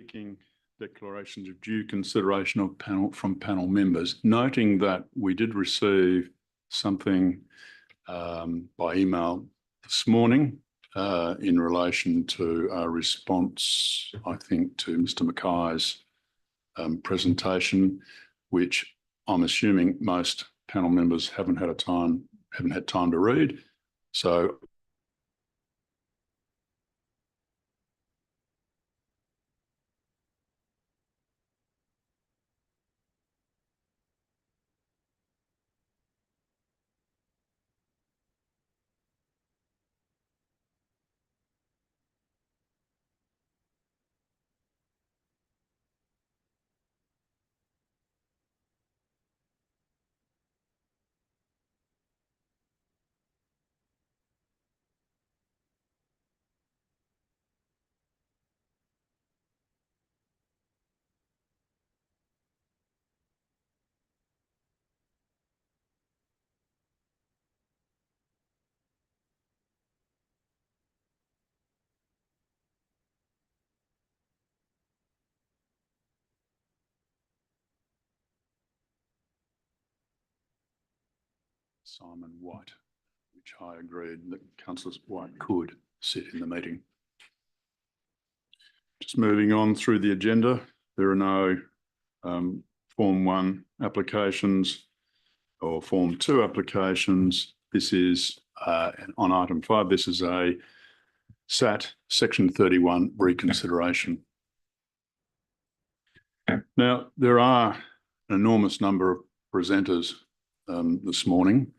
seeking declarations of due consideration of from panel members, noting that we did receive something by email this morning in relation to a response, I think, to Mr. Mackay's presentation, which I'm assuming most panel members haven't had time to read. So Simon White, which I agreed that Councillor White could sit in the meeting. Just moving on through the agenda, there are no Form 1 applications or Form 2 applications. This is on item 5, this is a SAT Section 31 reconsideration. Now, there are an enormous number of presenters this morning.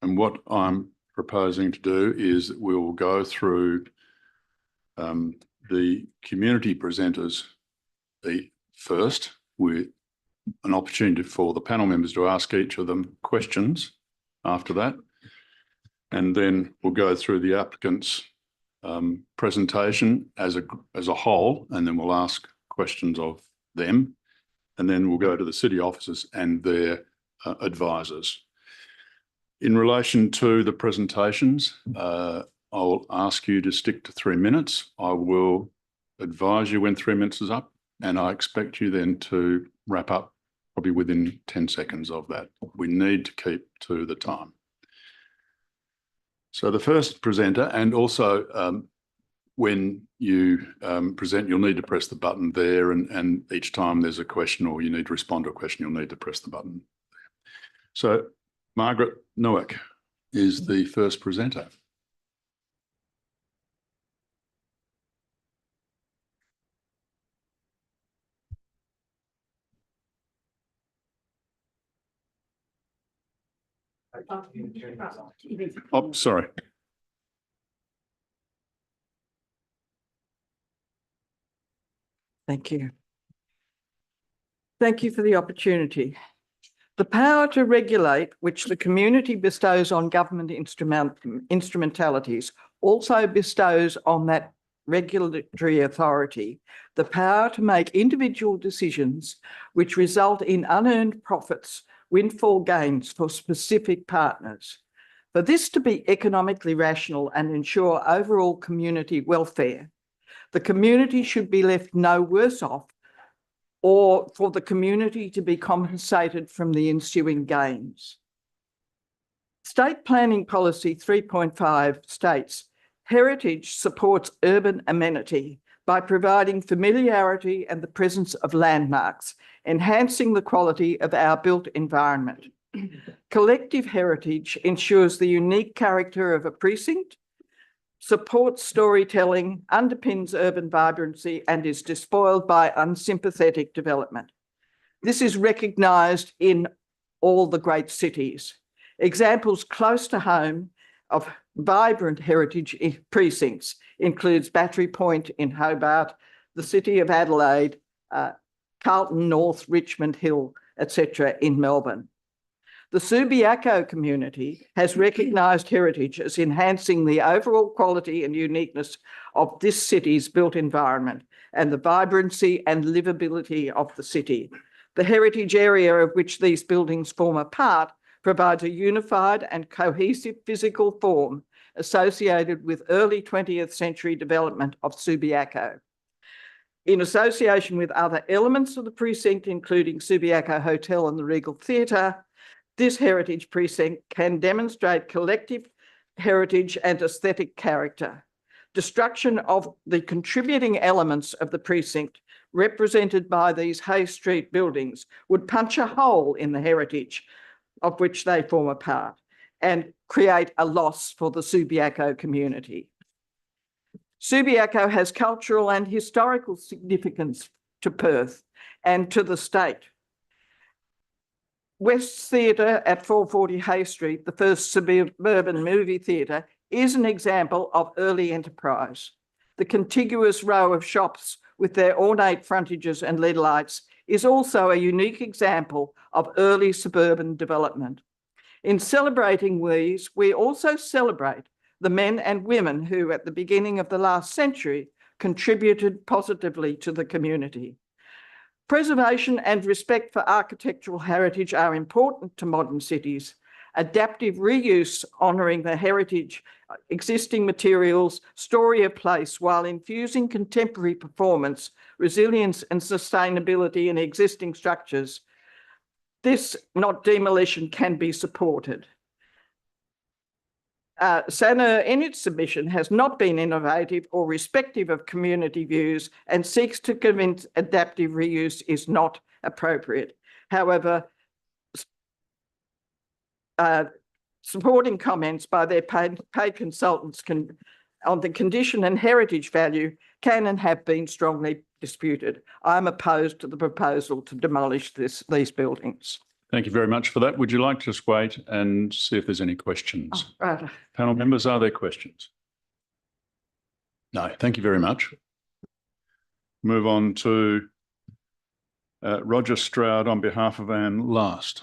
And what I'm proposing to do is that we will go through the community presenters first, with an opportunity for the panel members to ask each of them questions after that. And then we'll go through the applicant's presentation as a whole, and then we'll ask questions of them. And then we'll go to the city officers and their advisors. In relation to the presentations, I'll ask you to stick to 3 minutes. I will advise you when 3 minutes is up, and I expect you then to wrap up probably within 10 seconds of that. We need to keep to the time. So the first presenter, and also when you present, you'll need to press the button there, and each time there's a question or you need to respond to a question, you'll need to press the button. So Margaret Noack is the first presenter. Oh, sorry. Thank you. Thank you for the opportunity. The power to regulate, which the community bestows on government instrumentalities, also bestows on that regulatory authority the power to make individual decisions which result in unearned profits, windfall gains for specific partners. For this to be economically rational and ensure overall community welfare, the community should be left no worse off, or for the community to be compensated from the ensuing gains. State Planning Policy 3.5 states, heritage supports urban amenity by providing familiarity and the presence of landmarks, enhancing the quality of our built environment. Collective heritage ensures the unique character of a precinct, supports storytelling, underpins urban vibrancy, and is despoiled by unsympathetic development. This is recognised in all the great cities. Examples close to home of vibrant heritage precincts includes Battery Point in Hobart, the City of Adelaide, Carlton North, Richmond Hill, etc. in Melbourne. The Subiaco community has recognised heritage as enhancing the overall quality and uniqueness of this city's built environment and the vibrancy and livability of the city. The heritage area of which these buildings form a part provides a unified and cohesive physical form associated with early 20th century development of Subiaco. In association with other elements of the precinct, including Subiaco Hotel and the Regal Theatre, this heritage precinct can demonstrate collective heritage and aesthetic character. Destruction of the contributing elements of the precinct represented by these Hay Street buildings would punch a hole in the heritage of which they form a part and create a loss for the Subiaco community. Subiaco has cultural and historical significance to Perth and to the state. West Theatre at 440 Hay Street, the first suburban movie theatre, is an example of early enterprise. The contiguous row of shops with their ornate frontages and lead lights is also a unique example of early suburban development. In celebrating these, we also celebrate the men and women who, at the beginning of the last century, contributed positively to the community. Preservation and respect for architectural heritage are important to modern cities. Adaptive reuse, honouring the heritage, existing materials, story of place, while infusing contemporary performance, resilience and sustainability in existing structures. This, not demolition, can be supported. SANER in its submission has not been innovative or respective of community views and seeks to convince adaptive reuse is not appropriate. However, supporting comments by their paid consultants on the condition and heritage value can and have been strongly disputed. I'm opposed to the proposal to demolish these buildings. Thank you very much for that. Would you like to just wait and see if there's any questions? Oh, right. Panel members, are there questions? No, thank you very much. Move on to Roger Stroud on behalf of Anne Last.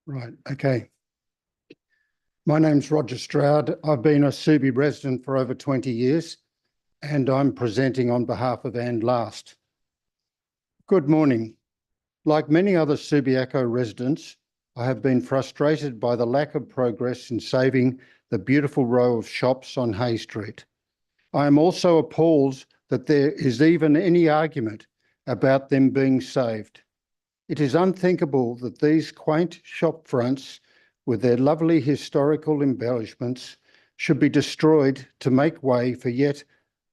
Right, okay. My name's Roger Stroud. I've been a Subi resident for over 20 years and I'm presenting on behalf of Anne Last. Good morning. Like many other Subiaco residents, I have been frustrated by the lack of progress in saving the beautiful row of shops on Hay Street. I am also appalled that there is even any argument about them being saved. It is unthinkable that these quaint shop fronts with their lovely historical embellishments should be destroyed to make way for yet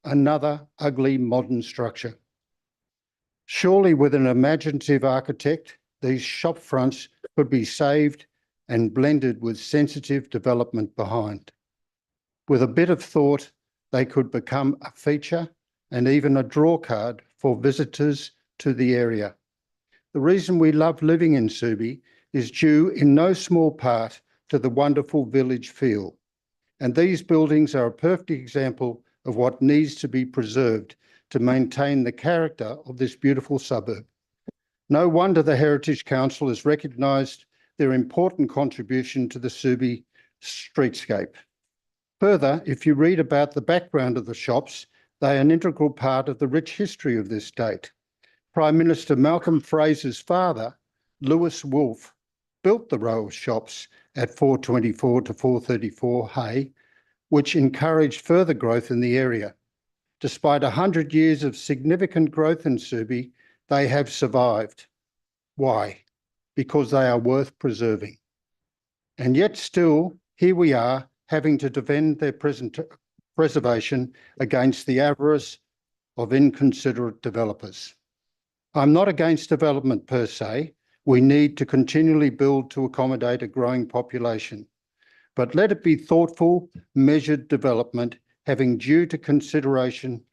another ugly modern structure. Surely with an imaginative architect, these shop fronts could be saved and blended with sensitive development behind. With a bit of thought, they could become a feature and even a draw card for visitors to the area. The reason we love living in Subi is due in no small part to the wonderful village feel. And these buildings are a perfect example of what needs to be preserved to maintain the character of this beautiful suburb. No wonder the Heritage Council has recognised their important contribution to the Subi streetscape. Further, if you read about the background of the shops, they are an integral part of the rich history of this state. Prime Minister Malcolm Fraser's father, Lewis Wolfe, built the row of shops at 424 to 434 Hay, which encouraged further growth in the area. Despite 100 years of significant growth in Subi, they have survived. Why? Because they are worth preserving. And yet still, here we are, having to defend their preservation against the avarice of inconsiderate developers. I'm not against development per se. We need to continually build to accommodate a growing population. But let it be thoughtful, measured development, having due to consideration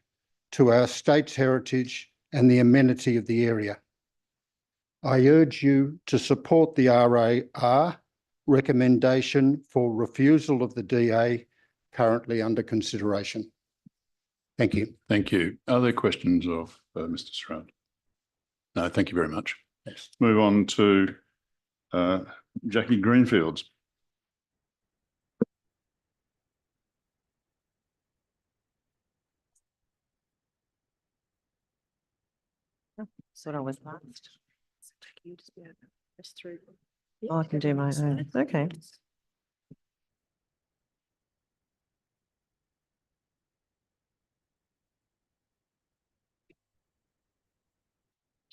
to our state's heritage and the amenity of the area. I urge you to support the RAR recommendation for refusal of the DA currently under consideration. Thank you. Thank you. Are there questions of Mr. Stroud? No, thank you very much. Yes. Move on to Jackie Greenfields. Thought I was last. Oh, I can do my own. Okay.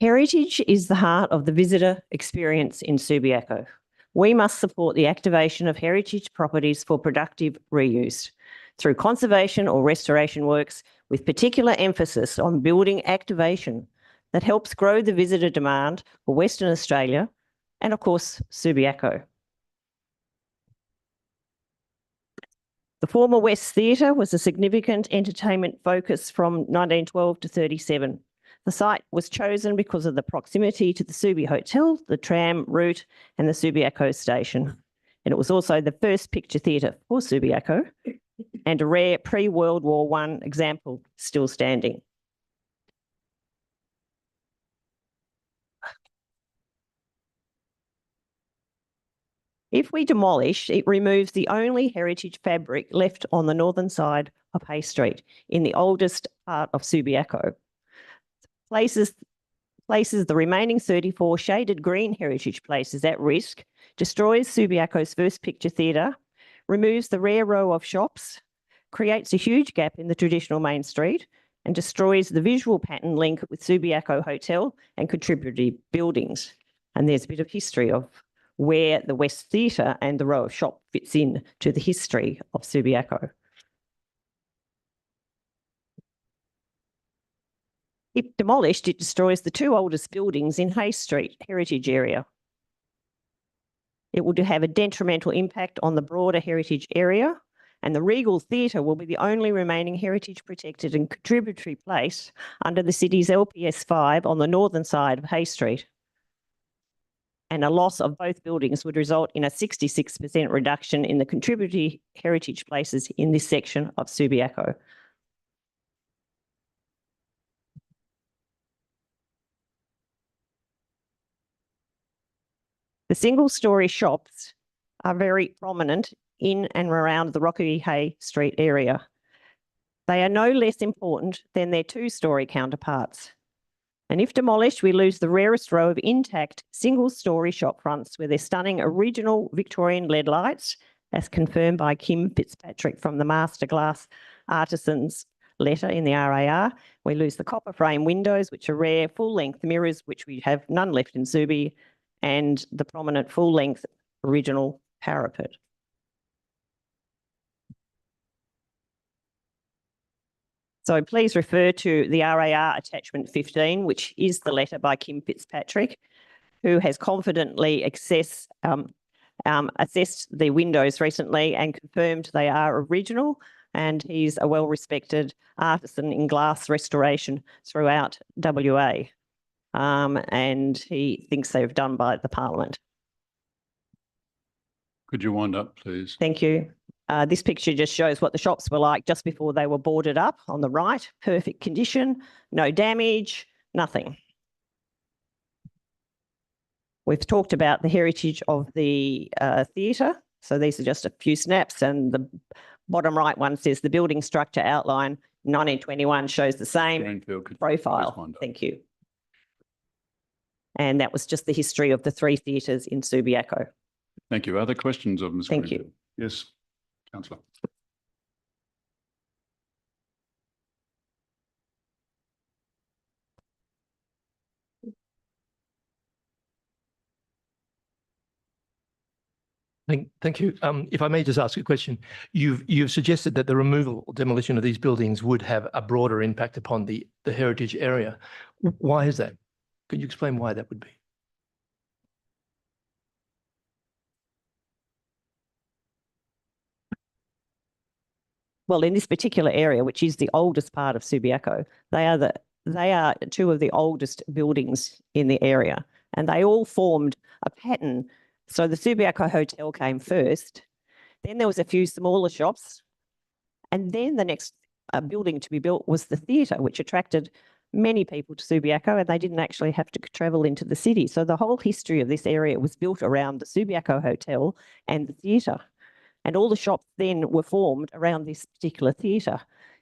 Heritage is the heart of the visitor experience in Subiaco. We must support the activation of heritage properties for productive reuse through conservation or restoration works, with particular emphasis on building activation that helps grow the visitor demand for Western Australia and, of course, Subiaco. The former West Theatre was a significant entertainment focus from 1912 to 37. The site was chosen because of the proximity to the Subi Hotel, the tram route, and the Subiaco station. And it was also the first picture theatre for Subiaco and a rare pre-World War I example still standing. If we demolish, it removes the only heritage fabric left on the northern side of Hay Street in the oldest part of Subiaco. Places the remaining 34 shaded green heritage places at risk, destroys Subiaco's first picture theatre, removes the rare row of shops, creates a huge gap in the traditional main street, and destroys the visual pattern link with Subiaco Hotel and contributory buildings. And there's a bit of history of where the West Theatre and the row of shop fits in to the history of Subiaco. If demolished, it destroys the two oldest buildings in Hay Street heritage area. It would have a detrimental impact on the broader heritage area, and the Regal Theatre will be the only remaining heritage protected and contributory place under the city's LPS 5 on the northern side of Hay Street. And a loss of both buildings would result in a 66% reduction in the contributory heritage places in this section of Subiaco. The single-storey shops are very prominent in and around the Rocky Hay Street area. They are no less important than their two-storey counterparts. And if demolished, we lose the rarest row of intact single-storey shop fronts with their stunning original Victorian LED lights, as confirmed by Kim Fitzpatrick from the Master Glass Artisans letter in the RAR. We lose the copper frame windows, which are rare, full-length mirrors, which we have none left in Subi, and the prominent full-length original parapet. So please refer to the RAR attachment 15, which is the letter by Kim Fitzpatrick, who has confidently assessed the windows recently and confirmed they are original, and he's a well-respected artisan in glass restoration throughout WA. And he thinks they've done by the Parliament. Could you wind up, please? Thank you. This picture just shows what the shops were like just before they were boarded up on the right. Perfect condition, no damage, nothing. We've talked about the heritage of the theatre. So these are just a few snaps, and the bottom right one says the building structure outline 1921 shows the same Greenfield, could you profile. please wind up? Thank you. And that was just the history of the three theatres in Subiaco. Thank you. Other questions of Ms. Thank you. Greenfield? Yes, councillor. Thank you. If I may just ask a question, you've suggested that the removal or demolition of these buildings would have a broader impact upon the heritage area. Why is that? Could you explain why that would be? Well, in this particular area, which is the oldest part of Subiaco, they are two of the oldest buildings in the area, and they all formed a pattern. So the Subiaco Hotel came first, then there was a few smaller shops, and then the next building to be built was the theatre, which attracted many people to Subiaco, and they didn't actually have to travel into the city. So the whole history of this area was built around the Subiaco Hotel and the theatre. And all the shops then were formed around this particular theatre.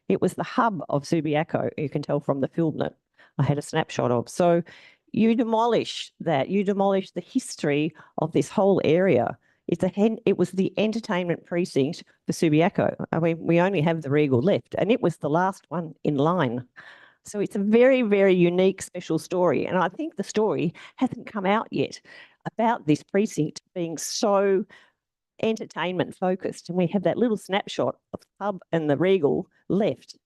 It was the hub of Subiaco, you can tell from the film that I had a snapshot of. So you demolish that, you demolish the history of this whole area. It was the entertainment precinct for Subiaco. I mean, we only have the Regal left, and it was the last one in line. So it's a very, very unique, special story. And I think the story hasn't come out yet about this precinct being so entertainment focused. And we have that little snapshot of the pub and the Regal left.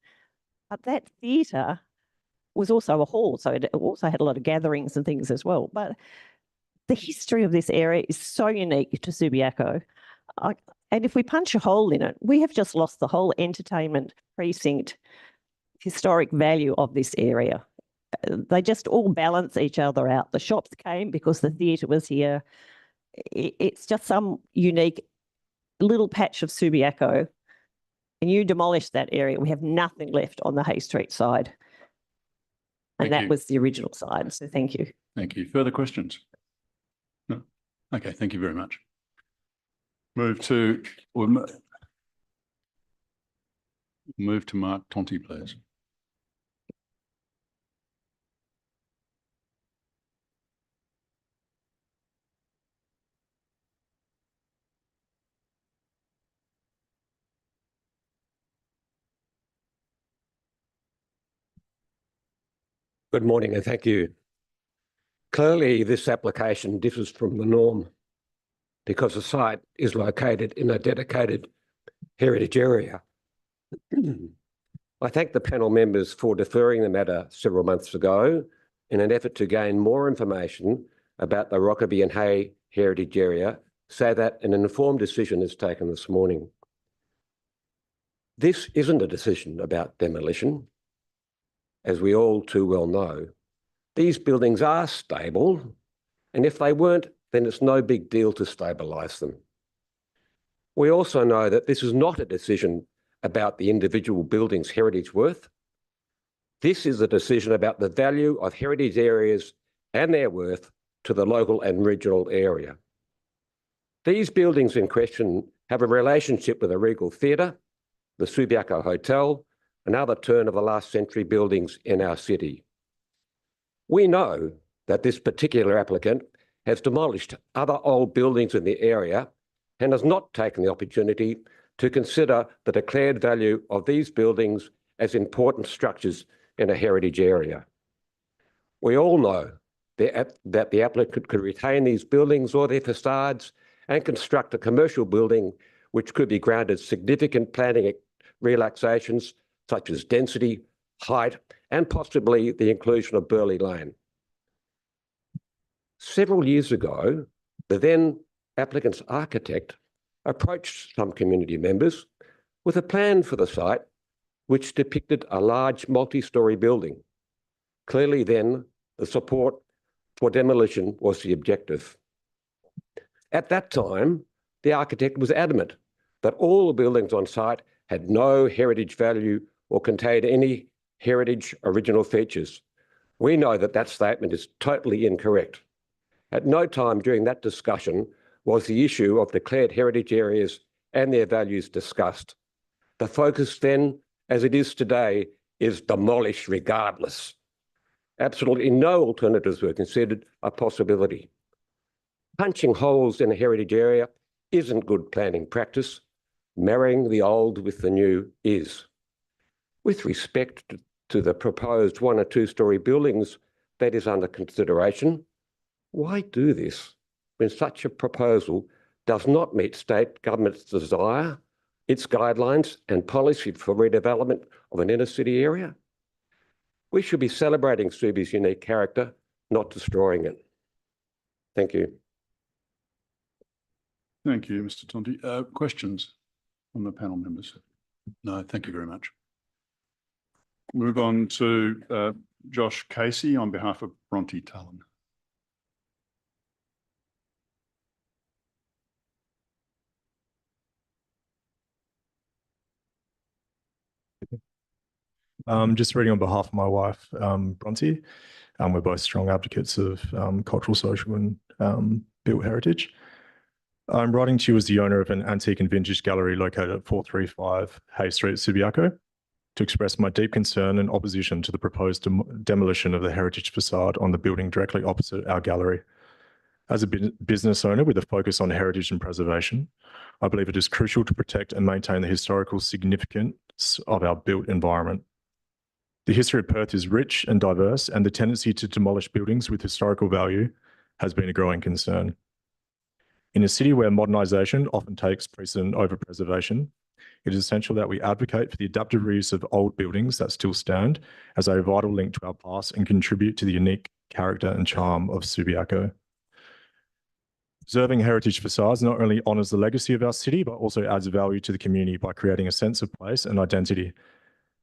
But that theatre was also a hall, so it also had a lot of gatherings and things as well. But the history of this area is so unique to Subiaco. And if we punch a hole in it, we have just lost the whole entertainment precinct historic value of this area. They just all balance each other out. The shops came because the theatre was here. It's just some unique little patch of Subiaco, and you demolish that area. We have nothing left on the Hay Street side. And Thank that you. was the original side. So thank you. Thank you. Further questions? No. Okay, thank you very much. Move to Mark Tonti, please. Good morning and thank you. Clearly, this application differs from the norm because the site is located in a dedicated heritage area. I thank the panel members for deferring the matter several months ago in an effort to gain more information about the Rockaby and Hay heritage area so that an informed decision is taken this morning. This isn't a decision about demolition. As we all too well know, these buildings are stable, and if they weren't, then it's no big deal to stabilise them. We also know that this is not a decision about the individual building's heritage worth. This is a decision about the value of heritage areas and their worth to the local and regional area. These buildings in question have a relationship with the Regal Theatre, the Subiaco Hotel, and other turn of the last century buildings in our city. We know that this particular applicant has demolished other old buildings in the area and has not taken the opportunity to consider the declared value of these buildings as important structures in a heritage area. We all know that the applicant could retain these buildings or their facades and construct a commercial building which could be granted significant planning relaxations such as density, height, and possibly the inclusion of Burley Lane. Several years ago, the then applicant's architect approached some community members with a plan for the site which depicted a large multi-storey building. Clearly then, the support for demolition was the objective. At that time, the architect was adamant that all the buildings on site had no heritage value or contained any heritage original features. We know that that statement is totally incorrect. At no time during that discussion was the issue of declared heritage areas and their values discussed. The focus then, as it is today, is demolish regardless. Absolutely no alternatives were considered a possibility. Punching holes in a heritage area isn't good planning practice. Marrying the old with the new is. With respect to the proposed 1 or 2 story buildings that is under consideration, why do this when such a proposal does not meet state government's desire, its guidelines and policy for redevelopment of an inner city area? We should be celebrating Subi's unique character, not destroying it. Thank you. Thank you, Mr. Tonti. Questions from the panel members? No, thank you very much. Move on to Josh Casey on behalf of Bronte Tullen. Just reading on behalf of my wife, Bronte. We're both strong advocates of cultural, social and built heritage. I'm writing to you as the owner of an antique and vintage gallery located at 435 Hay Street, Subiaco. to express my deep concern and opposition to the proposed demolition of the heritage facade on the building directly opposite our gallery. As a business owner with a focus on heritage and preservation, I believe it is crucial to protect and maintain the historical significance of our built environment. The history of Perth is rich and diverse, and the tendency to demolish buildings with historical value has been a growing concern. In a city where modernisation often takes precedent over preservation, it is essential that we advocate for the adaptive reuse of old buildings that still stand as a vital link to our past and contribute to the unique character and charm of Subiaco. Preserving heritage facades not only honours the legacy of our city, but also adds value to the community by creating a sense of place and identity.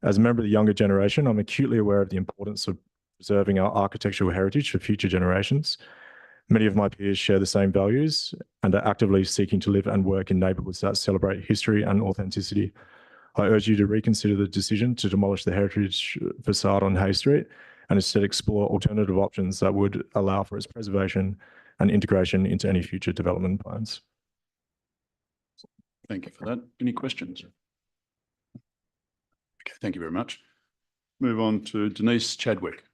As a member of the younger generation, I'm acutely aware of the importance of preserving our architectural heritage for future generations. Many of my peers share the same values and are actively seeking to live and work in neighbourhoods that celebrate history and authenticity. I urge you to reconsider the decision to demolish the heritage facade on Hay Street and instead explore alternative options that would allow for its preservation and integration into any future development plans. Thank you for that. Any questions? Okay, thank you very much. Move on to Denise Chadwick.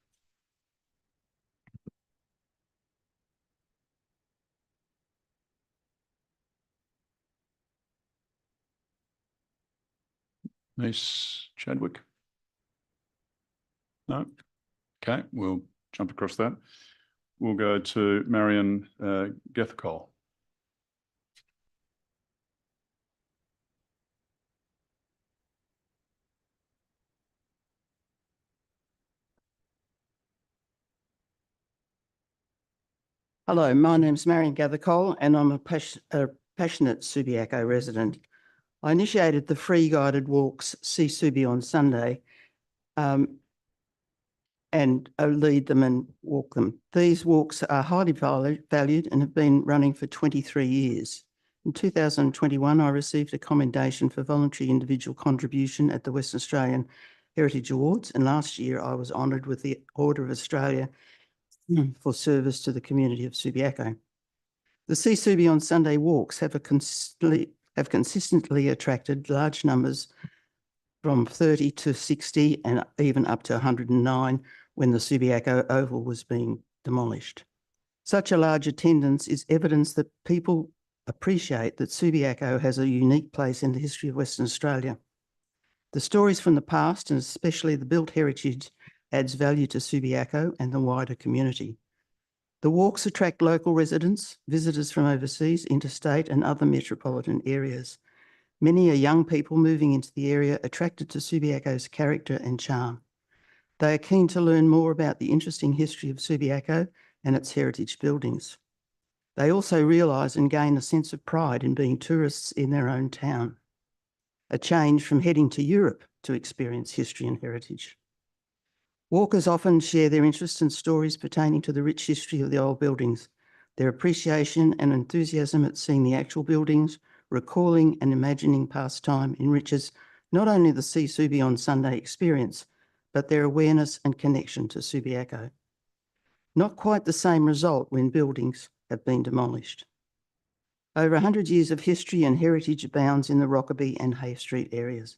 Denise Chadwick? No? Okay, we'll jump across that. We'll go to Marion Gethcol. Hello, my name's Marion Gathercole and I'm a passionate Subiaco resident. I initiated the free guided walks See Subi on Sunday and lead them and walk them. These walks are highly valued and have been running for 23 years. In 2021, I received a commendation for voluntary individual contribution at the Western Australian Heritage Awards, and last year I was honoured with the Order of Australia for service to the community of Subiaco. The See Subi on Sunday walks have consistently attracted large numbers from 30 to 60 and even up to 109 when the Subiaco Oval was being demolished. Such a large attendance is evidence that people appreciate that Subiaco has a unique place in the history of Western Australia. The stories from the past, and especially the built heritage, adds value to Subiaco and the wider community. The walks attract local residents, visitors from overseas, interstate and other metropolitan areas. Many are young people moving into the area attracted to Subiaco's character and charm. They are keen to learn more about the interesting history of Subiaco and its heritage buildings. They also realise and gain a sense of pride in being tourists in their own town, a change from heading to Europe to experience history and heritage. Walkers often share their interests and stories pertaining to the rich history of the old buildings. Their appreciation and enthusiasm at seeing the actual buildings, recalling and imagining past time enriches not only the See Subi on Sunday experience, but their awareness and connection to Subiaco. Not quite the same result when buildings have been demolished. Over 100 years of history and heritage abounds in the Rockaby and Hay Street areas,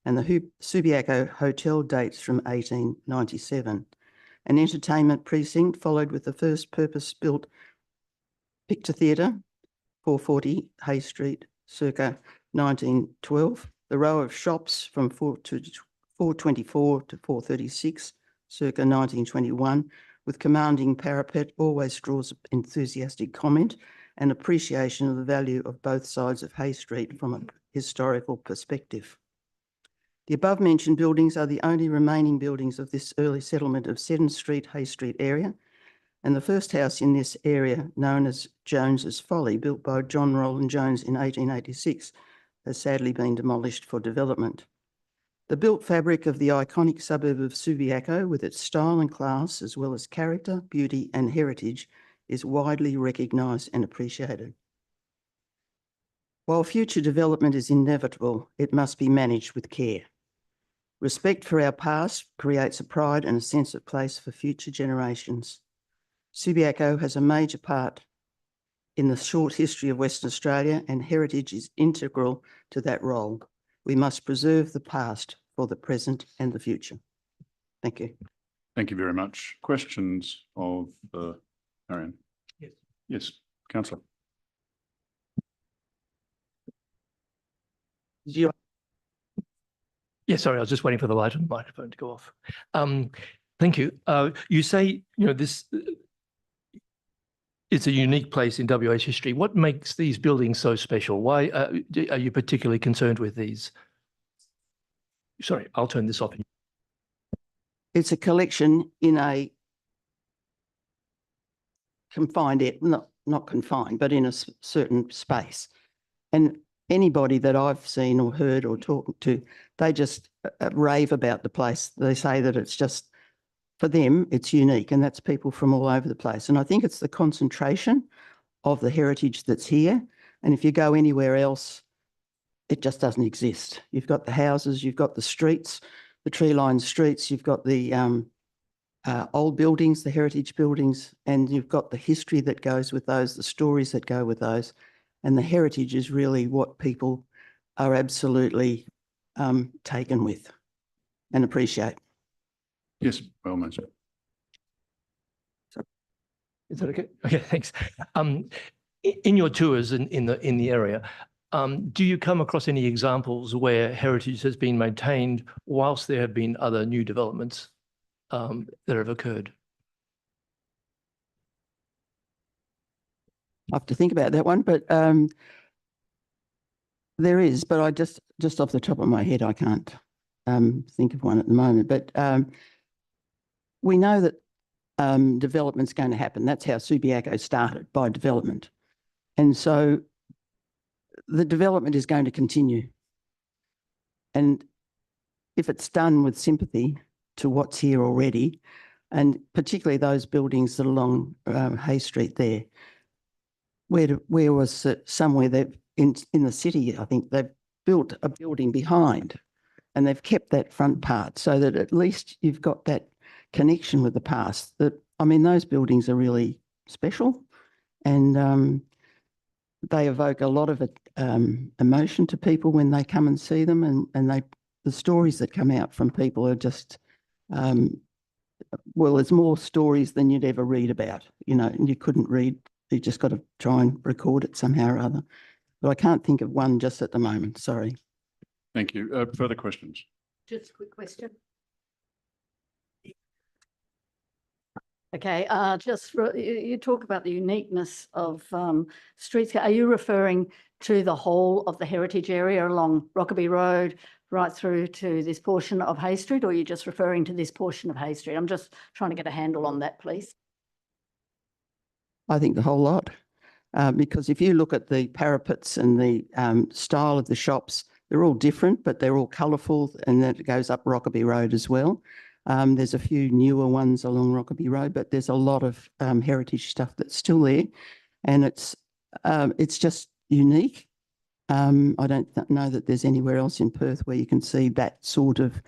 and the Subiaco Hotel dates from 1897. An entertainment precinct followed with the first purpose-built picture theatre, 440 Hay Street, circa 1912. The row of shops from 424 to 436, circa 1921, with commanding parapet always draws enthusiastic comment and appreciation of the value of both sides of Hay Street from a historical perspective. The above-mentioned buildings are the only remaining buildings of this early settlement of Seddon Street, Hay Street area, and the first house in this area, known as Jones's Folly, built by John Roland Jones in 1886, has sadly been demolished for development. The built fabric of the iconic suburb of Subiaco, with its style and class, as well as character, beauty and heritage, is widely recognised and appreciated. While future development is inevitable, it must be managed with care. Respect for our past creates a pride and a sense of place for future generations. Subiaco has a major part in the short history of Western Australia, and heritage is integral to that role. We must preserve the past for the present and the future. Thank you. Thank you very much. Questions of Marion? Yes. Yes, councillor. You Yeah, sorry, I was just waiting for the light on the microphone to go off. Thank you. You say, this it's a unique place in WA's history. What makes these buildings so special? Why are you particularly concerned with these? Sorry, I'll turn this off. It's a collection in a confined, not confined, but in a certain space. And anybody that I've seen or heard or talked to, they just rave about the place. They say that it's just, for them, it's unique, and that's people from all over the place. And I think it's the concentration of the heritage that's here. And if you go anywhere else, it just doesn't exist. You've got the houses, you've got the streets, the tree-lined streets, you've got the old buildings, the heritage buildings, and you've got the history that goes with those, the stories that go with those. And the heritage is really what people are absolutely taken with and appreciate. Yes, well mentioned. Is that okay? Okay, thanks. In your tours in the area, do you come across any examples where heritage has been maintained whilst there have been other new developments that have occurred? I have to think about that one, but there is, but I just off the top of my head, I can't think of one at the moment. But we know that development's going to happen. That's how Subiaco started, by development. And so the development is going to continue. And if it's done with sympathy to what's here already, and particularly those buildings that are along Hay Street there, where was it? Somewhere that in the city, I think they've built a building behind, and they've kept that front part so that at least you've got that connection with the past. I mean, those buildings are really special, and they evoke a lot of emotion to people when they come and see them, and the stories that come out from people are just, well, there's more stories than you'd ever read about, and you couldn't read. You just got to try and record it somehow or other. But I can't think of one just at the moment. Sorry. Thank you. Further questions? Just a quick question. Okay, you talk about the uniqueness of streetscape. Are you referring to the whole of the heritage area along Rockaby Road right through to this portion of Hay Street, or are you just referring to this portion of Hay Street? I'm just trying to get a handle on that, please. I think the whole lot, because if you look at the parapets and the style of the shops, they're all different, but they're all colourful, and then it goes up Rockaby Road as well. There's a few newer ones along Rockaby Road, but there's a lot of heritage stuff that's still there, and it's just unique. I don't know that there's anywhere else in Perth where you can see that sort of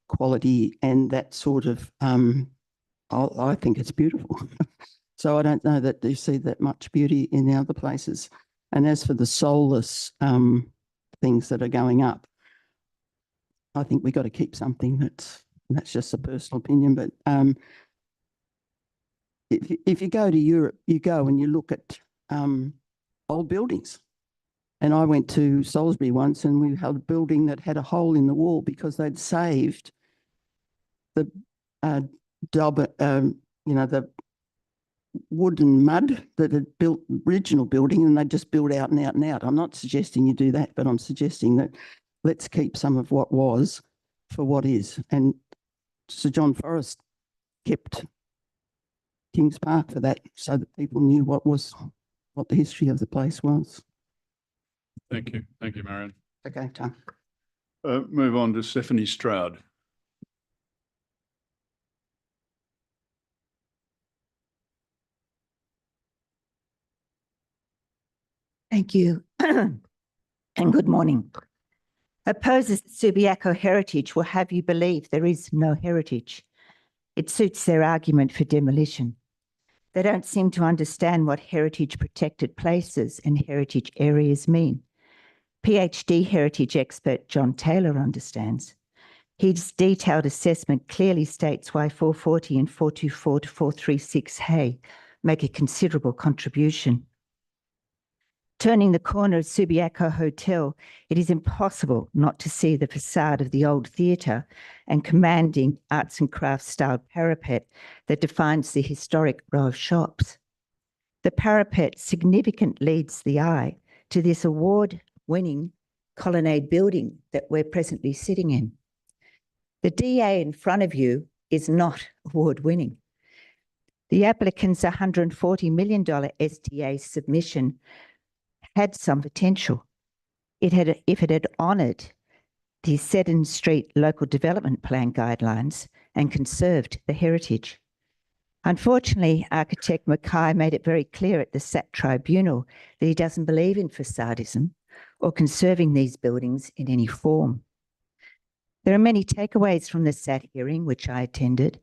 quality and that sort of, I think it's beautiful. So I don't know that you see that much beauty in the other places. And as for the soulless things that are going up, I think we've got to keep something that's just a personal opinion. But if you go to Europe, you go and you look at old buildings. And I went to Salisbury once, and we had a building that had a hole in the wall because they'd saved the the wood and mud that had built the original building, and they just built out and out and out. I'm not suggesting you do that, but I'm suggesting that let's keep some of what was for what is. And Sir John Forrest kept Kings Park for that, so that people knew what the history of the place was. Thank you. Thank you, Marion. Okay, Tom. Move on to Stephanie Stroud. Thank you and good morning. Opposes Subiaco heritage will have you believe there is no heritage. It suits their argument for demolition. They don't seem to understand what heritage protected places and heritage areas mean. PhD heritage expert John Taylor understands. His detailed assessment clearly states why 440 and 424 to 436 Hay make a considerable contribution. Turning the corner of Subiaco Hotel, it is impossible not to see the facade of the old theatre and commanding arts and crafts style parapet that defines the historic row of shops. The parapet significantly leads the eye to this award-winning colonnade building that we're presently sitting in. The DA in front of you is not award-winning. The applicant's $140 million SDA submission had some potential. If it had honoured the Seddon Street Local Development Plan guidelines and conserved the heritage. Unfortunately, architect Mackay made it very clear at the SAT tribunal that he doesn't believe in facadism or conserving these buildings in any form. There are many takeaways from the SAT hearing, which I attended,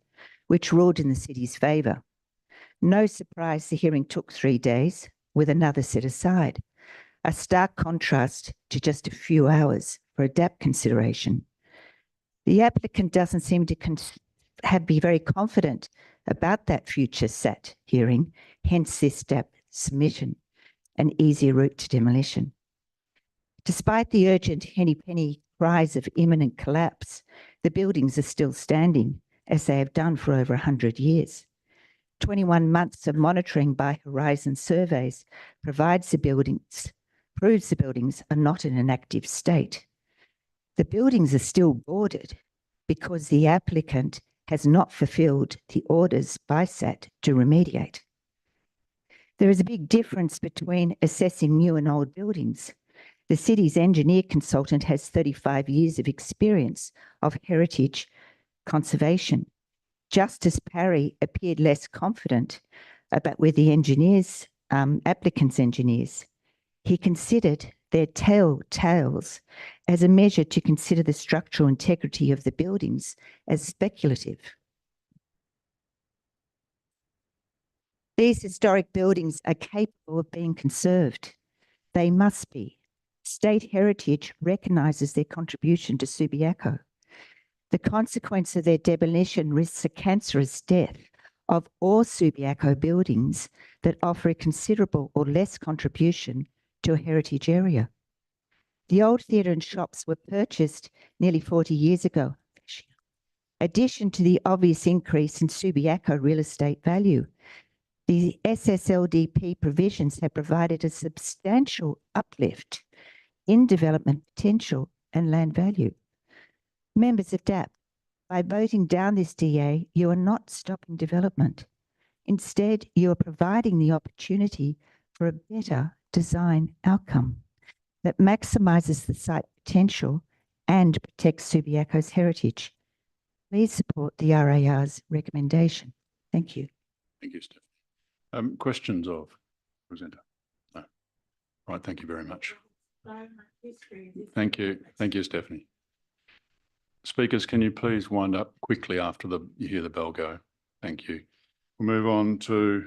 which ruled in the city's favour. No surprise the hearing took 3 days, with another set aside. A stark contrast to just a few hours for a DAP consideration. The applicant doesn't seem to be very confident about that future SAT hearing, hence this DAP submission, an easier route to demolition. Despite the urgent henny-penny cries of imminent collapse, the buildings are still standing, as they have done for over 100 years. 21 months of monitoring by Horizon Surveys proves the buildings are not in an active state. The buildings are still boarded because the applicant has not fulfilled the orders by SAT to remediate. There is a big difference between assessing new and old buildings. The city's engineer consultant has 35 years of experience of heritage conservation. Justice Parry appeared less confident about where the engineers, applicants' engineers. He considered their tales as a measure to consider the structural integrity of the buildings as speculative. These historic buildings are capable of being conserved. They must be. State heritage recognises their contribution to Subiaco. The consequence of their demolition risks a cancerous death of all Subiaco buildings that offer a considerable or less contribution to a heritage area. The old theatre and shops were purchased nearly 40 years ago. Addition to the obvious increase in Subiaco real estate value, the SSLDP provisions have provided a substantial uplift in development potential and land value. Members of DAP, by voting down this DA, you are not stopping development. Instead, you are providing the opportunity for a better design outcome that maximises the site potential and protects Subiaco's heritage. Please support the RAR's recommendation. Thank you. Thank you, Stephanie. Questions of presenter? No. Right, thank you very much. Thank you. Thank you, Stephanie. Speakers, can you please wind up quickly after you hear the bell go? Thank you. We'll move on to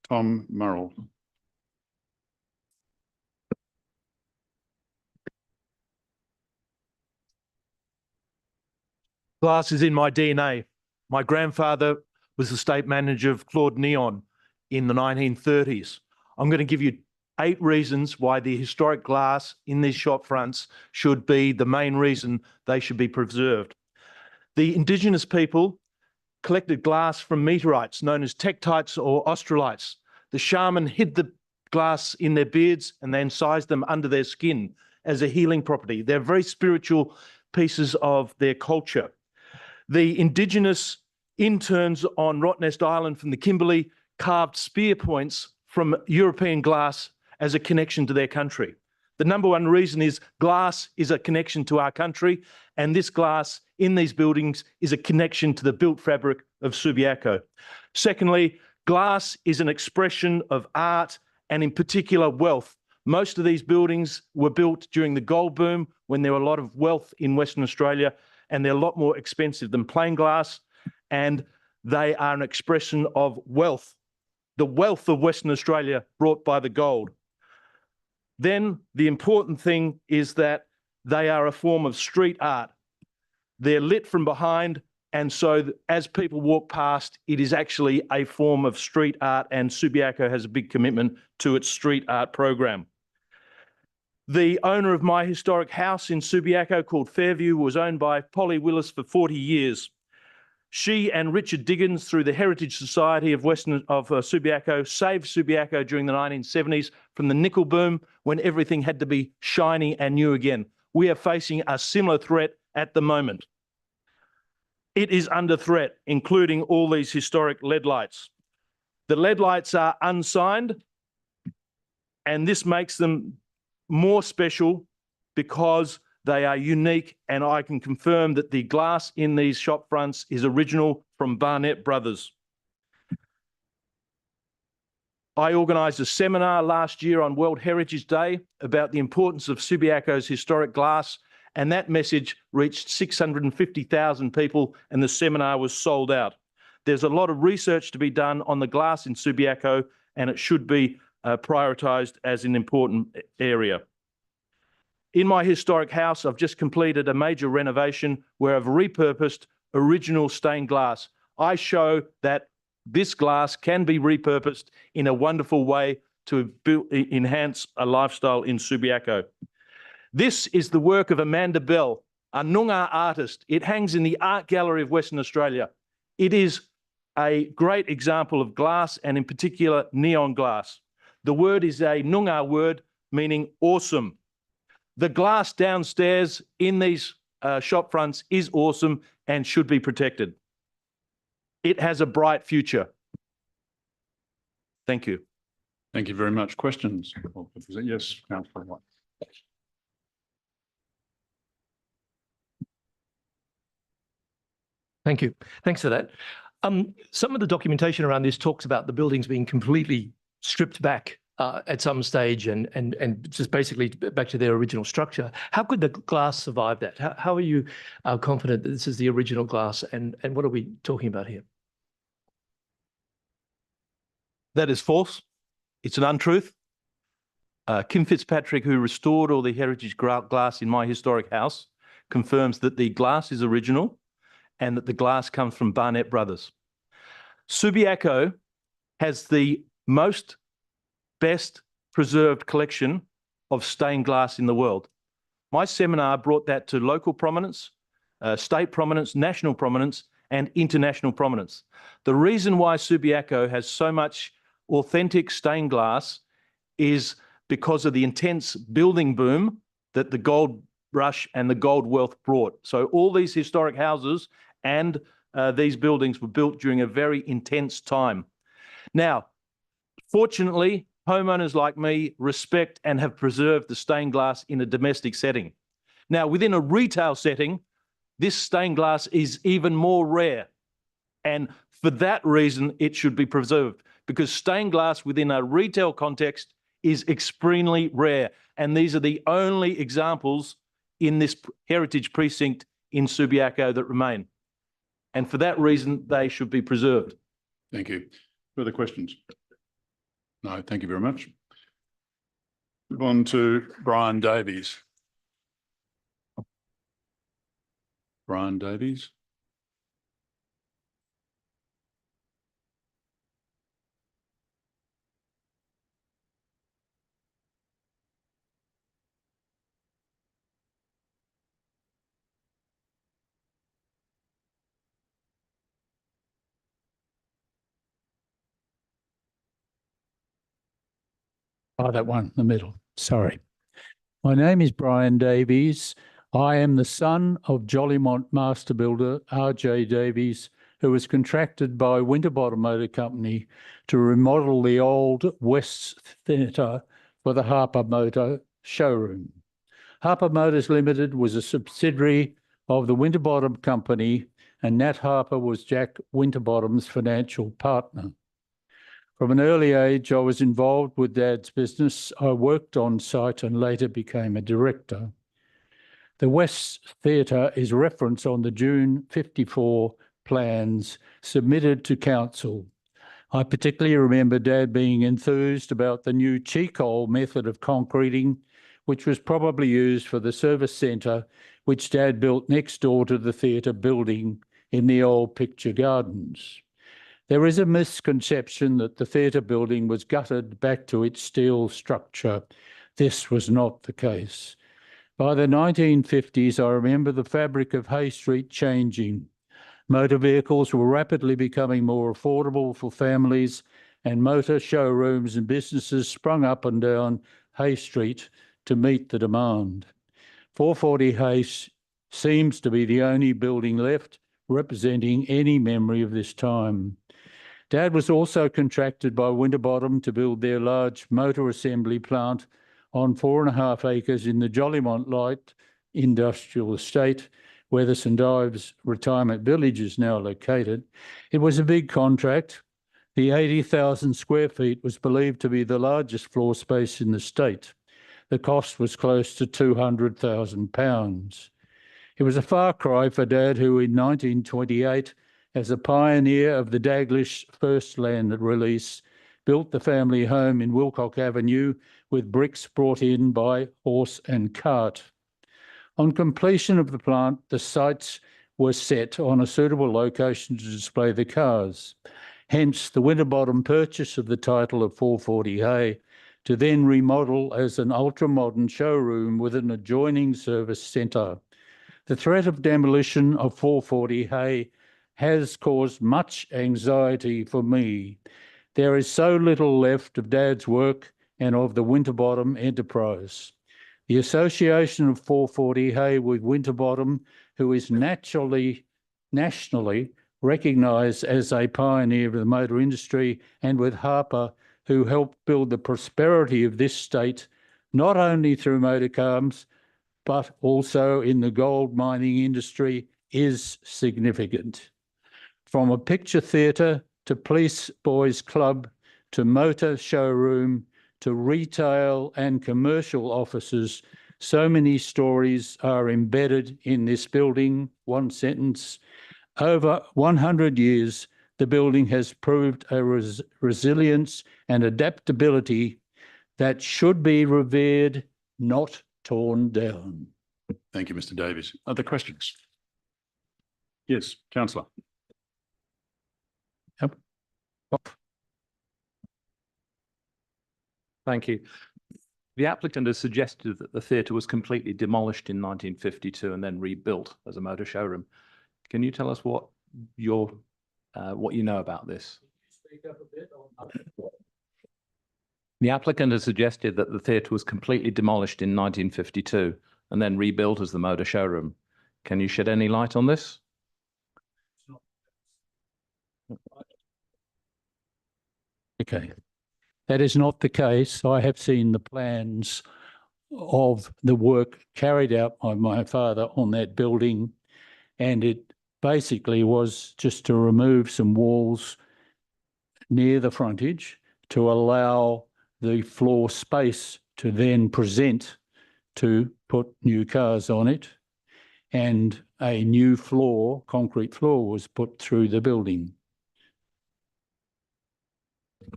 Tom Murrell. Glass is in my DNA. My grandfather was the state manager of Claude Neon in the 1930s. I'm going to give you 8 reasons why the historic glass in these shop fronts should be the main reason they should be preserved. The Indigenous people collected glass from meteorites known as tektites or australites. The shaman hid the glass in their beards and they incised them under their skin as a healing property. They're very spiritual pieces of their culture. The Indigenous interns on Rottnest Island from the Kimberley carved spear points from European glass as a connection to their country. The number one reason is glass is a connection to our country, and this glass in these buildings is a connection to the built fabric of Subiaco. Secondly, glass is an expression of art and in particular wealth. Most of these buildings were built during the gold boom when there were a lot of wealth in Western Australia, and they're a lot more expensive than plain glass, and they are an expression of wealth, the wealth of Western Australia brought by the gold. Then the important thing is that they are a form of street art. They're lit from behind. And so as people walk past, it is actually a form of street art, and Subiaco has a big commitment to its street art program. The owner of my historic house in Subiaco, called Fairview, was owned by Polly Willis for 40 years. She and Richard Diggins, through the Heritage Society of Subiaco, saved Subiaco during the 1970s from the nickel boom, when everything had to be shiny and new again. We are facing a similar threat at the moment. It is under threat, including all these historic LED lights. The LED lights are unsigned, and this makes them more special because they are unique, and I can confirm that the glass in these shop fronts is original from Barnett Brothers. I organised a seminar last year on World Heritage Day about the importance of Subiaco's historic glass, and that message reached 650,000 people, and the seminar was sold out. There's a lot of research to be done on the glass in Subiaco, and it should be prioritised as an important area. In my historic house, I've just completed a major renovation where I've repurposed original stained glass. I show that this glass can be repurposed in a wonderful way to enhance a lifestyle in Subiaco. This is the work of Amanda Bell, a Noongar artist. It hangs in the Art Gallery of Western Australia. It is a great example of glass, and in particular neon glass. The word is a Noongar word meaning awesome. The glass downstairs in these shop fronts is awesome and should be protected. It has a bright future. Thank you. Thank you very much. Questions? Yes, Councillor White. Thank you. Thanks for that. Some of the documentation around this talks about the buildings being completely stripped back at some stage and just basically back to their original structure. How could the glass survive that? How are you confident that this is the original glass, and what are we talking about here? That is false. It's an untruth. Kim Fitzpatrick, who restored all the heritage glass in my historic house, confirms that the glass is original and that the glass comes from Barnett Brothers. Subiaco has the best preserved collection of stained glass in the world. My seminar brought that to local prominence, state prominence, national prominence, and international prominence. The reason why Subiaco has so much authentic stained glass is because of the intense building boom that the gold rush and the gold wealth brought. So all these historic houses and these buildings were built during a very intense time. Now, fortunately, homeowners like me respect and have preserved the stained glass in a domestic setting. Now, within a retail setting, this stained glass is even more rare. And for that reason, it should be preserved, because stained glass within a retail context is extremely rare. And these are the only examples in this heritage precinct in Subiaco that remain. And for that reason, they should be preserved. Thank you. Further questions? No, thank you very much. Move on to Brian Davies. Brian Davies. Oh, that one in the middle. Sorry. My name is Brian Davies. I am the son of Jollymont master builder R.J. Davies, who was contracted by Winterbottom Motor Company to remodel the old West Theatre for the Harper Motor showroom. Harper Motors Limited was a subsidiary of the Winterbottom Company, and Nat Harper was Jack Winterbottom's financial partner. From an early age, I was involved with Dad's business. I worked on site and later became a director. The West Theatre is referenced on the June 54 plans submitted to council. I particularly remember Dad being enthused about the new cheek hole method of concreting, which was probably used for the service centre which Dad built next door to the theatre building in the old Picture Gardens. There is a misconception that the theatre building was gutted back to its steel structure. This was not the case. By the 1950s, I remember the fabric of Hay Street changing. Motor vehicles were rapidly becoming more affordable for families, and motor showrooms and businesses sprung up and down Hay Street to meet the demand. 440 Hay seems to be the only building left representing any memory of this time. Dad was also contracted by Winterbottom to build their large motor assembly plant on 4.5 acres in the Jollymont Light Industrial Estate, where the St Ives Retirement Village is now located. It was a big contract. The 80,000 square feet was believed to be the largest floor space in the state. The cost was close to £200,000. It was a far cry for Dad, who in 1928, as a pioneer of the Daglish first land release, built the family home in Wilcock Avenue with bricks brought in by horse and cart. On completion of the plant, the sites were set on a suitable location to display the cars. Hence, the Winterbottom purchase of the title of 440 Hay to then remodel as an ultra-modern showroom with an adjoining service centre. The threat of demolition of 440 Hay has caused much anxiety for me. There is so little left of Dad's work and of the Winterbottom enterprise. The association of 440 Hay with Winterbottom, who is nationally recognised as a pioneer of the motor industry, and with Harper, who helped build the prosperity of this state, not only through motor cars, but also in the gold mining industry, is significant. From a picture theatre to police boys club to motor showroom to retail and commercial offices, so many stories are embedded in this building. One sentence. Over 100 years, the building has proved a resilience and adaptability that should be revered, not torn down. Thank you, Mr. Davies. Other questions? Yes, Councillor. Thank you. The applicant has suggested that the theatre was completely demolished in 1952 and then rebuilt as a motor showroom. Can you tell us what you know about this? The applicant has suggested that the theatre was completely demolished in 1952 and then rebuilt as the motor showroom. Can you shed any light on this? Okay. That is not the case. I have seen the plans of the work carried out by my father on that building, and it basically was just to remove some walls near the frontage to allow the floor space to then present to put new cars on it, and a new floor, concrete floor, was put through the building.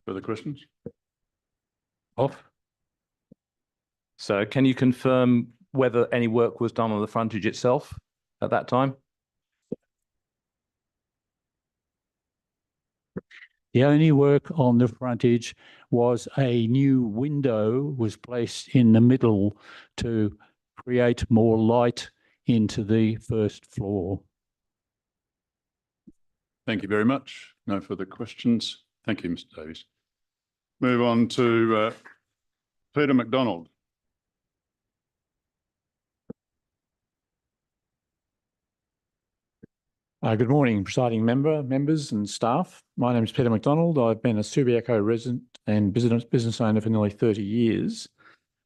Further questions? Off. So can you confirm whether any work was done on the frontage itself at that time? The only work on the frontage was a new window was placed in the middle to create more light into the first floor. Thank you very much. No further questions. Thank you, Mr. Davies. Move on to Peter McDonald. Good morning, presiding members and staff. My name is Peter McDonald. I've been a Subiaco resident and business owner for nearly 30 years.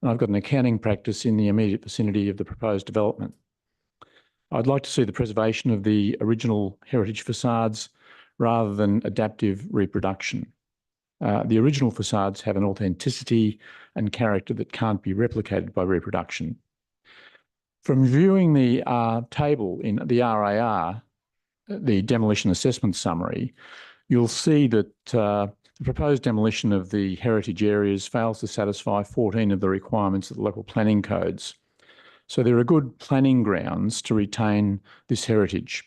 And I've got an accounting practice in the immediate vicinity of the proposed development. I'd like to see the preservation of the original heritage facades rather than adaptive reproduction. The original facades have an authenticity and character that can't be replicated by reproduction. From viewing the table in the RAR, the demolition assessment summary, you'll see that the proposed demolition of the heritage areas fails to satisfy 14 of the requirements of the local planning codes. So there are good planning grounds to retain this heritage.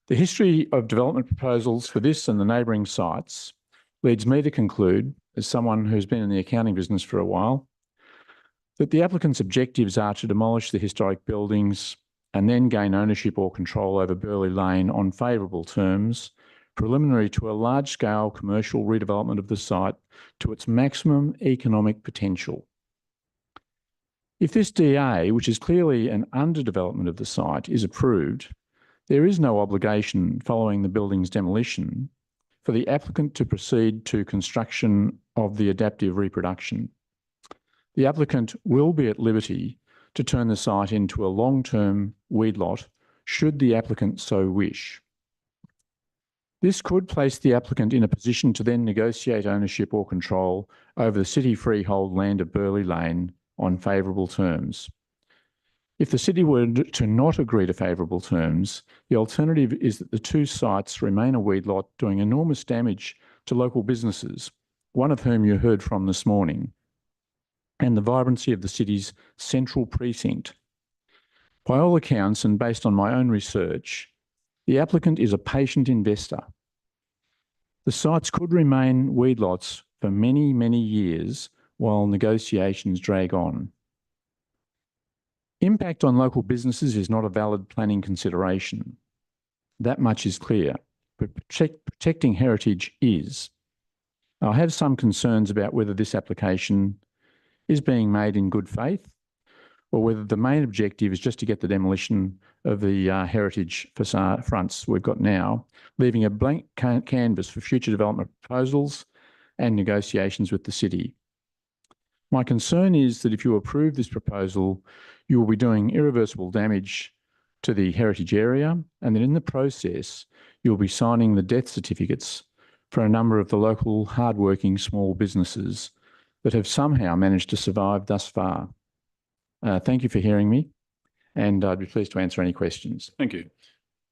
The history of development proposals for this and the neighbouring sites leads me to conclude, as someone who's been in the accounting business for a while, that the applicant's objectives are to demolish the historic buildings and then gain ownership or control over Burleigh Lane on favourable terms, preliminary to a large-scale commercial redevelopment of the site to its maximum economic potential. If this DA, which is clearly an underdevelopment of the site, is approved, there is no obligation following the building's demolition for the applicant to proceed to construction of the adaptive reproduction. The applicant will be at liberty to turn the site into a long-term weed lot should the applicant so wish. This could place the applicant in a position to then negotiate ownership or control over the city freehold land of Burleigh Lane on favourable terms. If the city were to not agree to favourable terms, the alternative is that the two sites remain a weed lot doing enormous damage to local businesses, one of whom you heard from this morning, and the vibrancy of the city's central precinct. By all accounts, and based on my own research, the applicant is a patient investor. The sites could remain weed lots for many, many years while negotiations drag on. Impact on local businesses is not a valid planning consideration. That much is clear, but protecting heritage is. I have some concerns about whether this application is being made in good faith or whether the main objective is just to get the demolition of the heritage facade fronts we've got now, leaving a blank canvas for future development proposals and negotiations with the city. My concern is that if you approve this proposal, you will be doing irreversible damage to the heritage area, and that in the process, you'll be signing the death certificates for a number of the local hardworking small businesses that have somehow managed to survive thus far. Thank you for hearing me, and I'd be pleased to answer any questions. Thank you.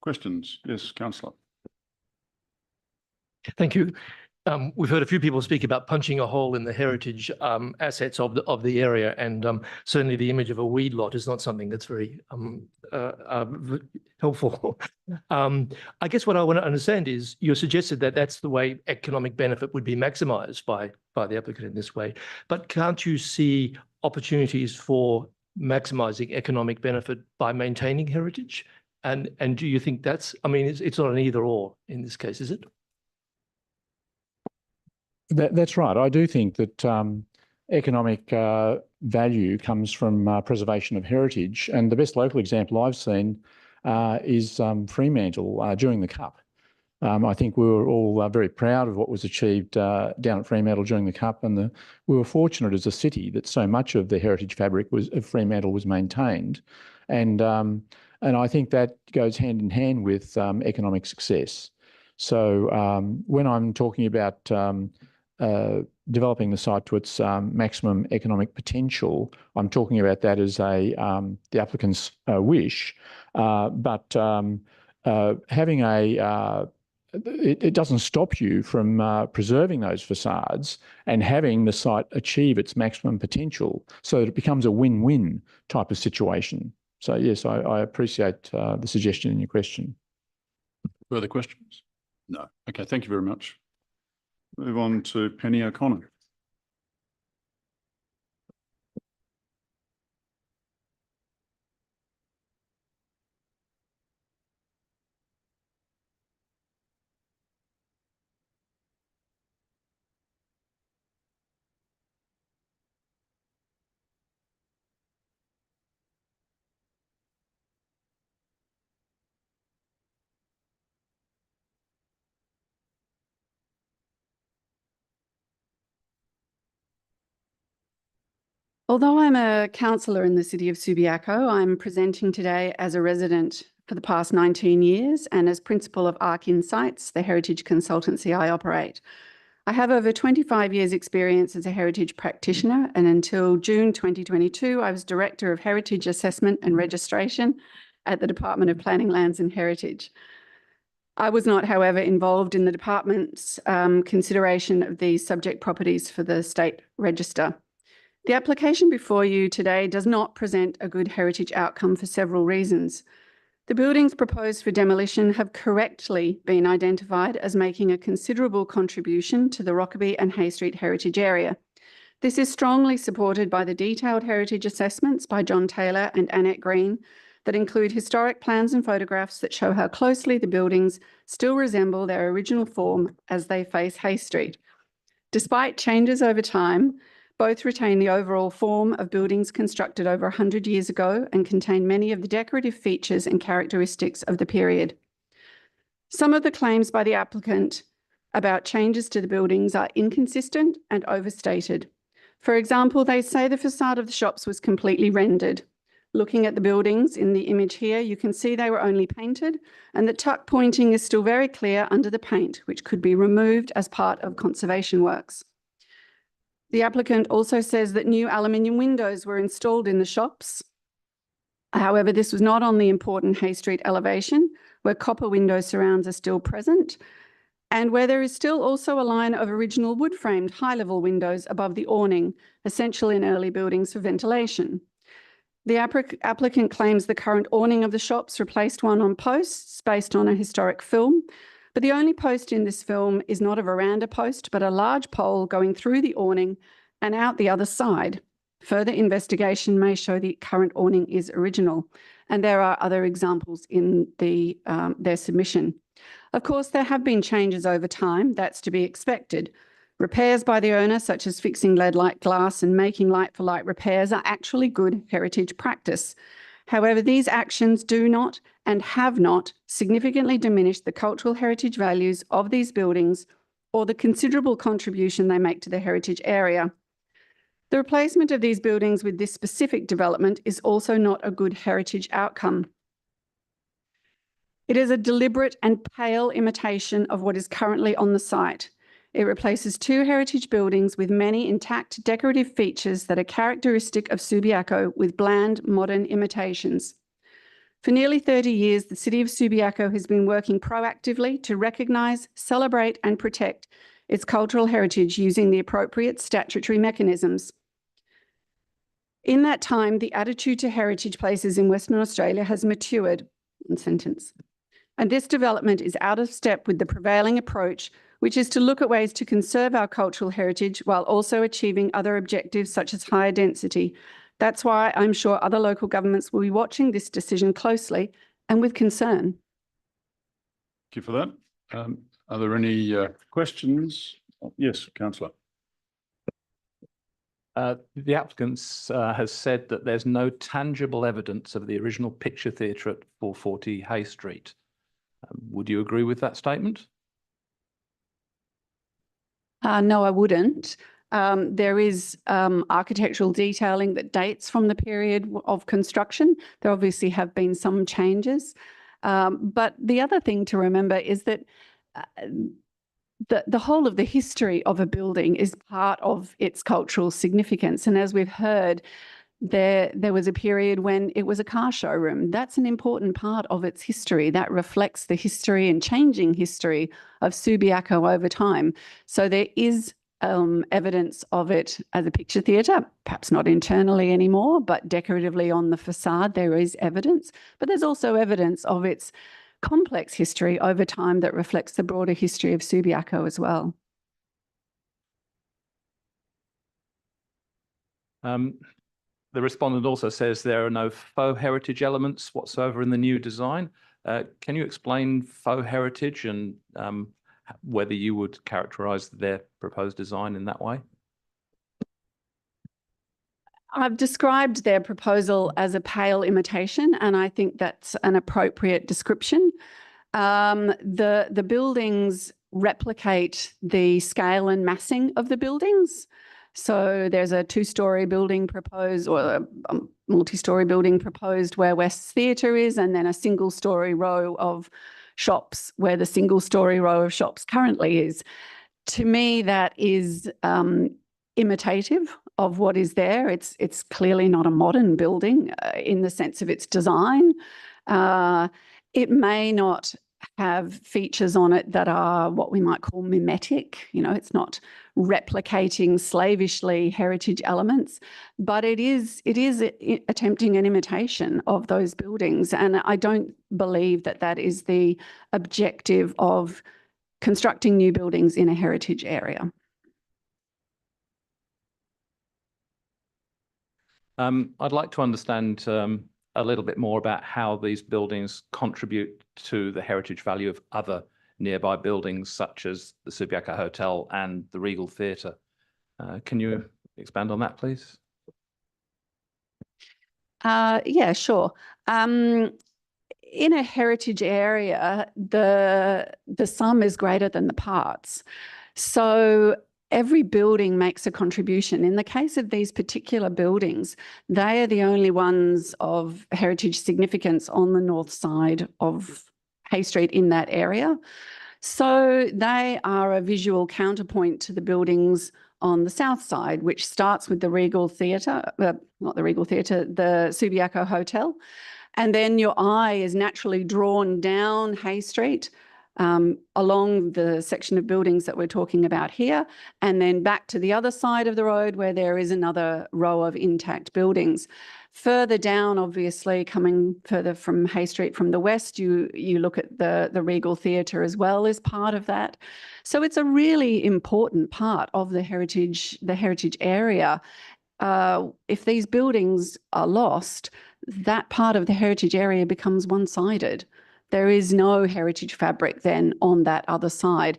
Questions? Yes, Councillor. Thank you. We've heard a few people speak about punching a hole in the heritage assets of the area, and certainly the image of a weed lot is not something that's very helpful. I guess what I want to understand is you suggested that that's the way economic benefit would be maximised by the applicant in this way, but can't you see opportunities for maximising economic benefit by maintaining heritage? And do you think that's, I mean, it's not an either or in this case, is it? That's right. I do think that economic value comes from preservation of heritage. And the best local example I've seen is Fremantle during the Cup. I think we were all very proud of what was achieved down at Fremantle during the Cup, and we were fortunate as a city that so much of the heritage fabric of Fremantle was maintained. And I think that goes hand in hand with economic success. So when I'm talking about developing the site to its maximum economic potential, I'm talking about that as the applicant's wish. But having it doesn't stop you from preserving those facades and having the site achieve its maximum potential so that it becomes a win-win type of situation. So yes, I appreciate the suggestion in your question. Further questions? No. Okay, thank you very much. Move on to Penny O'Connor. Although I'm a councillor in the city of Subiaco, I'm presenting today as a resident for the past 19 years and as principal of ARC Insights, the heritage consultancy I operate. I have over 25 years experience as a heritage practitioner, and until June 2022, I was Director of Heritage Assessment and Registration at the Department of Planning, Lands and Heritage. I was not, however, involved in the department's consideration of these subject properties for the State Register. The application before you today does not present a good heritage outcome for several reasons. The buildings proposed for demolition have correctly been identified as making a considerable contribution to the Rockaby and Hay Street heritage area. This is strongly supported by the detailed heritage assessments by John Taylor and Annette Green that include historic plans and photographs that show how closely the buildings still resemble their original form as they face Hay Street. Despite changes over time, both retain the overall form of buildings constructed over 100 years ago and contain many of the decorative features and characteristics of the period. Some of the claims by the applicant about changes to the buildings are inconsistent and overstated. For example, they say the facade of the shops was completely rendered. Looking at the buildings in the image here, you can see they were only painted and the tuck pointing is still very clear under the paint, which could be removed as part of conservation works. The applicant also says that new aluminium windows were installed in the shops. However, this was not on the important Hay Street elevation, where copper window surrounds are still present, and where there is still also a line of original wood-framed high-level windows above the awning, essential in early buildings for ventilation. The applicant claims the current awning of the shops replaced one on posts based on a historic film, but the only post in this film is not a veranda post, but a large pole going through the awning and out the other side. Further investigation may show the current awning is original, and there are other examples in their submission. Of course, there have been changes over time. That's to be expected. Repairs by the owner, such as fixing lead-like glass and making like-for-like repairs, are actually good heritage practice. However, these actions do not and have not significantly diminished the cultural heritage values of these buildings or the considerable contribution they make to the heritage area. The replacement of these buildings with this specific development is also not a good heritage outcome. It is a deliberate and pale imitation of what is currently on the site. It replaces two heritage buildings with many intact decorative features that are characteristic of Subiaco with bland modern imitations. For nearly 30 years, the City of Subiaco has been working proactively to recognise, celebrate and protect its cultural heritage using the appropriate statutory mechanisms. In that time, the attitude to heritage places in Western Australia has matured. And this development is out of step with the prevailing approach, which is to look at ways to conserve our cultural heritage while also achieving other objectives such as higher density. That's why I'm sure other local governments will be watching this decision closely and with concern. Thank you for that. Are there any questions? Yes, councillor. The applicant has said that there's no tangible evidence of the original picture theatre at 440 Hay Street. Would you agree with that statement? No, I wouldn't. There is architectural detailing that dates from the period of construction. There obviously have been some changes. But the other thing to remember is that the whole of the history of a building is part of its cultural significance. And as we've heard, there was a period when it was a car showroom. That's an important part of its history. That reflects the history and changing history of Subiaco over time. So there is evidence of it as a picture theatre, perhaps not internally anymore, but decoratively on the facade there is evidence. But there's also evidence of its complex history over time that reflects the broader history of Subiaco as well. The respondent also says there are no faux heritage elements whatsoever in the new design. Can you explain faux heritage and whether you would characterise their proposed design in that way? I've described their proposal as a pale imitation, and I think that's an appropriate description. The buildings replicate the scale and massing of the buildings. So there's a two-storey building proposed, or a multi-storey building proposed where West's Theatre is, and then a single-storey row of shops where the single-storey row of shops currently is. To me, that is imitative of what is there. It's clearly not a modern building in the sense of its design. It may not have features on it that are what we might call mimetic. You know, it's not replicating slavishly heritage elements, but it is attempting an imitation of those buildings. And I don't believe that that is the objective of constructing new buildings in a heritage area. I'd like to understand a little bit more about how these buildings contribute to the heritage value of other nearby buildings, such as the Subiaco Hotel and the Regal Theatre. Can you expand on that, please? Yeah, sure. In a heritage area, the sum is greater than the parts. So every building makes a contribution. In the case of these particular buildings, they are the only ones of heritage significance on the north side of Hay Street in that area. So they are a visual counterpoint to the buildings on the south side, which starts with the Regal Theatre, not the Regal Theatre, the Subiaco Hotel. And then your eye is naturally drawn down Hay Street along the section of buildings that we're talking about here, and then back to the other side of the road where there is another row of intact buildings. Further down, obviously, coming further from Hay Street from the west, you look at the Regal Theatre as well as part of that. So it's a really important part of the heritage area. If these buildings are lost, that part of the heritage area becomes one-sided. There is no heritage fabric then on that other side.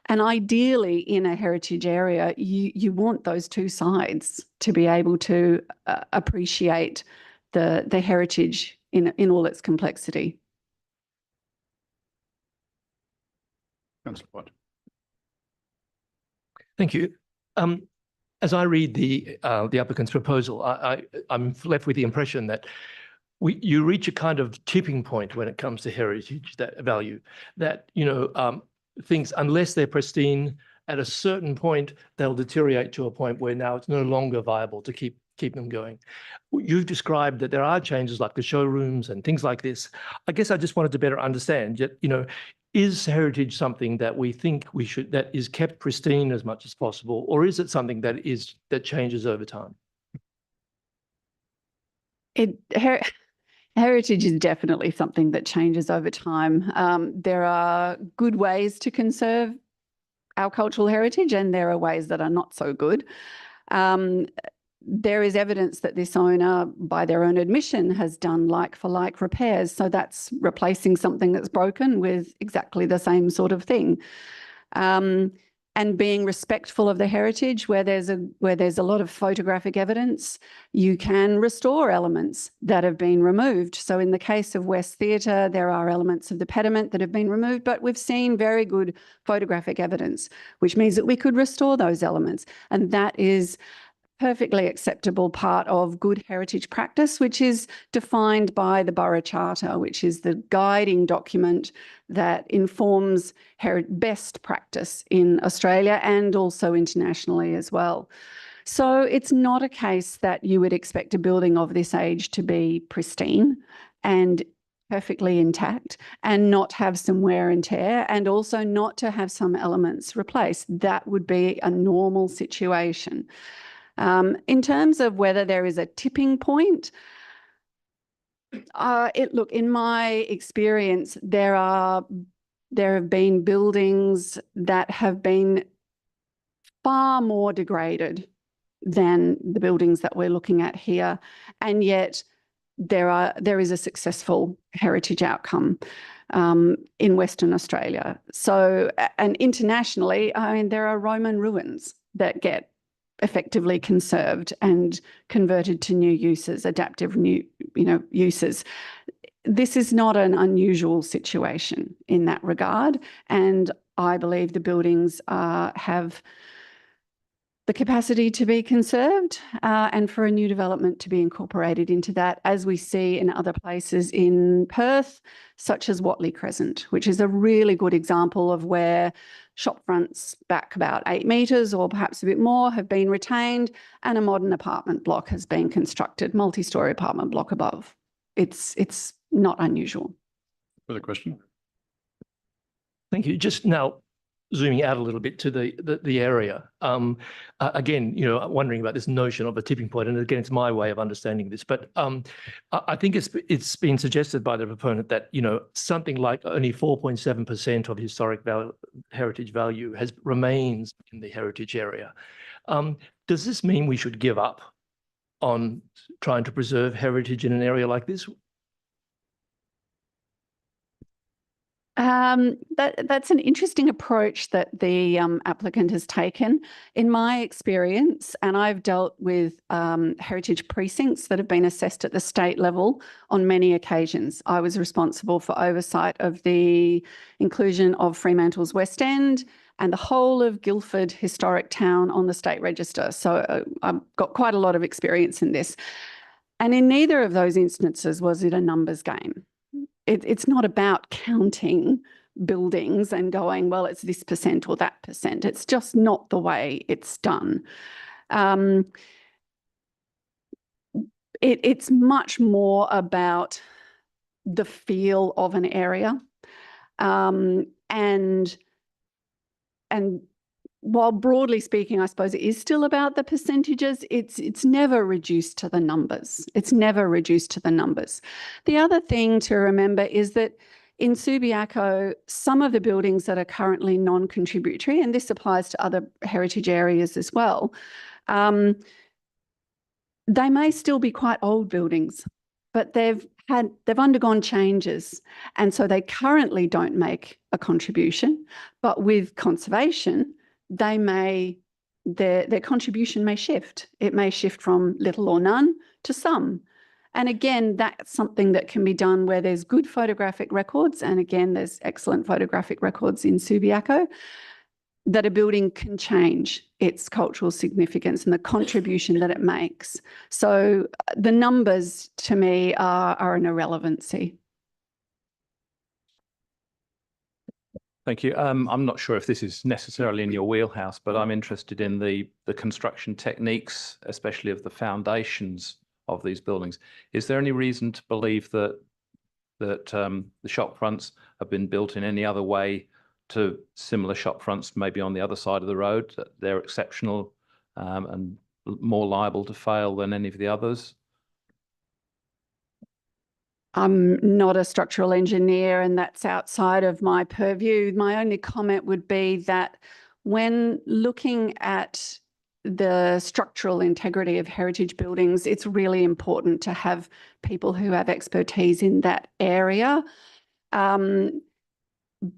And ideally, in a heritage area, you want those two sides to be able to appreciate the heritage in all its complexity. Councillor White. Thank you. As I read the applicant's proposal, I'm left with the impression that you reach a kind of tipping point when it comes to heritage value, that, you know, things, unless they're pristine, at a certain point, they'll deteriorate to a point where now it's no longer viable to keep them going. You've described that there are changes like the showrooms and things like this. I guess I just wanted to better understand, you know, is heritage something that we think that is kept pristine as much as possible, or is it something that changes over time? Heritage is definitely something that changes over time. There are good ways to conserve our cultural heritage, and there are ways that are not so good. There is evidence that this owner, by their own admission, has done like-for-like repairs. So that's replacing something that's broken with exactly the same sort of thing. And being respectful of the heritage, where there's a lot of photographic evidence, you can restore elements that have been removed. So in the case of West Theatre, there are elements of the pediment that have been removed, but we've seen very good photographic evidence, which means that we could restore those elements. And that is perfectly acceptable part of good heritage practice, which is defined by the Borough Charter, which is the guiding document that informs best practice in Australia and also internationally as well. So it's not a case that you would expect a building of this age to be pristine and perfectly intact and not have some wear and tear, and also not to have some elements replaced. That would be a normal situation. In terms of whether there is a tipping point, look, in my experience, there have been buildings that have been far more degraded than the buildings that we're looking at here, and yet there is a successful heritage outcome in Western Australia. So, and internationally, I mean, there are Roman ruins that get effectively conserved and converted to new uses, adaptive new, uses. This is not an unusual situation in that regard, and I believe the buildings have the capacity to be conserved and for a new development to be incorporated into that, as we see in other places in Perth, such as Watley Crescent, which is a really good example of where shop fronts back about 8 metres or perhaps a bit more have been retained, and a modern apartment block has been constructed, multi-storey apartment block above. It's not unusual. Further question? Thank you. Just now zooming out a little bit to the area. Again, wondering about this notion of a tipping point, and again, it's my way of understanding this. But I think it's been suggested by the proponent that something like only 4.7% of historic heritage value remains in the heritage area. Does this mean we should give up on trying to preserve heritage in an area like this? That's an interesting approach that the applicant has taken. In my experience, and I've dealt with heritage precincts that have been assessed at the state level on many occasions. I was responsible for oversight of the inclusion of Fremantle's West End and the whole of Guildford Historic Town on the state register. So I've got quite a lot of experience in this. And in neither of those instances was it a numbers game. It's not about counting buildings and going, well, it's this percent or that percent. It's just not the way it's done. It's much more about the feel of an area. And while broadly speaking, I suppose it is still about the percentages, it's never reduced to the numbers. It's never reduced to the numbers. The other thing to remember is that in Subiaco, some of the buildings that are currently non-contributory, and this applies to other heritage areas as well, they may still be quite old buildings, but they've undergone changes, and so they currently don't make a contribution. But with conservation, their contribution may shift. It may shift from little or none to some. And again, that's something that can be done where there's good photographic records. And again, there's excellent photographic records in Subiaco, that a building can change its cultural significance and the contribution that it makes. So the numbers to me are an irrelevancy. Thank you. I'm not sure if this is necessarily in your wheelhouse, but I'm interested in the construction techniques, especially of the foundations of these buildings. Is there any reason to believe that the shop fronts have been built in any other way to similar shop fronts, maybe on the other side of the road, that they're exceptional and more liable to fail than any of the others? I'm not a structural engineer, and that's outside of my purview. My only comment would be that when looking at the structural integrity of heritage buildings, it's really important to have people who have expertise in that area.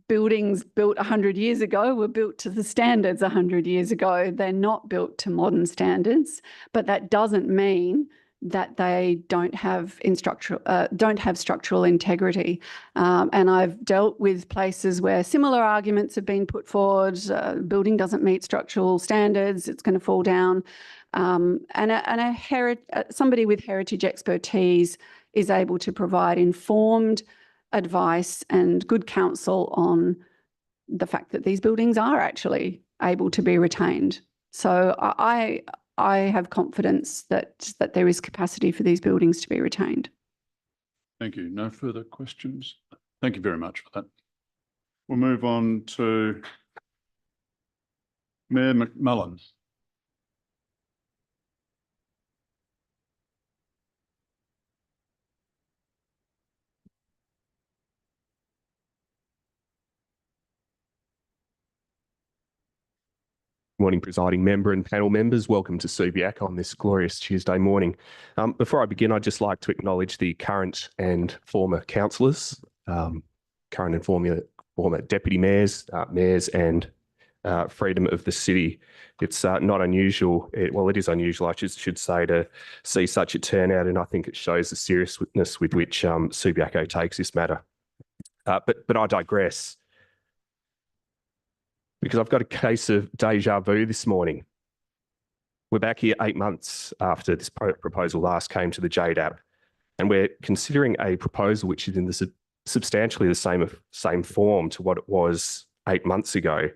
Buildings built 100 years ago were built to the standards 100 years ago. They're not built to modern standards, but that doesn't mean that they don't have structural integrity. And I've dealt with places where similar arguments have been put forward. Building doesn't meet structural standards, it's going to fall down. Somebody with heritage expertise is able to provide informed advice and good counsel on the fact that these buildings are actually able to be retained. So I have confidence that there is capacity for these buildings to be retained. Thank you. No further questions. Thank you very much for that. We'll move on to Mayor McMullen. Morning, presiding member and panel members. Welcome to Subiaco on this glorious Tuesday morning. Before I begin, I'd just like to acknowledge the current and former councillors, current and former deputy mayors, mayors and freedom of the city. It's not unusual, well, it is unusual, I should say, to see such a turnout, and I think it shows the seriousness with which Subiaco takes this matter. But I digress, because I've got a case of deja vu this morning. We're back here 8 months after this proposal last came to the JDAP, and we're considering a proposal which is in the substantially the same form to what it was 8 months ago.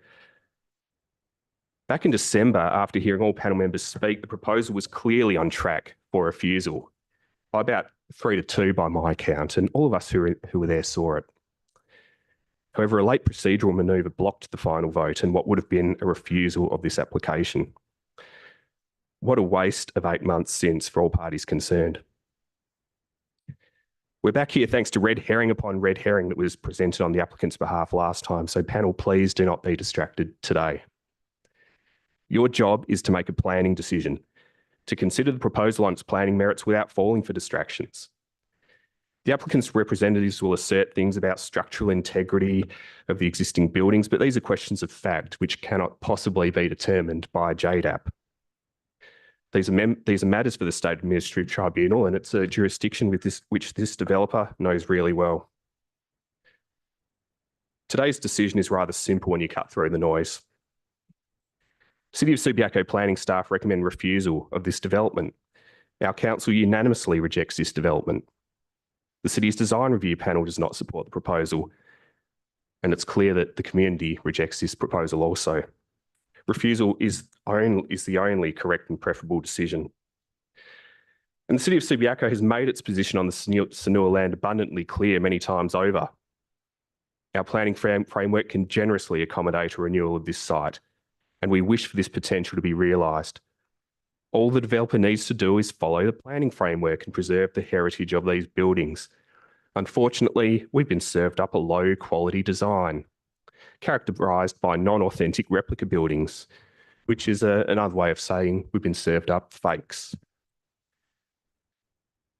Back in December, after hearing all panel members speak, the proposal was clearly on track for refusal by about 3-2 by my count, and all of us who were there saw it. However, a late procedural manoeuvre blocked the final vote and what would have been a refusal of this application. What a waste of 8 months since for all parties concerned. We're back here thanks to red herring upon red herring that was presented on the applicant's behalf last time. So panel, please do not be distracted today. Your job is to make a planning decision, to consider the proposal on its planning merits without falling for distractions. The applicant's representatives will assert things about structural integrity of the existing buildings, but these are questions of fact which cannot possibly be determined by JDAP. These are matters for the State Administrative Tribunal, and it's a jurisdiction which this developer knows really well. Today's decision is rather simple when you cut through the noise. City of Subiaco planning staff recommend refusal of this development. Our council unanimously rejects this development. The city's design review panel does not support the proposal, and it's clear that the community rejects this proposal also. Refusal is the only correct and preferable decision. And the City of Subiaco has made its position on the Sanua land abundantly clear many times over. Our planning framework can generously accommodate a renewal of this site, and we wish for this potential to be realised. All the developer needs to do is follow the planning framework and preserve the heritage of these buildings. Unfortunately, we've been served up a low quality design, characterised by non-authentic replica buildings, which is another way of saying we've been served up fakes.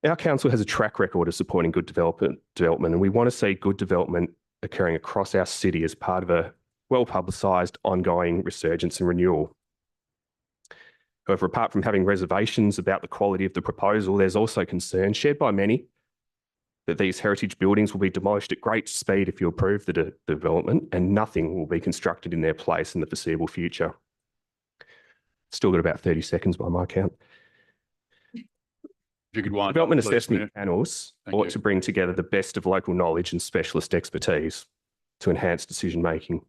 Our council has a track record of supporting good development, and we want to see good development occurring across our city as part of a well-publicised ongoing resurgence and renewal. However, apart from having reservations about the quality of the proposal, there's also concern shared by many that these heritage buildings will be demolished at great speed if you approve the development, and nothing will be constructed in their place in the foreseeable future. Still got about 30 seconds by my count. If you could wind Development up, please, assessment Mayor. panels Thank ought you. to bring together the best of local knowledge and specialist expertise to enhance decision making.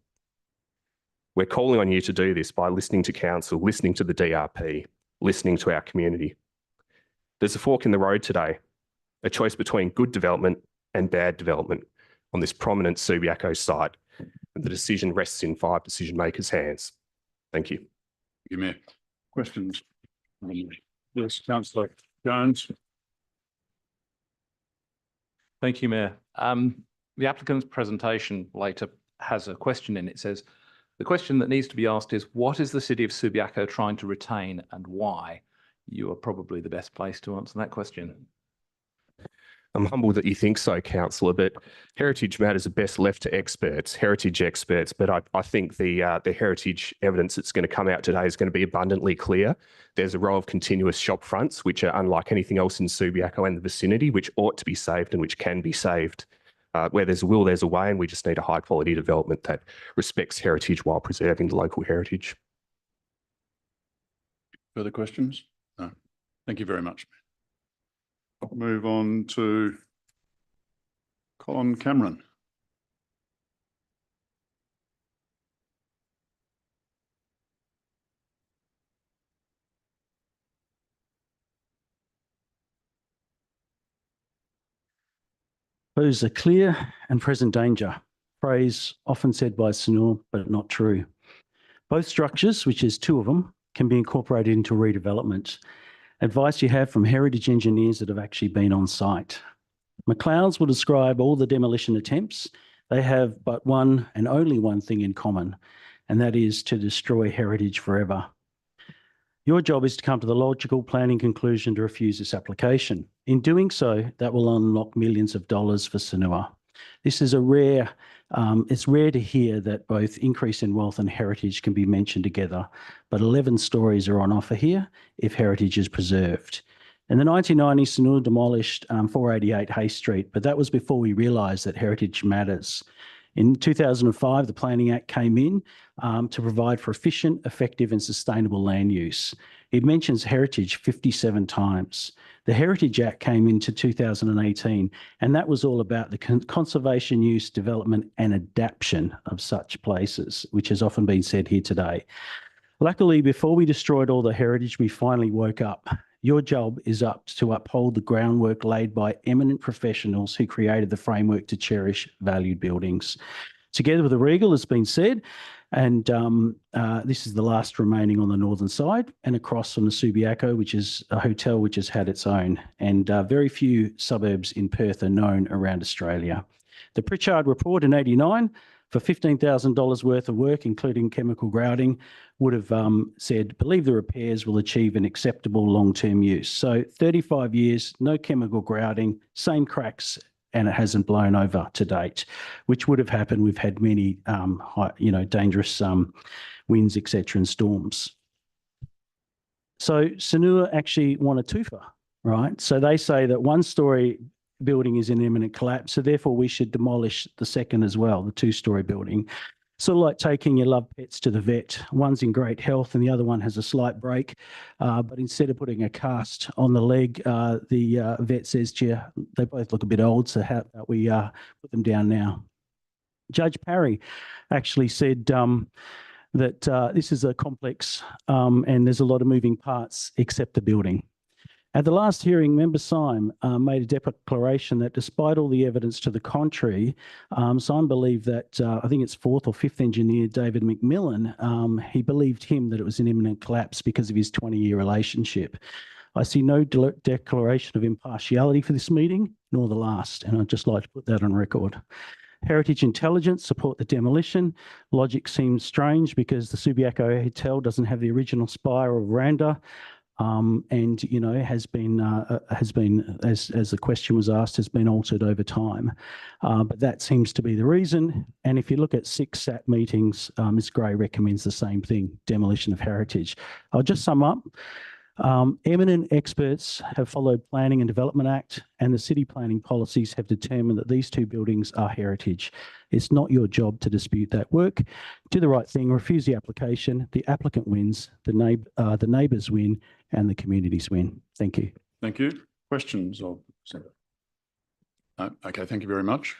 We're calling on you to do this by listening to council, listening to the DRP, listening to our community. There's a fork in the road today, a choice between good development and bad development on this prominent Subiaco site, and the decision rests in 5 decision makers' hands. Thank you. Thank you, Mayor. Questions? Yes, Councillor Jones. Thank you, Mayor. The applicant's presentation later has a question in it. It says, the question that needs to be asked is, what is the City of Subiaco trying to retain and why? You are probably the best place to answer that question. I'm humbled that you think so, councillor, but heritage matters are best left to experts, heritage experts. But I think the heritage evidence that's going to come out today is going to be abundantly clear. There's a row of continuous shop fronts, which are unlike anything else in Subiaco and the vicinity, which ought to be saved and which can be saved. Where there's a will, there's a way, and we just need a high quality development that respects heritage while preserving the local heritage. Further questions? No. Thank you very much. I'll move on to Colin Cameron. Pose a clear and present danger, phrase often said by Sanua, but not true. Both structures, which is 2 of them, can be incorporated into redevelopment. Advice you have from heritage engineers that have actually been on site. McLeod's will describe all the demolition attempts. They have but one and only one thing in common, and that is to destroy heritage forever. Your job is to come to the logical planning conclusion to refuse this application. In doing so, that will unlock millions of dollars for Sanua. This is it's rare to hear that both increase in wealth and heritage can be mentioned together, but 11 stories are on offer here if heritage is preserved. In the 1990s, Sanua demolished 488 Hay Street, but that was before we realised that heritage matters. In 2005, the Planning Act came in to provide for efficient, effective and sustainable land use. It mentions heritage 57 times. The Heritage Act came into 2018, and that was all about the conservation, use, development and adaptation of such places, which has often been said here today. Luckily, before we destroyed all the heritage, we finally woke up. Your job is up to uphold the groundwork laid by eminent professionals who created the framework to cherish valued buildings. together with a Regal, has been said. And this is the last remaining on the northern side, and across from the Subiaco, which is a hotel which has had its own. And very few suburbs in Perth are known around Australia. The Pritchard report in '89 for $15,000 worth of work, including chemical grouting, would have said, believe the repairs will achieve an acceptable long-term use. So 35 years, no chemical grouting, same cracks, and it hasn't blown over to date, which would have happened. We've had many, dangerous winds, etc., and storms. So Sanua actually want a twofer, right? So they say that one-storey building is in imminent collapse, so therefore we should demolish the second as well, the two-storey building. Sort of like taking your loved pets to the vet. One's in great health and the other one has a slight break, but instead of putting a cast on the leg, the vet says to you, they both look a bit old, so how about we put them down now? Judge Parry actually said that this is a complex and there's a lot of moving parts except the building. At the last hearing, Member Syme made a declaration that despite all the evidence to the contrary, Syme believed that, I think it's fourth or fifth engineer, David McMillan, he believed him that it was an imminent collapse because of his 20-year relationship. I see no declaration of impartiality for this meeting, nor the last, and I'd just like to put that on record. Heritage Intelligence support the demolition. Logic seems strange because the Subiaco Hotel doesn't have the original spire or veranda. And has been as the question was asked, has been altered over time, but that seems to be the reason. And if you look at 6 SAT meetings, Ms. Gray recommends the same thing: demolition of heritage. I'll just sum up. Eminent experts have followed Planning and Development Act, and the city planning policies have determined that these 2 buildings are heritage. It's not your job to dispute that work. Do the right thing, refuse the application. The applicant wins, the neighbours win, and the communities win. Thank you. Thank you. Questions of Senator? Okay, thank you very much.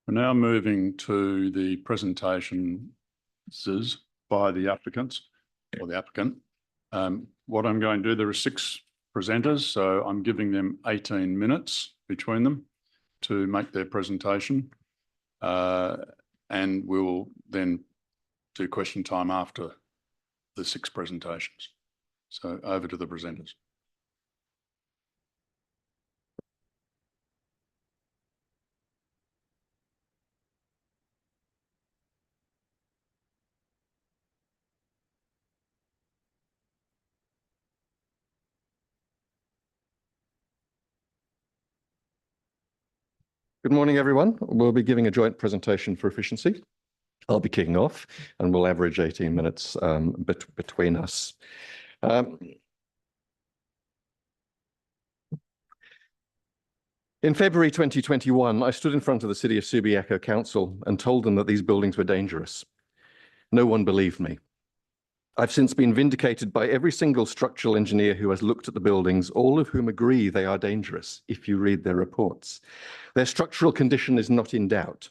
We're now moving to the presentations by the applicants or the applicant. What I'm going to do, there are 6 presenters, so I'm giving them 18 minutes between them to make their presentation. And we'll then do question time after the 6 presentations. So over to the presenters. Good morning, everyone. We'll be giving a joint presentation for efficiency. I'll be kicking off and we'll average 18 minutes between us. In February 2021, I stood in front of the City of Subiaco Council and told them that these buildings were dangerous. No one believed me. I've since been vindicated by every single structural engineer who has looked at the buildings, all of whom agree they are dangerous, if you read their reports. Their structural condition is not in doubt.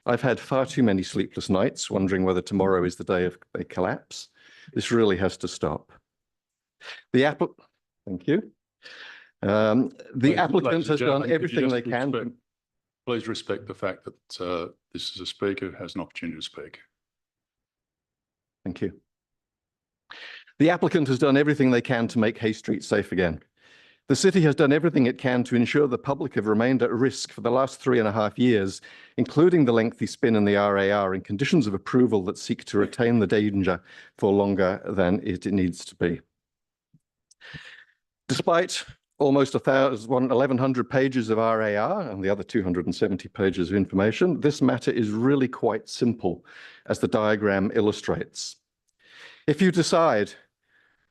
I've had far too many sleepless nights wondering whether tomorrow is the day of they collapse. This really has to stop. Thank you. The applicant has done everything they can. Please respect the fact that this is a speaker who has an opportunity to speak. Thank you. The applicant has done everything they can to make Hay Street safe again. The city has done everything it can to ensure the public have remained at risk for the last 3.5 years, including the lengthy spin in the RAR and conditions of approval that seek to retain the danger for longer than it needs to be. Despite almost 1,100 pages of RAR and the other 270 pages of information, this matter is really quite simple, as the diagram illustrates. If you decide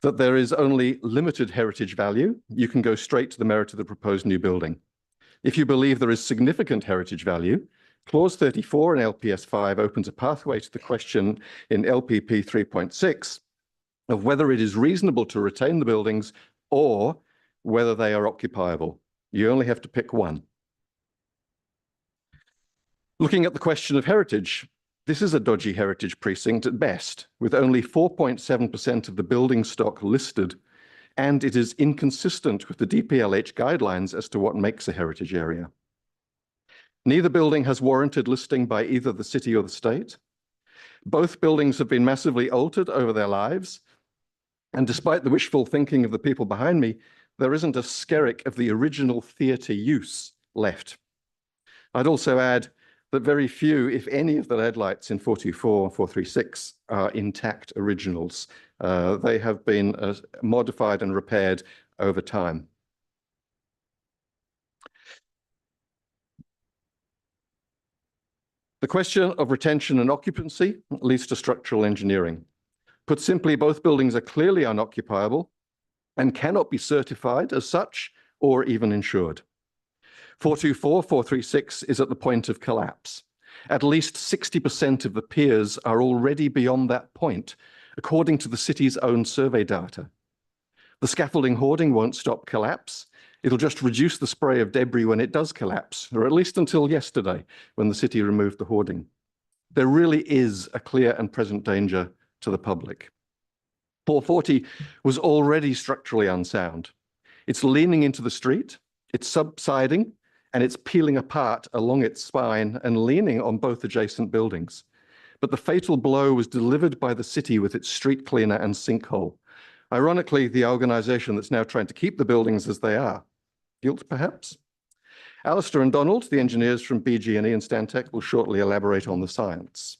that there is only limited heritage value, you can go straight to the merit of the proposed new building. If you believe there is significant heritage value, Clause 34 in LPS 5 opens a pathway to the question in LPP 3.6 of whether it is reasonable to retain the buildings or whether they are occupiable. You only have to pick one. Looking at the question of heritage, this is a dodgy heritage precinct at best, with only 4.7% of the building stock listed, and it is inconsistent with the DPLH guidelines as to what makes a heritage area. Neither building has warranted listing by either the city or the state. Both buildings have been massively altered over their lives. And despite the wishful thinking of the people behind me, there isn't a skerrick of the original theatre use left. I'd also add that very few, if any, of the LED lights in 424 and 436 are intact originals. They have been modified and repaired over time. The question of retention and occupancy leads to structural engineering. Put simply, both buildings are clearly unoccupiable and cannot be certified as such or even insured. 424, 436 is at the point of collapse. At least 60% of the piers are already beyond that point, according to the city's own survey data. The scaffolding hoarding won't stop collapse. It'll just reduce the spray of debris when it does collapse, or at least until yesterday, when the city removed the hoarding. There really is a clear and present danger to the public. 440 was already structurally unsound. It's leaning into the street, it's subsiding, and it's peeling apart along its spine and leaning on both adjacent buildings. But the fatal blow was delivered by the city with its street cleaner and sinkhole. Ironically, the organisation that's now trying to keep the buildings as they are. Guilt, perhaps? Alistair and Donald, the engineers from BG&E and Stantec, will shortly elaborate on the science.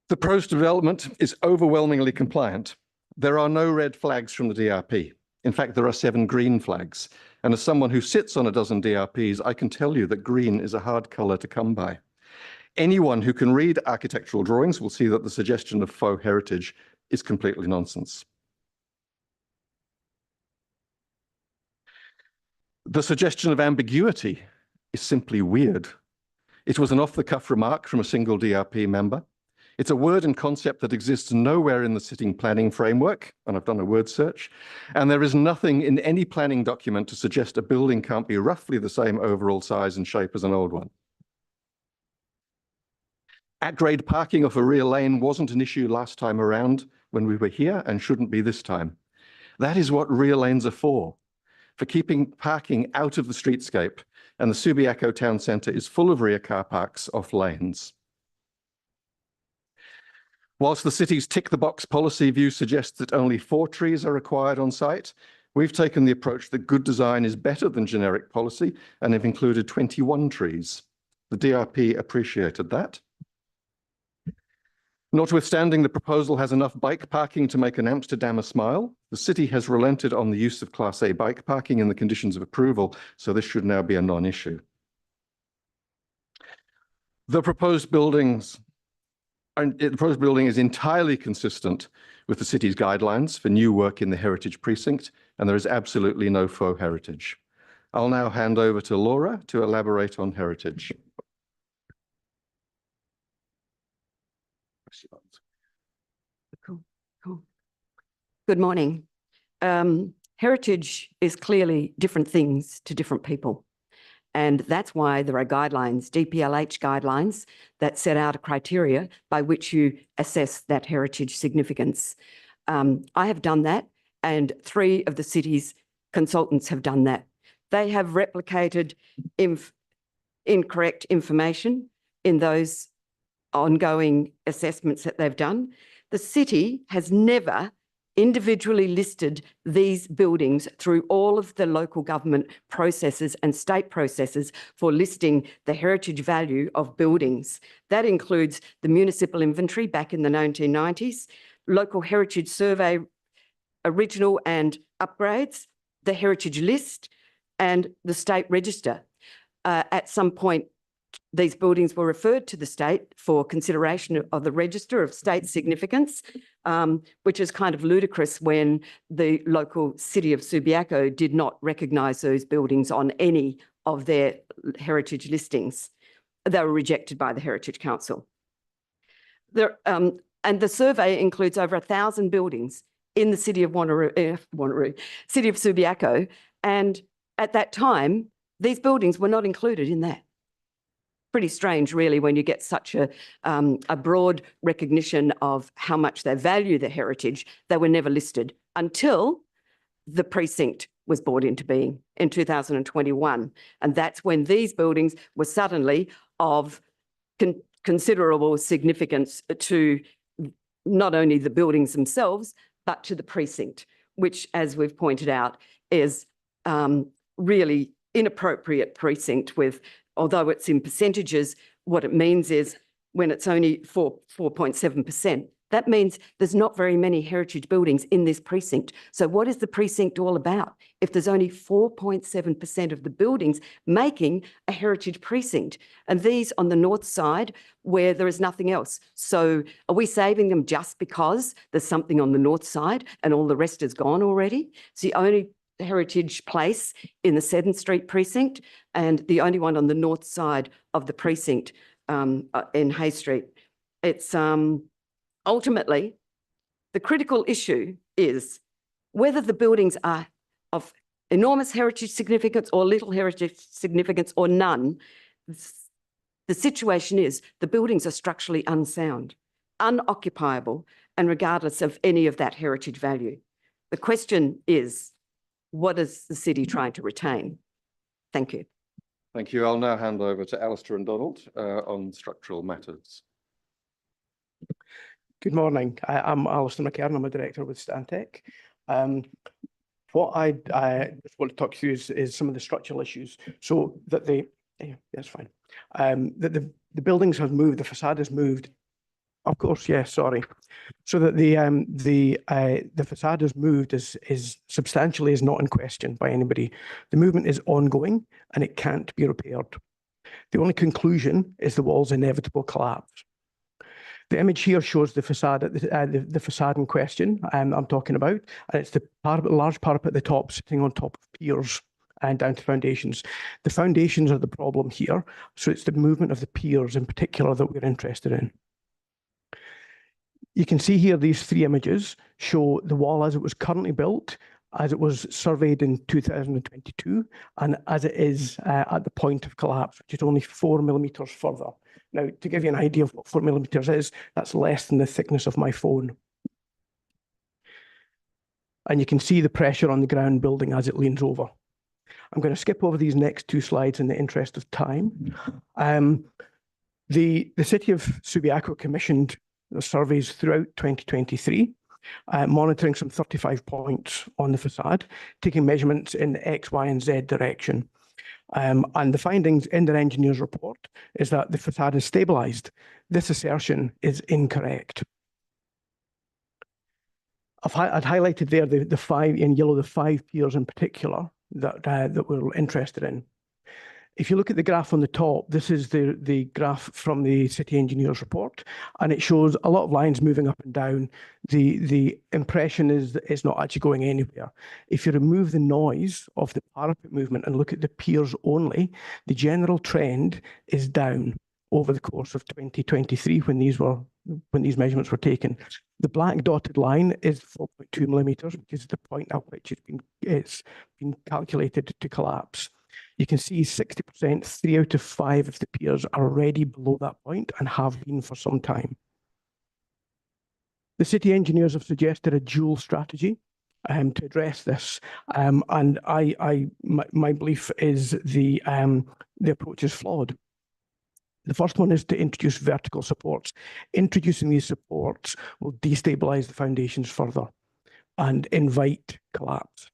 The proposed development is overwhelmingly compliant. There are no red flags from the DRP. In fact, there are 7 green flags. And as someone who sits on a dozen DRPs, I can tell you that green is a hard colour to come by. Anyone who can read architectural drawings will see that the suggestion of faux heritage is completely nonsense. The suggestion of ambiguity is simply weird. It was an off-the-cuff remark from a single DRP member. It's a word and concept that exists nowhere in the sitting planning framework, and I've done a word search, and there is nothing in any planning document to suggest a building can't be roughly the same overall size and shape as an old one. At-grade parking off a rear lane wasn't an issue last time around when we were here and shouldn't be this time. That is what rear lanes are for keeping parking out of the streetscape, and the Subiaco town centre is full of rear car parks off lanes. Whilst the city's tick-the-box policy view suggests that only 4 trees are required on site, we've taken the approach that good design is better than generic policy and have included 21 trees. The DRP appreciated that. Notwithstanding the proposal has enough bike parking to make an Amsterdam a smile, the city has relented on the use of Class A bike parking in the conditions of approval, so this should now be a non-issue. The proposed building is entirely consistent with the city's guidelines for new work in the heritage precinct, and there is absolutely no faux heritage. I'll now hand over to Laura to elaborate on heritage. Cool. Good morning. Heritage is clearly different things to different people. And that's why there are guidelines, DPLH guidelines, that set out a criteria by which you assess that heritage significance. I have done that, and 3 of the city's consultants have done that. They have replicated incorrect information in those ongoing assessments that they've done. The city has never individually listed these buildings through all of the local government processes and state processes for listing the heritage value of buildings. That includes the municipal inventory back in the 1990s, local heritage survey, original and upgrades, the heritage list, and the state register. At some point, these buildings were referred to the state for consideration of the register of state significance, which is kind of ludicrous when the local city of Subiaco did not recognise those buildings on any of their heritage listings. They were rejected by the Heritage Council. And the survey includes over 1,000 buildings in the city of city of Subiaco. And at that time, these buildings were not included in that. Pretty strange, really, when you get such a broad recognition of how much they value the heritage. They were never listed until the precinct was brought into being in 2021. And that's when these buildings were suddenly of considerable significance to not only the buildings themselves, but to the precinct, which, as we've pointed out, is really inappropriate precinct with, although it's in percentages, what it means is when it's only 4.7%, that means there's not very many heritage buildings in this precinct. So what is the precinct all about if there's only 4.7% of the buildings making a heritage precinct? And these on the north side where there is nothing else. So are we saving them just because there's something on the north side and all the rest is gone already? It's the only heritage place in the 7th Street precinct and the only one on the north side of the precinct in Hay Street. It's ultimately, the critical issue is whether the buildings are of enormous heritage significance or little heritage significance or none. The situation is the buildings are structurally unsound, unoccupiable, and regardless of any of that heritage value. The question is, what is the city trying to retain? Thank you. Thank you. I'll now hand over to Alistair and Donald on structural matters. Good morning. I'm Alistair McKern. I'm a director with Stantec. What I just want to talk to you is some of the structural issues. So that that's fine. That the buildings have moved, the facade has moved. Of course, yes. Sorry. So that the facade has moved is substantially is not in question by anybody. The movement is ongoing and it can't be repaired. The only conclusion is the wall's inevitable collapse. The image here shows the facade, the facade in question I'm talking about, and it's the large parapet at the top sitting on top of piers and down to foundations. The foundations are the problem here, so it's the movement of the piers in particular that we're interested in. You can see here these 3 images show the wall as it was currently built, as it was surveyed in 2022, and as it is at the point of collapse, which is only 4 millimeters further. Now, to give you an idea of what 4 millimeters is, that's less than the thickness of my phone. And you can see the pressure on the ground building as it leans over. I'm going to skip over these next 2 slides in the interest of time. The city of Subiaco commissioned surveys throughout 2023, monitoring some 35 points on the facade, taking measurements in the X, Y, and Z direction. And the findings in their engineer's report is that the facade is stabilised. This assertion is incorrect. I'd highlighted there the 5 in yellow, the 5 piers in particular that we're interested in. If you look at the graph on the top, this is the graph from the city engineer's report, and it shows a lot of lines moving up and down. The impression is that it's not actually going anywhere. If you remove the noise of the parapet movement and look at the piers only, the general trend is down over the course of 2023 when these measurements were taken. The black dotted line is 4.2 millimeters, which is the point at which it's been calculated to collapse. You can see 60%, 3 out of 5 of the piers are already below that point and have been for some time. The city engineers have suggested a dual strategy to address this, and my belief is the approach is flawed. The first one is to introduce vertical supports. Introducing these supports will destabilize the foundations further and invite collapse.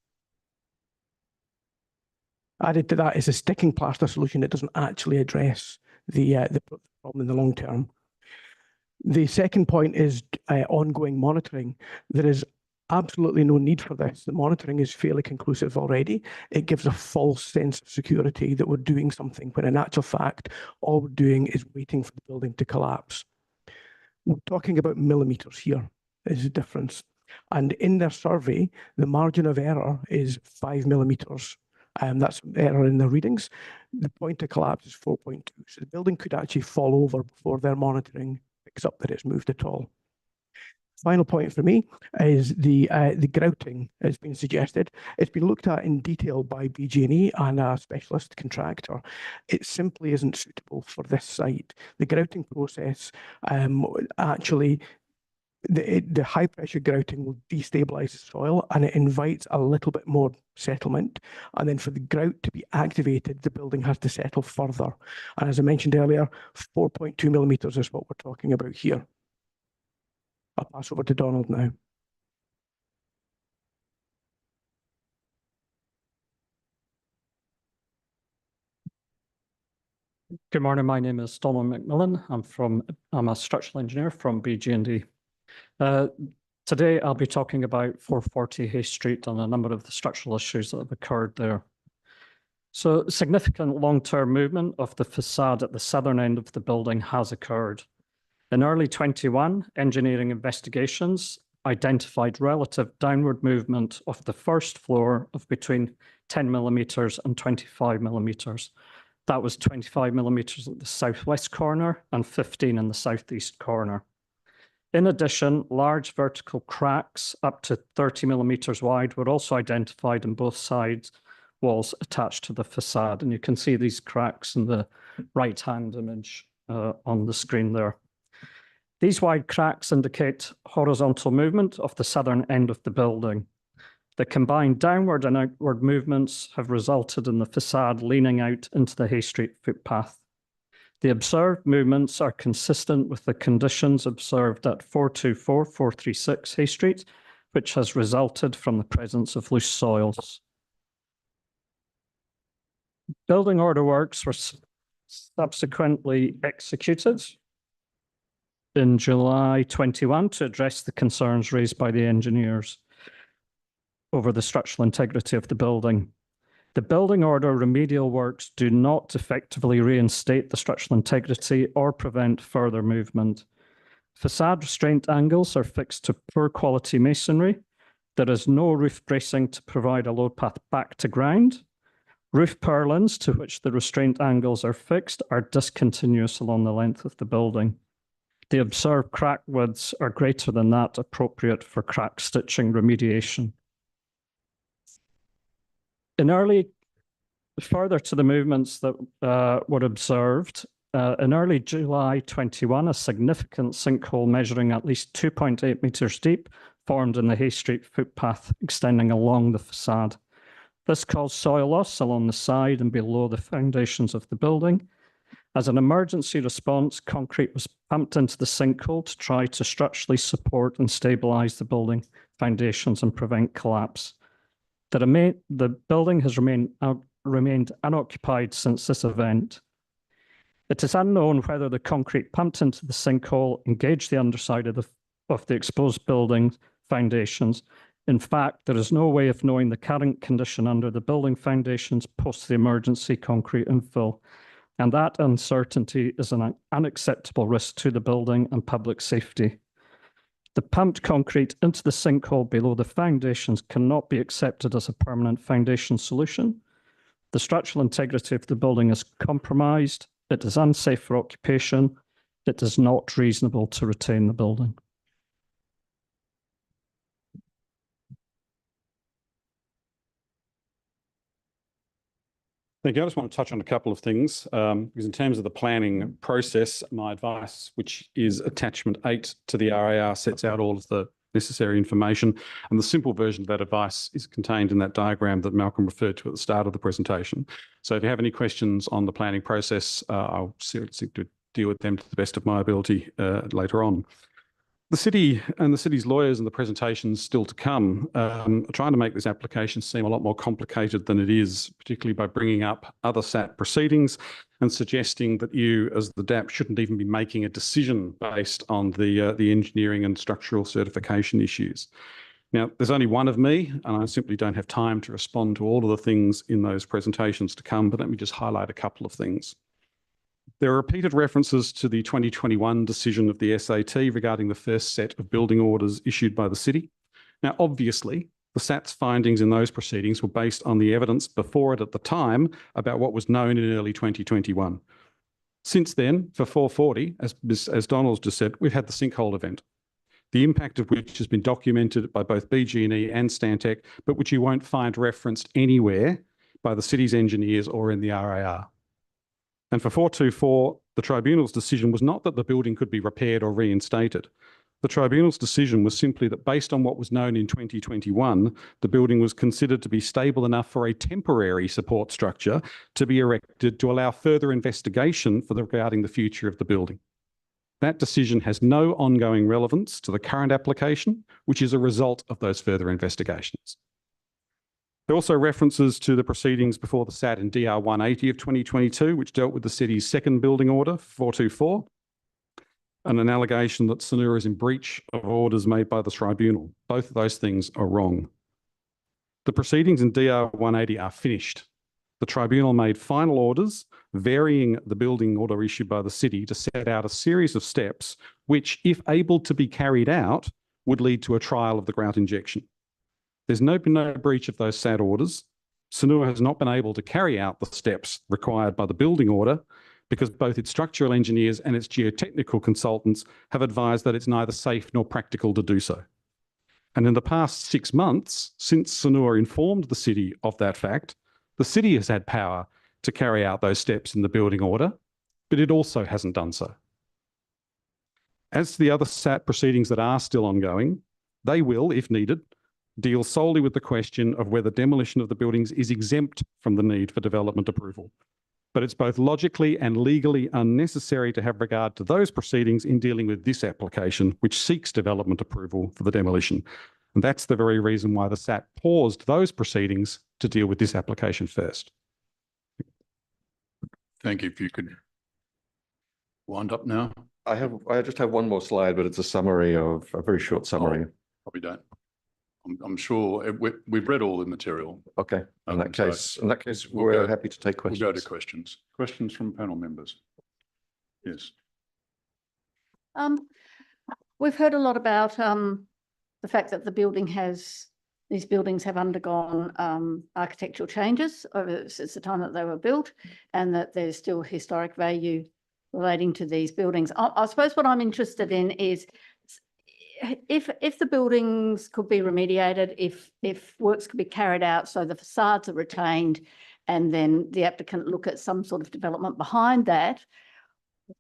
Added to that is a sticking plaster solution that doesn't actually address the problem in the long term. The second point is ongoing monitoring. There is absolutely no need for this. The monitoring is fairly conclusive already. It gives a false sense of security that we're doing something, when in actual fact, all we're doing is waiting for the building to collapse. We're talking about millimeters here is the difference. And in their survey, the margin of error is 5 millimeters. That's error in the readings. The point of collapse is 4.2. So the building could actually fall over before their monitoring picks up that it's moved at all. Final point for me is the grouting has been suggested. It's been looked at in detail by BG&E and a specialist contractor. It simply isn't suitable for this site. The grouting process actually the high pressure grouting will destabilize the soil and it invites a little bit more settlement. And then for the grout to be activated, the building has to settle further. And as I mentioned earlier, 4.2 millimeters is what we're talking about here. I'll pass over to Donald now. Good morning. My name is Donald McMillan. I'm a structural engineer from BG&E. Today, I'll be talking about 440 Hay Street and a number of the structural issues that have occurred there. So significant long-term movement of the facade at the southern end of the building has occurred. In early 21, engineering investigations identified relative downward movement of the first floor of between 10 millimeters and 25 millimeters. That was 25 millimeters at the southwest corner and 15 in the southeast corner. In addition, large vertical cracks up to 30 millimeters wide were also identified in both sides walls attached to the facade. And you can see these cracks in the right-hand image on the screen there. These wide cracks indicate horizontal movement of the southern end of the building. The combined downward and outward movements have resulted in the facade leaning out into the Hay Street footpath. The observed movements are consistent with the conditions observed at 424-436 Hay Street, which has resulted from the presence of loose soils. Building order works were subsequently executed in July 21 to address the concerns raised by the engineers over the structural integrity of the building. The building order remedial works do not effectively reinstate the structural integrity or prevent further movement. Facade restraint angles are fixed to poor quality masonry. There is no roof bracing to provide a load path back to ground. Roof purlins to which the restraint angles are fixed are discontinuous along the length of the building. The observed crack widths are greater than that appropriate for crack stitching remediation. Further to the movements that were observed, in early July 21, a significant sinkhole measuring at least 2.8 meters deep formed in the Hay Street footpath extending along the facade. This caused soil loss along the side and below the foundations of the building. As an emergency response, concrete was pumped into the sinkhole to try to structurally support and stabilize the building foundations and prevent collapse. The building has remained unoccupied since this event. It is unknown whether the concrete pumped into the sinkhole engaged the underside of the exposed building foundations. In fact, there is no way of knowing the current condition under the building foundations post the emergency concrete infill, and that uncertainty is an unacceptable risk to the building and public safety. The pumped concrete into the sinkhole below the foundations cannot be accepted as a permanent foundation solution. The structural integrity of the building is compromised. It is unsafe for occupation. It is not reasonable to retain the building. Thank you. I just want to touch on a couple of things because in terms of the planning process, my advice, which is attachment 8 to the RAR, sets out all of the necessary information. And the simple version of that advice is contained in that diagram that Malcolm referred to at the start of the presentation. So if you have any questions on the planning process, I'll seek to deal with them to the best of my ability later on. The city and the city's lawyers and the presentations still to come are trying to make this application seem a lot more complicated than it is, particularly by bringing up other SAT proceedings and suggesting that you, as the DAP, shouldn't even be making a decision based on the engineering and structural certification issues. Now, there's only one of me, and I simply don't have time to respond to all of the things in those presentations to come, but let me just highlight a couple of things. There are repeated references to the 2021 decision of the SAT regarding the first set of building orders issued by the city. Now, obviously, the SAT's findings in those proceedings were based on the evidence before it at the time about what was known in early 2021. Since then, for 440, as Donald's just said, we've had the sinkhole event, the impact of which has been documented by both BG&E and Stantec, but which you won't find referenced anywhere by the city's engineers or in the RAR. And for 424, the tribunal's decision was not that the building could be repaired or reinstated, The tribunal's decision was simply that based on what was known in 2021, the building was considered to be stable enough for a temporary support structure to be erected to allow further investigation regarding the future of the building. That decision has no ongoing relevance to the current application, which is a result of those further investigations. There are also references to the proceedings before the SAT in DR 180 of 2022, which dealt with the city's second building order, 424, and an allegation that Sanura is in breach of orders made by the tribunal. Both of those things are wrong. The proceedings in DR 180 are finished. The tribunal made final orders varying the building order issued by the city to set out a series of steps which, if able to be carried out, would lead to a trial of the grout injection. There's been no breach of those SAT orders. Sanura has not been able to carry out the steps required by the building order because both its structural engineers and its geotechnical consultants have advised that it's neither safe nor practical to do so. And in the past 6 months, since Sanura informed the city of that fact, the city has had power to carry out those steps in the building order, but it also hasn't done so. As to the other SAT proceedings that are still ongoing, they will, if needed, deal solely with the question of whether demolition of the buildings is exempt from the need for development approval. But it's both logically and legally unnecessary to have regard to those proceedings in dealing with this application, which seeks development approval for the demolition. And that's the very reason why the SAT paused those proceedings to deal with this application first. Thank you. If you could wind up now. I just have one more slide, but it's a very short summary. Probably don't. I'm sure we've read all the material. Okay. In that case, we're happy to take questions. We'll go to questions. Questions from panel members. Yes. We've heard a lot about the fact that these buildings have undergone architectural changes since the time that they were built, and that there's still historic value relating to these buildings. I suppose what I'm interested in is if the buildings could be remediated, if works could be carried out so the facades are retained, and then the applicant look at some sort of development behind that,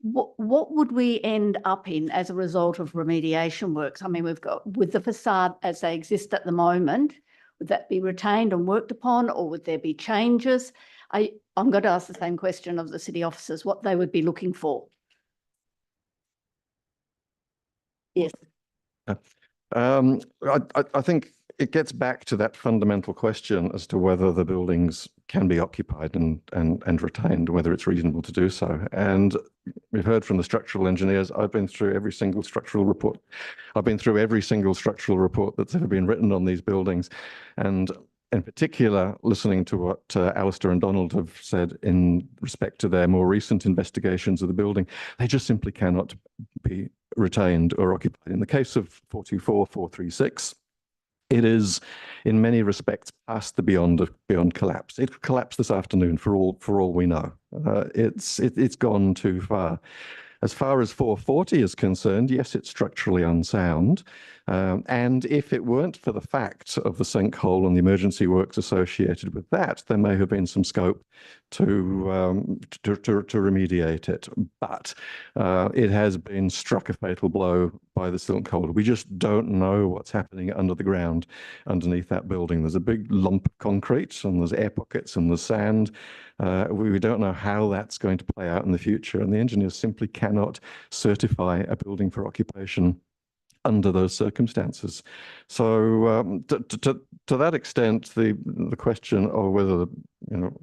what would we end up in as a result of remediation works? I mean, we've got with the facade as they exist at the moment, would that be retained and worked upon, or would there be changes? I'm going to ask the same question of the city officers, what they would be looking for. Yes. I think it gets back to that fundamental question as to whether the buildings can be occupied and retained, whether it's reasonable to do so. And we've heard from the structural engineers. I've been through every single structural report. I've been through every single structural report that's ever been written on these buildings. And in particular, listening to what Alistair and Donald have said in respect to their more recent investigations of the building, they just simply cannot be retained or occupied. In the case of 424, 436, it is in many respects past the beyond collapse. It could collapse this afternoon for all we know. It's gone too far. As far as 440 is concerned, yes, it's structurally unsound. And if it weren't for the fact of the sinkhole and the emergency works associated with that, there may have been some scope to remediate it. But it has been struck a fatal blow by the sinkhole. We just don't know what's happening under the ground underneath that building. There's a big lump of concrete and there's air pockets and there's sand. We don't know how that's going to play out in the future, and the engineers simply cannot certify a building for occupation under those circumstances. So to that extent, the question of whether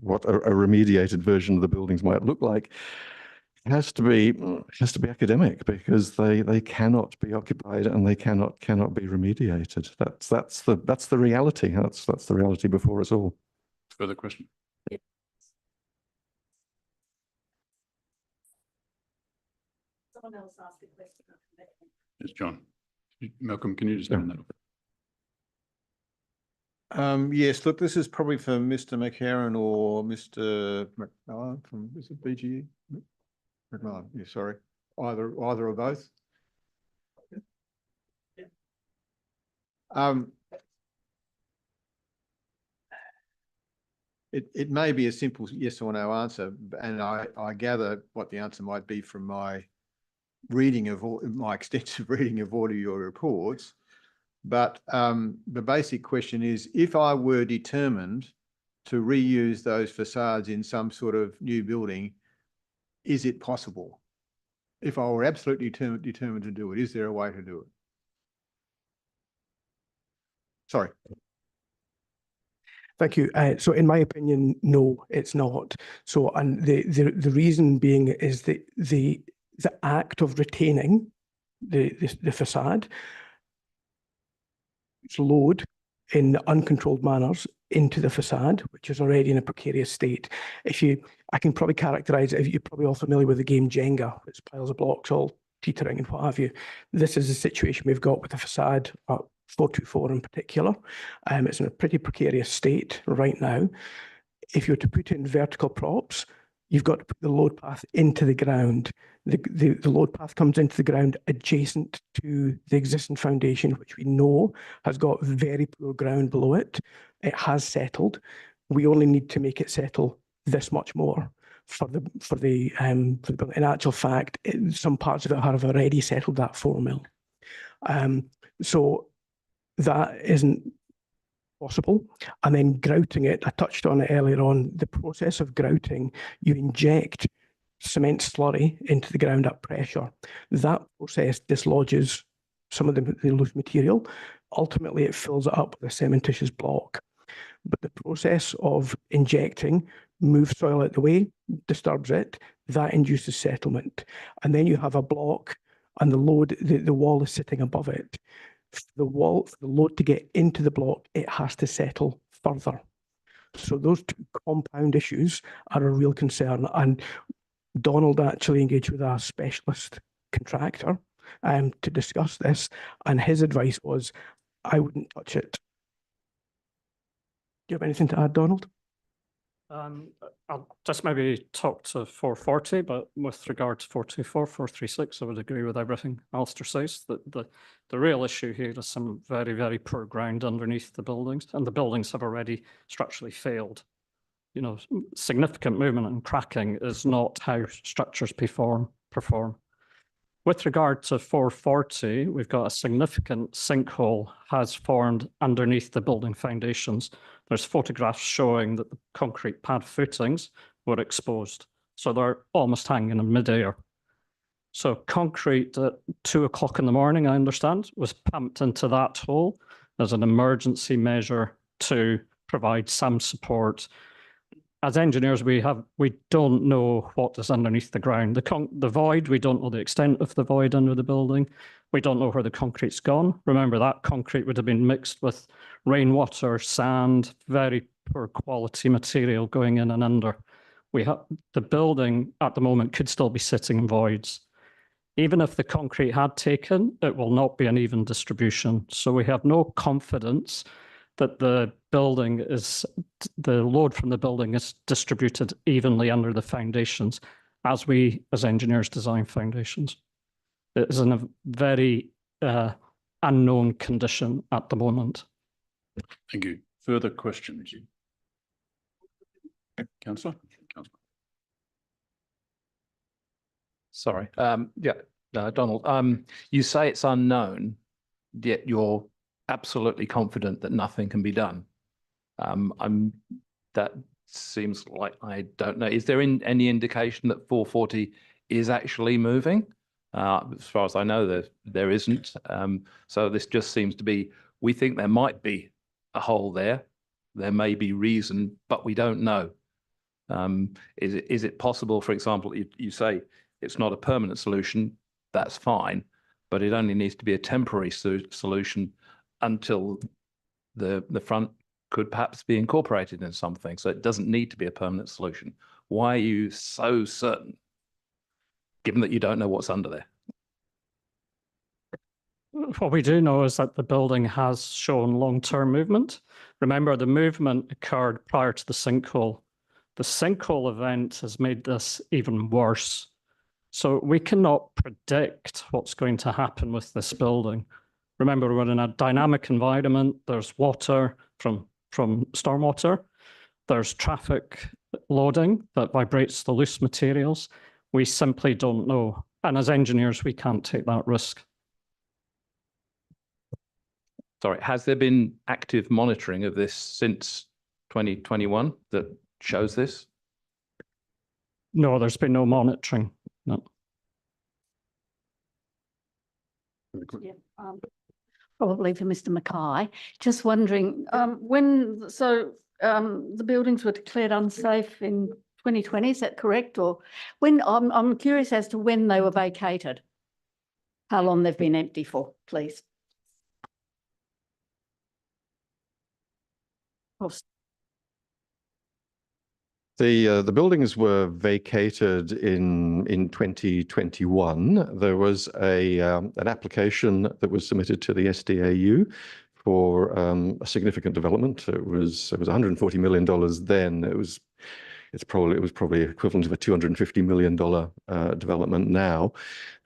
what a remediated version of the buildings might look like has to be academic, because they cannot be occupied and they cannot be remediated. That's the reality. That's the reality before us all. Further question? Someone else asked a question. Yes, John. Malcolm, can you just open that up? Yes, look, this is probably for Mr. McHerron or Mr. McMillan from, is it BGE? McMillan, yeah, sorry. Either or both. It may be a simple yes or no answer, and I gather what the answer might be from my reading of my extensive reading of all of your reports. But the basic question is, if I were determined to reuse those facades in some sort of new building, is it possible? If I were absolutely determined to do it, is there a way to do it? Sorry. Thank you. So in my opinion, no, it's not. So, and the reason being is that the act of retaining the facade, it's load in uncontrolled manners into the facade, which is already in a precarious state. I can probably characterize it, if you're probably all familiar with the game Jenga, it's piles of blocks all teetering and what have you. This is the situation we've got with the facade at 424 in particular. It's in a pretty precarious state right now. If you were to put in vertical props, you've got to put the load path into the ground. The load path comes into the ground adjacent to the existing foundation, which we know has got very poor ground below it. It has settled. We only need to make it settle this much more for the building. In actual fact, some parts of it have already settled that 4 mil. So that isn't possible. And then grouting it, I touched on it earlier on, the process of grouting, you inject cement slurry into the ground at pressure. That process dislodges some of the loose material. Ultimately, it fills it up with a cementitious block. But the process of injecting moves soil out the way, disturbs it, that induces settlement. And then you have a block and the load, the wall is sitting above it. For the load to get into the block, it has to settle further. So those two compound issues are a real concern. And Donald actually engaged with a specialist contractor to discuss this. And his advice was, I wouldn't touch it. Do you have anything to add, Donald? I'll just maybe talk to 440, but with regard to 424, 436, I would agree with everything Alistair says. That the real issue here is some very, very poor ground underneath the buildings, and the buildings have already structurally failed. You know, significant movement and cracking is not how structures perform. With regard to 440, we've got a significant sinkhole has formed underneath the building foundations. There's photographs showing that the concrete pad footings were exposed. So they're almost hanging in midair. So concrete at 2 o'clock in the morning, I understand, was pumped into that hole as an emergency measure to provide some support. As engineers, we don't know what is underneath the ground. The void, we don't know the extent of the void under the building. We don't know where the concrete's gone. Remember, that concrete would have been mixed with rainwater, sand, very poor quality material going in and under. The building at the moment could still be sitting in voids. Even if the concrete had taken, it will not be an even distribution. So we have no confidence that the load from the building is distributed evenly under the foundations as we, as engineers, design foundations. It is in a very unknown condition at the moment. Thank you. Further questions? Councillor? Sorry. Donald, you say it's unknown, yet you're absolutely confident that nothing can be done. That seems like, I don't know. Is there any indication that 440 is actually moving? As far as I know, there isn't. So this just seems to be, we think there might be a hole there. There may be reason, but we don't know. Is it possible, for example, you say it's not a permanent solution, that's fine, but it only needs to be a temporary solution until the front could perhaps be incorporated in something. So it doesn't need to be a permanent solution. Why are you so certain, given that you don't know what's under there? What we do know is that the building has shown long-term movement. Remember, the movement occurred prior to the sinkhole. The sinkhole event has made this even worse. So we cannot predict what's going to happen with this building. Remember, we're in a dynamic environment. There's water from stormwater. There's traffic loading that vibrates the loose materials. We simply don't know. And as engineers, we can't take that risk. Sorry, has there been active monitoring of this since 2021 that shows this? No, there's been no monitoring. No. Yeah, probably for Mr. Mackay. Just wondering, the buildings were declared unsafe in 2020, is that correct? Or when, I'm curious as to when they were vacated. How long they've been empty for, please. The buildings were vacated in 2021. There was an application that was submitted to the SDAU for a significant development. It was $140 million then. It was probably equivalent of a $250 million development now.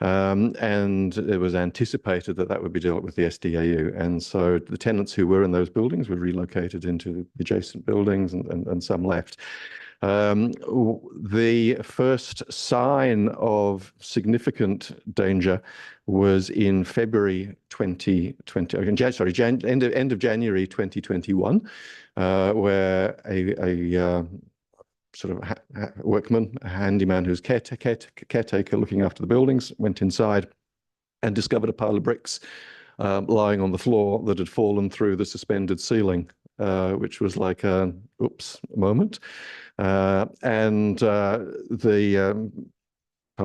And it was anticipated that that would be dealt with the SDAU. And so the tenants who were in those buildings were relocated into adjacent buildings and some left. The first sign of significant danger was in February 2020, end of January 2021, where a sort of workman, a handyman who's caretaker looking after the buildings, went inside and discovered a pile of bricks lying on the floor that had fallen through the suspended ceiling, which was like an oops moment. Part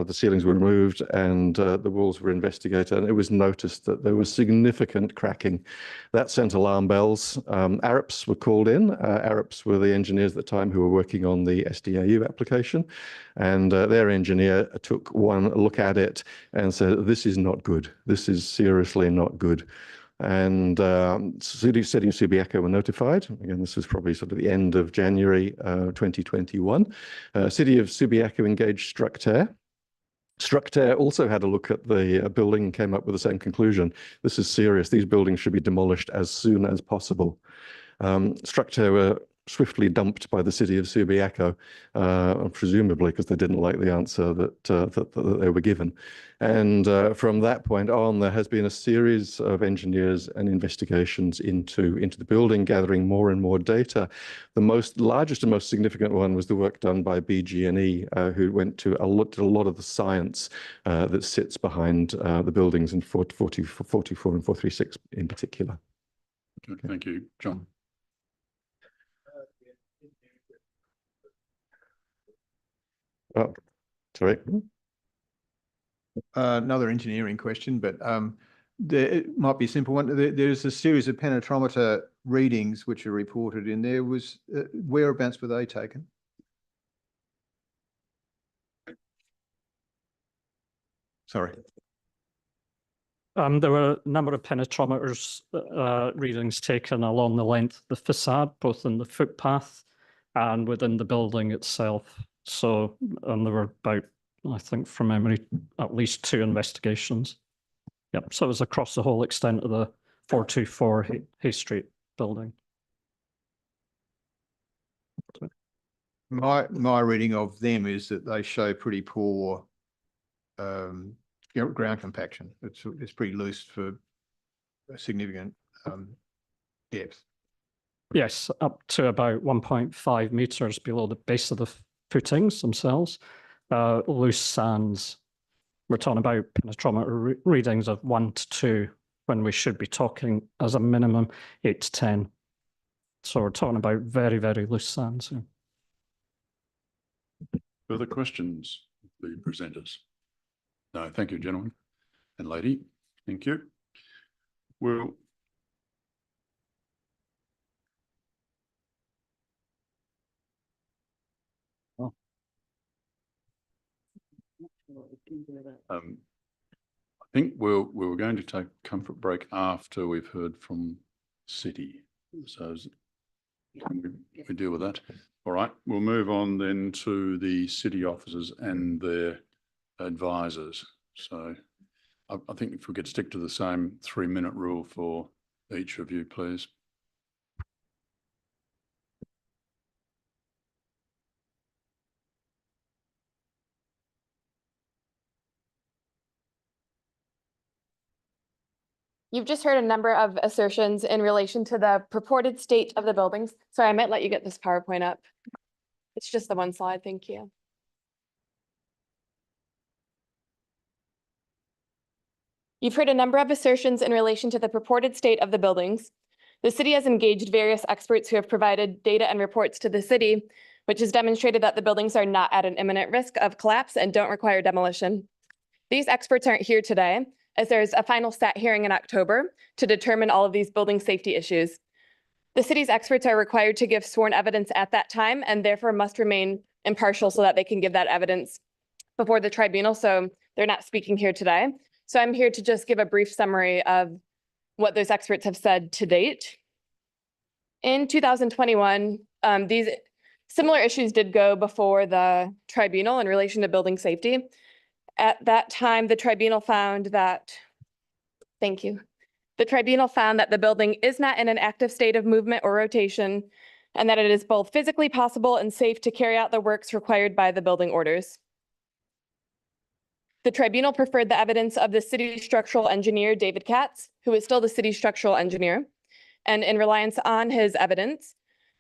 of the ceilings were removed and the walls were investigated, and it was noticed that there was significant cracking. That sent alarm bells. ARIPS were called in. ARIPS were the engineers at the time who were working on the SDAU application, and their engineer took one look at it and said, "This is not good. This is seriously not good." And City of Subiaco were notified. Again, this was probably sort of the end of January 2021. City of Subiaco engaged Structair. Structair also had a look at the building and came up with the same conclusion. This is serious. These buildings should be demolished as soon as possible. Structair were swiftly dumped by the City of Subiaco, presumably because they didn't like the answer that they were given. And from that point on, there has been a series of engineers and investigations into the building, gathering more and more data. The largest and most significant one was the work done by BG&E, who went to a lot of the science that sits behind the buildings in 44 and 436 in particular. Okay, thank you, John. Oh, sorry. Another engineering question, but it might be a simple one. There's a series of penetrometer readings which are reported in there. Whereabouts were they taken? Sorry. There were a number of penetrometers readings taken along the length of the facade, both in the footpath and within the building itself. So, and there were about, I think from memory, at least 2 investigations. Yep. So it was across the whole extent of the 424 Hay Street building. My reading of them is that they show pretty poor ground compaction. It's pretty loose for a significant depth. Yes, up to about 1.5 meters below the base of the footings themselves. Loose sands. We're talking about penetrometer readings of 1 to 2 when we should be talking as a minimum 8 to 10. So we're talking about very, very loose sands. Yeah. Further questions, the presenters? No, thank you, gentlemen and lady. Thank you. Well, I think we were going to take a comfort break after we've heard from City. So we deal with that. All right, we'll move on then to the City officers and their advisors. So I think if we could stick to the same 3-minute rule for each of you, please. You've just heard a number of assertions in relation to the purported state of the buildings. Sorry, I might let you get this PowerPoint up. It's just the one slide, thank you. You've heard a number of assertions in relation to the purported state of the buildings. The city has engaged various experts who have provided data and reports to the city, which has demonstrated that the buildings are not at an imminent risk of collapse and don't require demolition. These experts aren't here today, as there's a final stat hearing in October to determine all of these building safety issues. The city's experts are required to give sworn evidence at that time and therefore must remain impartial so that they can give that evidence before the tribunal, so they're not speaking here today. So I'm here to just give a brief summary of what those experts have said to date. In 2021, these similar issues did go before the tribunal in relation to building safety. At that time, the tribunal found that, thank you. The tribunal found that the building is not in an active state of movement or rotation, and that it is both physically possible and safe to carry out the works required by the building orders. The tribunal preferred the evidence of the city structural engineer, David Katz, who is still the city structural engineer. And in reliance on his evidence,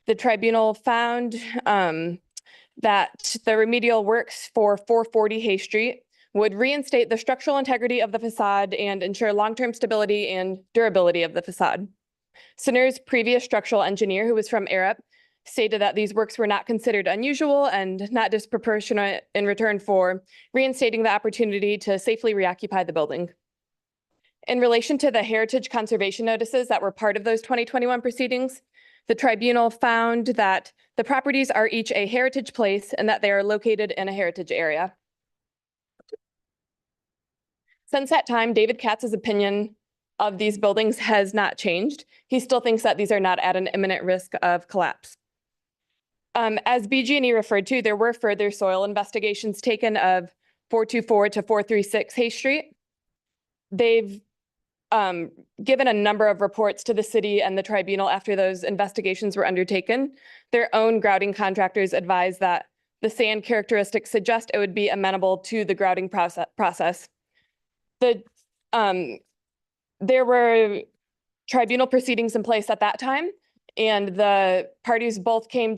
the tribunal found that the remedial works for 440 Hay Street would reinstate the structural integrity of the facade and ensure long-term stability and durability of the facade. Sunur's previous structural engineer, who was from Arup, stated that these works were not considered unusual and not disproportionate in return for reinstating the opportunity to safely reoccupy the building. In relation to the heritage conservation notices that were part of those 2021 proceedings, the tribunal found that the properties are each a heritage place and that they are located in a heritage area. Since that time, David Katz's opinion of these buildings has not changed. He still thinks that these are not at an imminent risk of collapse. As BG&E referred to, there were further soil investigations taken of 424 to 436 Hay Street. They've given a number of reports to the city and the tribunal after those investigations were undertaken. Their own grouting contractors advised that the sand characteristics suggest it would be amenable to the grouting process. There were tribunal proceedings in place at that time, and the parties both came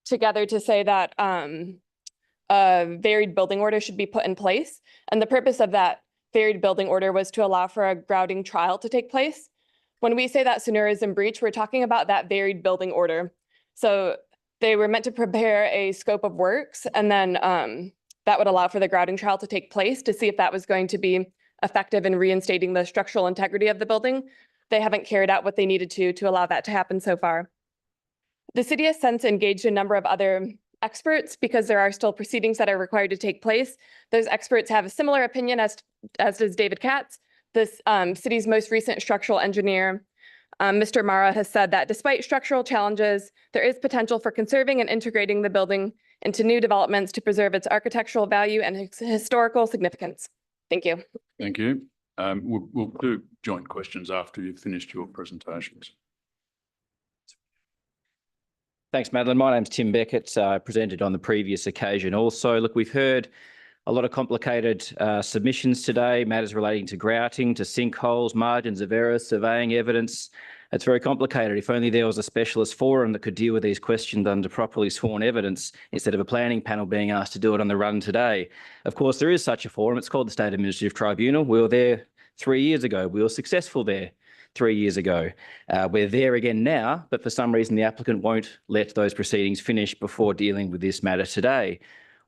together to say that a varied building order should be put in place. And the purpose of that varied building order was to allow for a grouting trial to take place. When we say that Sunur is in breach, we're talking about that varied building order. So they were meant to prepare a scope of works, and then that would allow for the grouting trial to take place to see if that was going to be effective in reinstating the structural integrity of the building. They haven't carried out what they needed to allow that to happen so far. The city has since engaged a number of other experts because there are still proceedings that are required to take place. Those experts have a similar opinion as does David Katz. This city's most recent structural engineer, Mr. Mara, has said that despite structural challenges, there is potential for conserving and integrating the building into new developments to preserve its architectural value and its historical significance. Thank you. Thank you. We'll do joint questions after you've finished your presentations. Thanks, Madeline. My name's Tim Beckett. I presented on the previous occasion also. Look, we've heard a lot of complicated submissions today, matters relating to grouting, to sinkholes, margins of error, surveying evidence. It's very complicated. If only there was a specialist forum that could deal with these questions under properly sworn evidence instead of a planning panel being asked to do it on the run today. Of course, there is such a forum. It's called the State Administrative Tribunal. We were there 3 years ago. We were successful there 3 years ago. We're there again now, but for some reason the applicant won't let those proceedings finish before dealing with this matter today.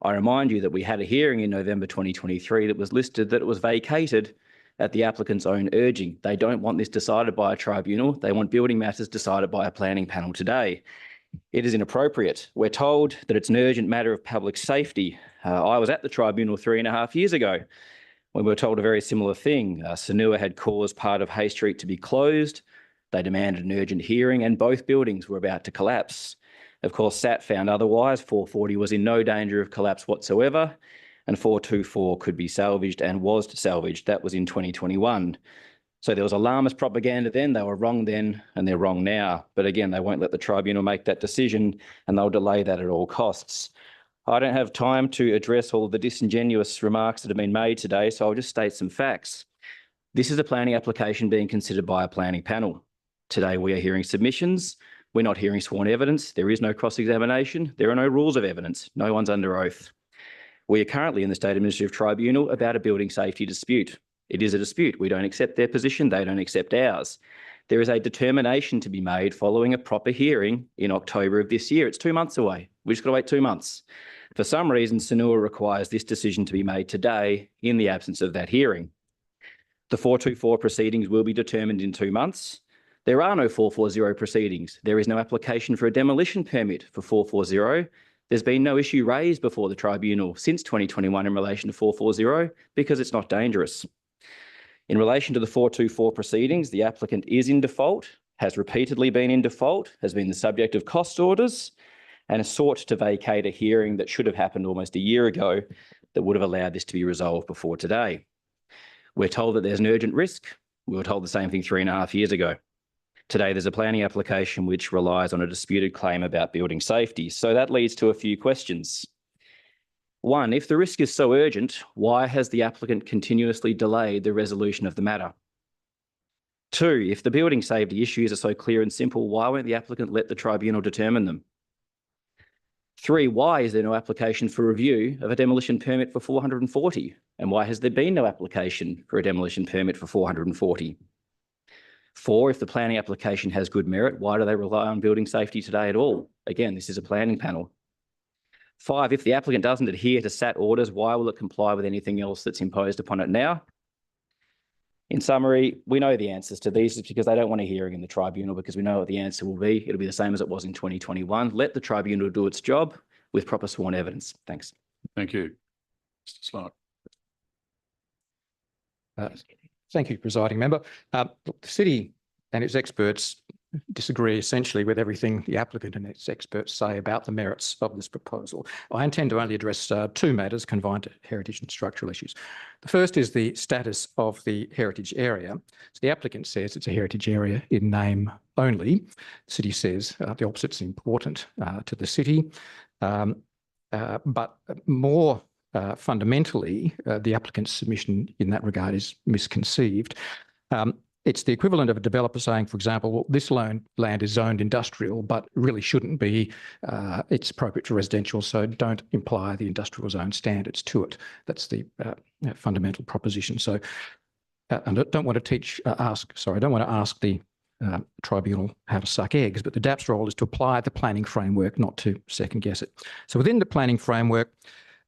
I remind you that we had a hearing in November 2023 that was listed that it was vacated at the applicant's own urging. They don't want this decided by a tribunal. They want building matters decided by a planning panel today. It is inappropriate. We're told that it's an urgent matter of public safety. I was at the tribunal 3.5 years ago when we were told a very similar thing. Sunur had caused part of Hay Street to be closed. They demanded an urgent hearing and both buildings were about to collapse. Of course, SAT found otherwise. 440 was in no danger of collapse whatsoever, and 424 could be salvaged and was salvaged. That was in 2021. So there was alarmist propaganda then. They were wrong then and they're wrong now. But again, they won't let the tribunal make that decision and they'll delay that at all costs. I don't have time to address all the disingenuous remarks that have been made today, so I'll just state some facts. This is a planning application being considered by a planning panel. Today, we are hearing submissions. We're not hearing sworn evidence. There is no cross-examination. There are no rules of evidence. No one's under oath. We are currently in the State Administrative Tribunal about a building safety dispute. It is a dispute. We don't accept their position. They don't accept ours. There is a determination to be made following a proper hearing in October of this year. It's 2 months away. We've just got to wait 2 months. For some reason, Sanua requires this decision to be made today in the absence of that hearing. The 424 proceedings will be determined in 2 months. There are no 440 proceedings. There is no application for a demolition permit for 440. There's been no issue raised before the tribunal since 2021 in relation to 440 because it's not dangerous. In relation to the 424 proceedings, the applicant is in default, has repeatedly been in default, has been the subject of cost orders, and has sought to vacate a hearing that should have happened almost a year ago that would have allowed this to be resolved before today. We're told that there's an urgent risk. We were told the same thing 3.5 years ago. Today, there's a planning application which relies on a disputed claim about building safety. So that leads to a few questions. One, if the risk is so urgent, why has the applicant continuously delayed the resolution of the matter? Two, if the building safety issues are so clear and simple, why won't the applicant let the tribunal determine them? Three, why is there no application for review of a demolition permit for 440? And why has there been no application for a demolition permit for 440? Four, if the planning application has good merit, why do they rely on building safety today at all? Again, this is a planning panel. Five, if the applicant doesn't adhere to SAT orders, why will it comply with anything else that's imposed upon it now? In summary, we know the answers to these because they don't want a hearing in the tribunal because we know what the answer will be. It'll be the same as it was in 2021. Let the tribunal do its job with proper sworn evidence. Thanks. Thank you. Mr. Slark. Thank you, presiding member. Look, the city and its experts disagree essentially with everything the applicant and its experts say about the merits of this proposal. I intend to only address two matters confined to heritage and structural issues. The first is the status of the heritage area. So the applicant says it's a heritage area in name only. The city says the opposite is important to the city. But more fundamentally, the applicant's submission in that regard is misconceived. It's the equivalent of a developer saying, for example, well, this land is zoned industrial, but really shouldn't be. It's appropriate for residential, so don't imply the industrial zone standards to it. That's the fundamental proposition. So, and I don't want to ask the tribunal how to suck eggs, but the DAP's role is to apply the planning framework, not to second guess it. So within the planning framework,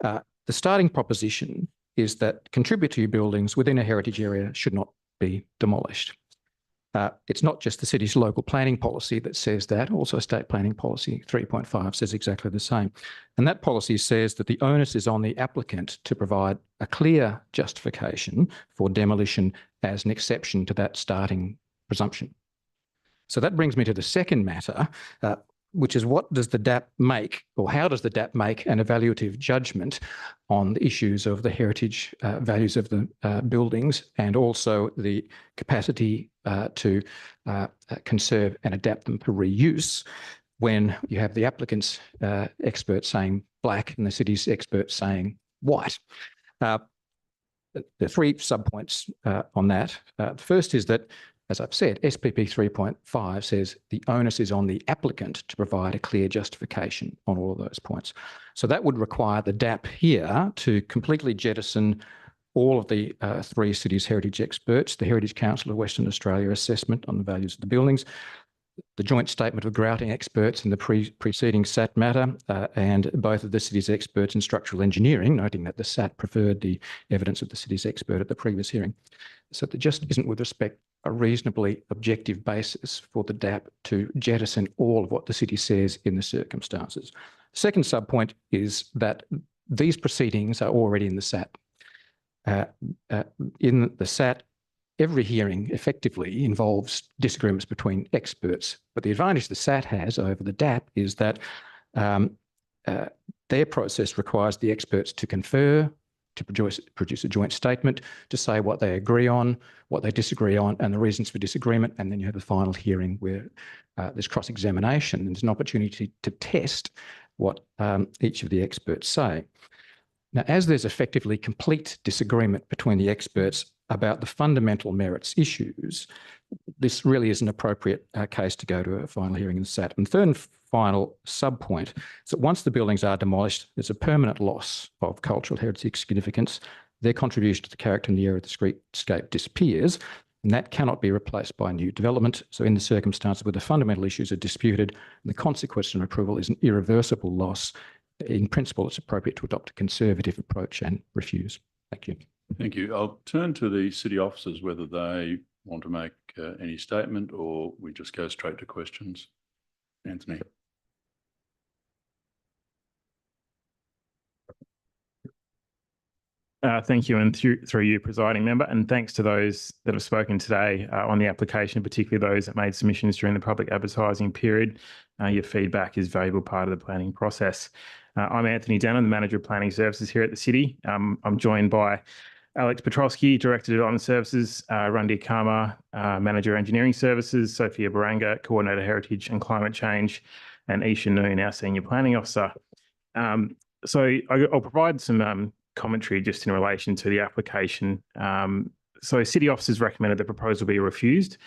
the starting proposition is that contributory buildings within a heritage area should not be demolished. It's not just the city's local planning policy that says that, also state planning policy 3.5 says exactly the same. And that policy says that the onus is on the applicant to provide a clear justification for demolition as an exception to that starting presumption. So that brings me to the second matter, which is what does the DAP make, or how does the DAP make an evaluative judgment on the issues of the heritage values of the buildings and also the capacity to conserve and adapt them for reuse when you have the applicant's expert saying black and the city's expert saying white. There are three subpoints on that. The first is that, as I've said, SPP 3.5 says the onus is on the applicant to provide a clear justification on all of those points. So that would require the DAP here to completely jettison all of the three cities' heritage experts, the Heritage Council of Western Australia assessment on the values of the buildings, the joint statement of grouting experts in the preceding SAT matter, and both of the city's experts in structural engineering, noting that the SAT preferred the evidence of the city's expert at the previous hearing. So there just isn't, with respect, a reasonably objective basis for the DAP to jettison all of what the city says in the circumstances. Second subpoint is that these proceedings are already in the SAT. In the SAT, every hearing effectively involves disagreements between experts, but the advantage the SAT has over the DAP is that their process requires the experts to confer, to produce a joint statement, to say what they agree on, what they disagree on, and the reasons for disagreement, and then you have a final hearing where there's cross-examination and there's an opportunity to test what each of the experts say. Now, as there's effectively complete disagreement between the experts about the fundamental merits issues, this really is an appropriate case to go to a final hearing in the SAT. And third and final sub-point is that once the buildings are demolished, there's a permanent loss of cultural heritage significance. Their contribution to the character and the area of the streetscape disappears, and that cannot be replaced by new development. So in the circumstances where the fundamental issues are disputed and the consequence of approval is an irreversible loss, in principle, it's appropriate to adopt a conservative approach and refuse. Thank you. Thank you. I'll turn to the city officers, whether they want to make any statement or we just go straight to questions. Anthony. Thank you, and through you, presiding member, and thanks to those that have spoken today on the application, particularly those that made submissions during the public advertising period. Your feedback is a valuable part of the planning process. I'm Anthony Denham, the Manager of Planning Services here at the City. I'm joined by Alex Petrosky, Director of Development Services, Rundi Kama, Manager Engineering Services, Sophia Baranga, Coordinator Heritage and Climate Change, and Isha Noon, our Senior Planning Officer. So I'll provide some commentary just in relation to the application. So city officers recommended the proposal be refused.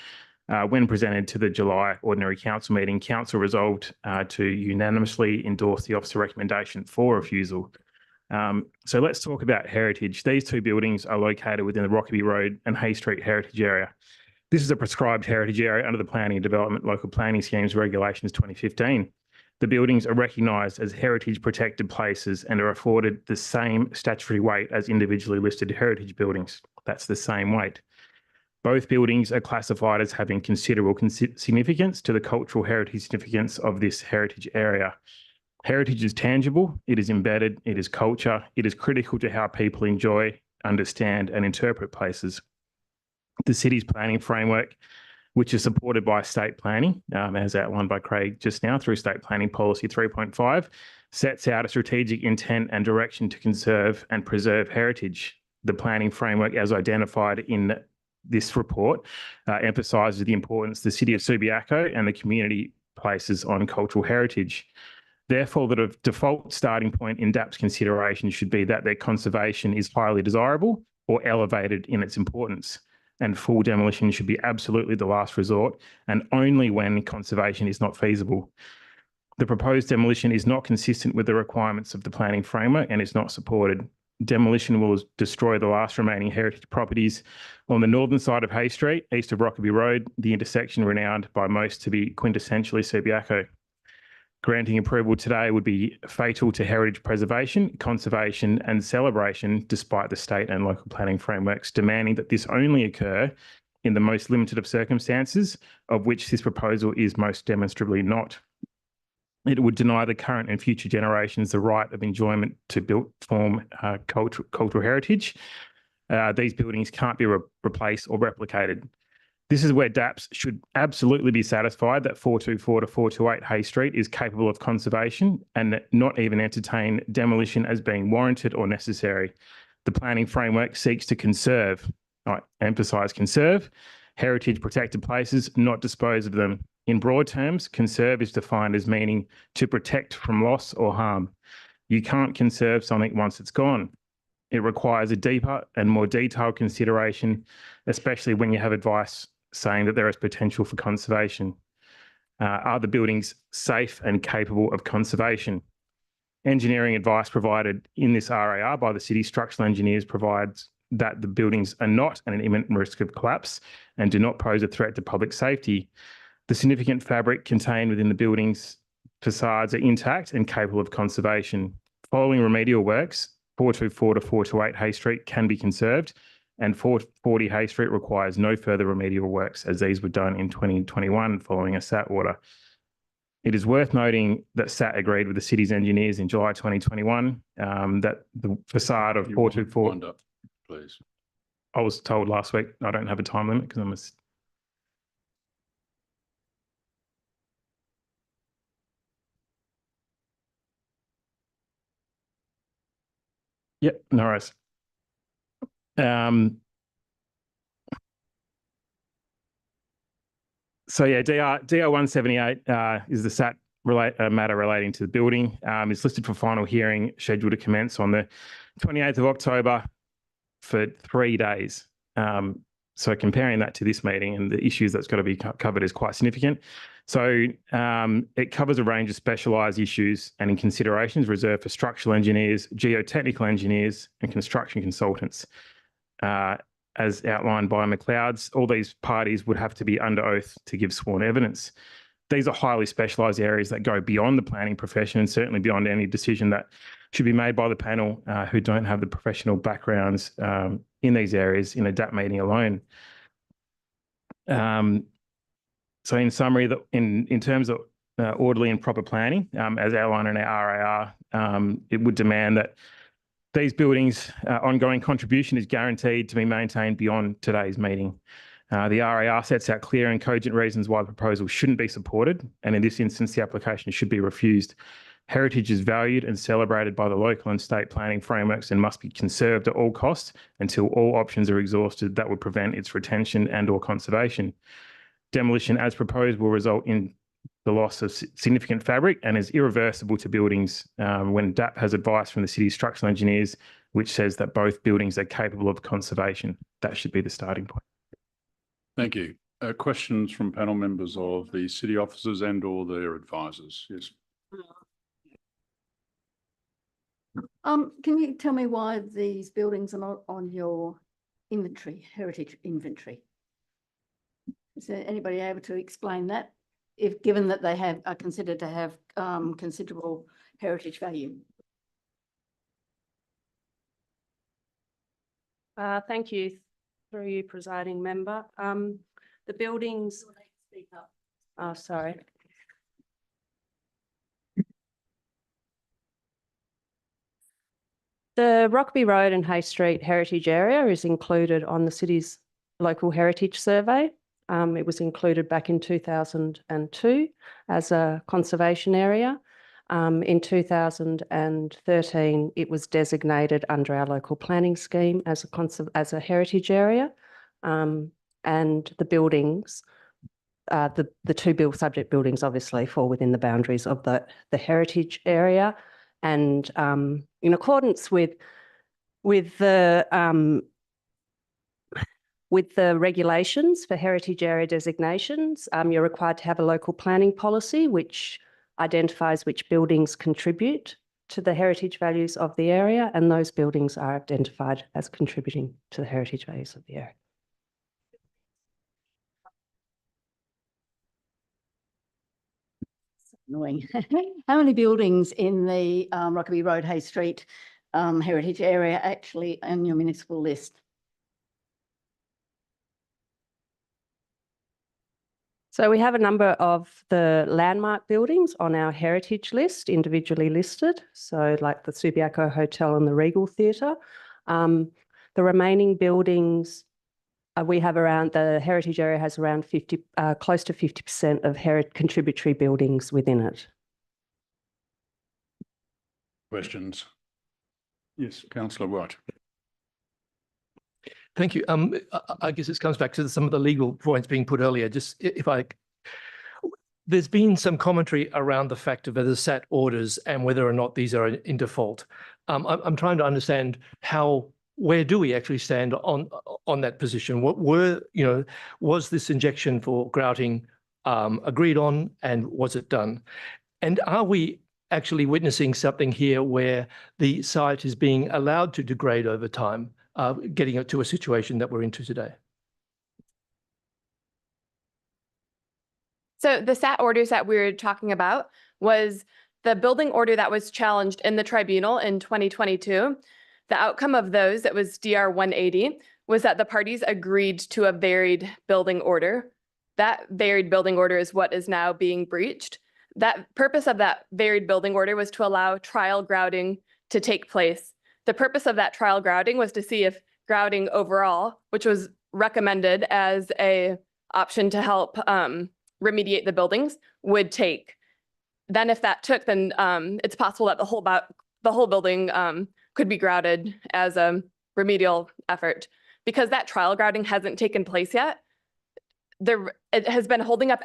When presented to the July Ordinary Council meeting, Council resolved to unanimously endorse the officer recommendation for refusal. So let's talk about heritage. These two buildings are located within the Rockaby Road and Hay Street heritage area. This is a prescribed heritage area under the Planning and Development Local Planning Schemes Regulations 2015. The buildings are recognised as heritage protected places and are afforded the same statutory weight as individually listed heritage buildings. That's the same weight. Both buildings are classified as having considerable significance to the cultural heritage significance of this heritage area. Heritage is tangible, it is embedded, it is culture, it is critical to how people enjoy, understand and interpret places. The city's planning framework, which is supported by state planning, as outlined by Craig just now through State Planning Policy 3.5, sets out a strategic intent and direction to conserve and preserve heritage. The planning framework, as identified in this report, emphasises the importance the City of Subiaco and the community places on cultural heritage. Therefore, the default starting point in DAP's consideration should be that their conservation is highly desirable or elevated in its importance, and full demolition should be absolutely the last resort and only when conservation is not feasible. The proposed demolition is not consistent with the requirements of the planning framework and is not supported. Demolition will destroy the last remaining heritage properties on the northern side of Hay Street, east of Rockaby Road, the intersection renowned by most to be quintessentially Subiaco. Granting approval today would be fatal to heritage preservation, conservation and celebration, despite the state and local planning frameworks demanding that this only occur in the most limited of circumstances, of which this proposal is most demonstrably not. It would deny the current and future generations the right of enjoyment to built form cultural heritage. These buildings can't be replaced or replicated. This is where DAPS should absolutely be satisfied that 424 to 428 Hay Street is capable of conservation and not even entertain demolition as being warranted or necessary. The planning framework seeks to conserve, I emphasise conserve, heritage protected places, not dispose of them. In broad terms, conserve is defined as meaning to protect from loss or harm. You can't conserve something once it's gone. It requires a deeper and more detailed consideration, especially when you have advice saying that there is potential for conservation. Are the buildings safe and capable of conservation? Engineering advice provided in this RAR by the city structural engineers provides that the buildings are not at an imminent risk of collapse and do not pose a threat to public safety. The significant fabric contained within the buildings' facades are intact and capable of conservation. Following remedial works, 424 to 428 Hay Street can be conserved, and 440 Hay Street requires no further remedial works, as these were done in 2021 following a SAT order. It is worth noting that SAT agreed with the city's engineers in July 2021 that the facade of 424... Wind up, please. I was told last week I don't have a time limit because I'm a... Yep, no worries. So yeah, DR 178 is the SAT matter relating to the building. It's listed for final hearing, scheduled to commence on the 28th of October for 3 days. So comparing that to this meeting and the issues that's got to be covered is quite significant. So it covers a range of specialised issues and in considerations reserved for structural engineers, geotechnical engineers and construction consultants. As outlined by McLeod's, all these parties would have to be under oath to give sworn evidence. These are highly specialised areas that go beyond the planning profession and certainly beyond any decision that should be made by the panel who don't have the professional backgrounds in these areas in a DAP meeting alone. So in summary, in terms of orderly and proper planning, as outlined in our RAR, it would demand that these buildings' ongoing contribution is guaranteed to be maintained beyond today's meeting. The RAR sets out clear and cogent reasons why the proposal shouldn't be supported, and in this instance, the application should be refused. Heritage is valued and celebrated by the local and state planning frameworks and must be conserved at all costs until all options are exhausted that would prevent its retention and/or conservation. Demolition as proposed will result in the loss of significant fabric and is irreversible to buildings when DAP has advice from the city's structural engineers, which says that both buildings are capable of conservation. That should be the starting point. Thank you. Questions from panel members of the city officers and/or their advisors? Yes. Can you tell me why these buildings are not on your inventory, heritage inventory? Is there anybody able to explain that? If given that they are considered to have considerable heritage value. Thank you, through you, presiding member. The buildings. Oh, sorry. The Rockaby Road and Hay Street heritage area is included on the city's local heritage survey. It was included back in 2002 as a conservation area. In 2013, it was designated under our local planning scheme as a heritage area. And the buildings, the two subject buildings obviously fall within the boundaries of the heritage area. And in accordance with the regulations for heritage area designations, you're required to have a local planning policy which identifies which buildings contribute to the heritage values of the area, and those buildings are identified as contributing to the heritage values of the area. Annoying. How many buildings in the Rockaby Road, Hay Street heritage area actually on your municipal list? So we have a number of the landmark buildings on our heritage list, individually listed. So like the Subiaco Hotel and the Regal Theatre. The remaining buildings, we have around, the heritage area has around close to 50% of contributory buildings within it. Questions? Yes, Councillor White. Thank you. I guess this comes back to some of the legal points being put earlier. Just there's been some commentary around the fact of whether SAT orders and whether or not these are in default. I'm trying to understand where do we actually stand on that position? Was this injection for grouting agreed on, and was it done? And are we actually witnessing something here where the site is being allowed to degrade over time, getting it to a situation that we're into today? So the SAT orders that we were talking about was the building order that was challenged in the tribunal in 2022. The outcome of those, that was DR 180, was that the parties agreed to a varied building order. That varied building order is what is now being breached. That purpose of that varied building order was to allow trial grouting to take place. The purpose of that trial grouting was to see if grouting overall, which was recommended as an option to help remediate the buildings, would take. Then if that took, then it's possible that the whole building could be grouted as a remedial effort. Because that trial grouting hasn't taken place yet, it has been holding up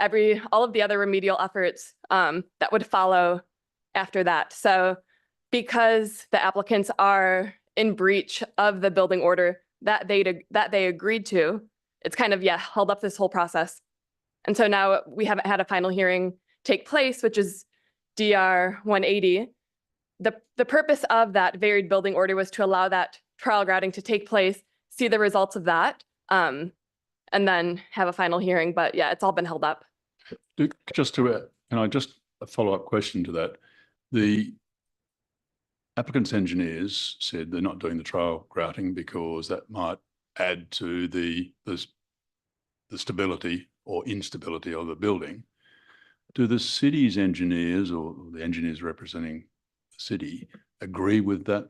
all of the other remedial efforts that would follow after that. So because the applicants are in breach of the building order, that they agreed to, it's kind of, held up this whole process. And so now we haven't had a final hearing take place, which is DR 180. The purpose of that varied building order was to allow that trial grouting to take place, see the results of that, and then have a final hearing. But yeah, it's all been held up. Just to, and I just a follow-up question to that. The applicant's engineers said they're not doing the trial grouting because that might add to the stability or instability of the building. Do the city's engineers or the engineers representing the city agree with that?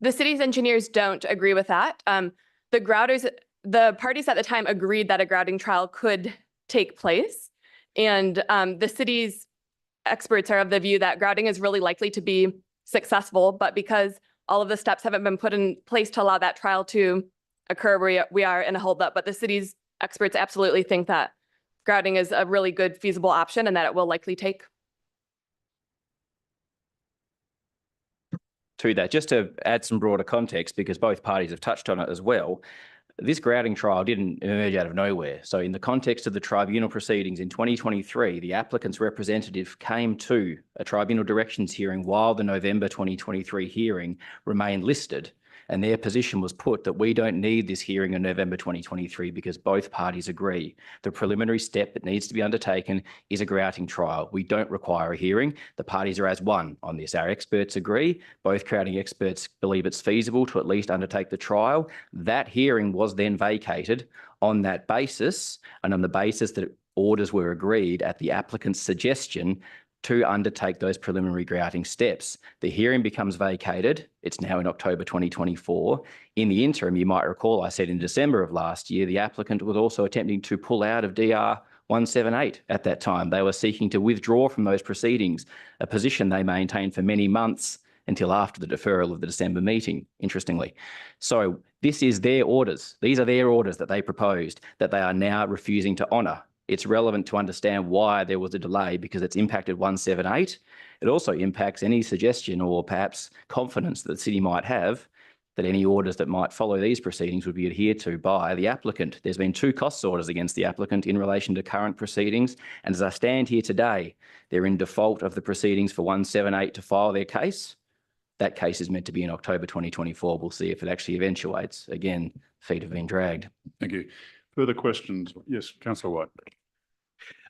The city's engineers don't agree with that. The parties at the time agreed that a grouting trial could take place. And the city's experts are of the view that grouting is really likely to be successful, but because all of the steps haven't been put in place to allow that trial to occur, we are in a holdup. But the city's experts absolutely think that grouting is a really good feasible option and that it will likely take. To that, just to add some broader context, because both parties have touched on it as well, this grouting trial didn't emerge out of nowhere. So in the context of the tribunal proceedings in 2023, the applicant's representative came to a tribunal directions hearing while the November 2023 hearing remained listed. And their position was put that we don't need this hearing in November 2023 because both parties agree. The preliminary step that needs to be undertaken is a grouting trial. We don't require a hearing. The parties are as one on this. Our experts agree. Both grouting experts believe it's feasible to at least undertake the trial. That hearing was then vacated on that basis, and on the basis that orders were agreed at the applicant's suggestion to undertake those preliminary grouting steps. The hearing becomes vacated. It's now in October 2024. In the interim, you might recall I said in December of last year, the applicant was also attempting to pull out of DR 178 at that time. They were seeking to withdraw from those proceedings, a position they maintained for many months until after the deferral of the December meeting, interestingly. So this is their orders. These are their orders that they proposed that they are now refusing to honour. It's relevant to understand why there was a delay because it's impacted 178. It also impacts any suggestion or perhaps confidence that the city might have that any orders that might follow these proceedings would be adhered to by the applicant. There's been 2 costs orders against the applicant in relation to current proceedings. And as I stand here today, they're in default of the proceedings for 178 to file their case. That case is meant to be in October 2024. We'll see if it actually eventuates. Again, feet have been dragged. Thank you. Further questions? Yes, Councillor White.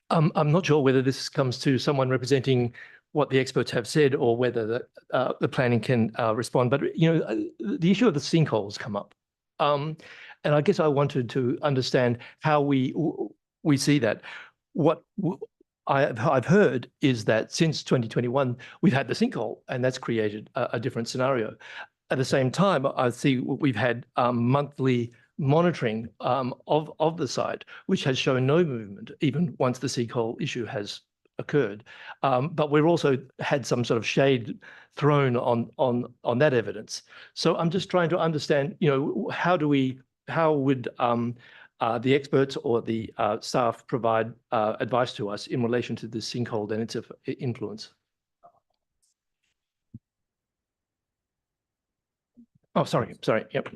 I'm not sure whether this comes to someone representing what the experts have said or whether the planning can respond. But the issue of the sinkholes come up, and I guess I wanted to understand how we see that. What I've heard is that since 2021 we've had the sinkhole, and that's created a different scenario. At the same time, I see we've had monthly monitoring of the site, which has shown no movement even once the sinkhole issue has occurred. But we've also had some sort of shade thrown on that evidence. So I'm just trying to understand, how would the experts or the staff provide advice to us in relation to the sinkhole and its influence? Oh, sorry. Yep.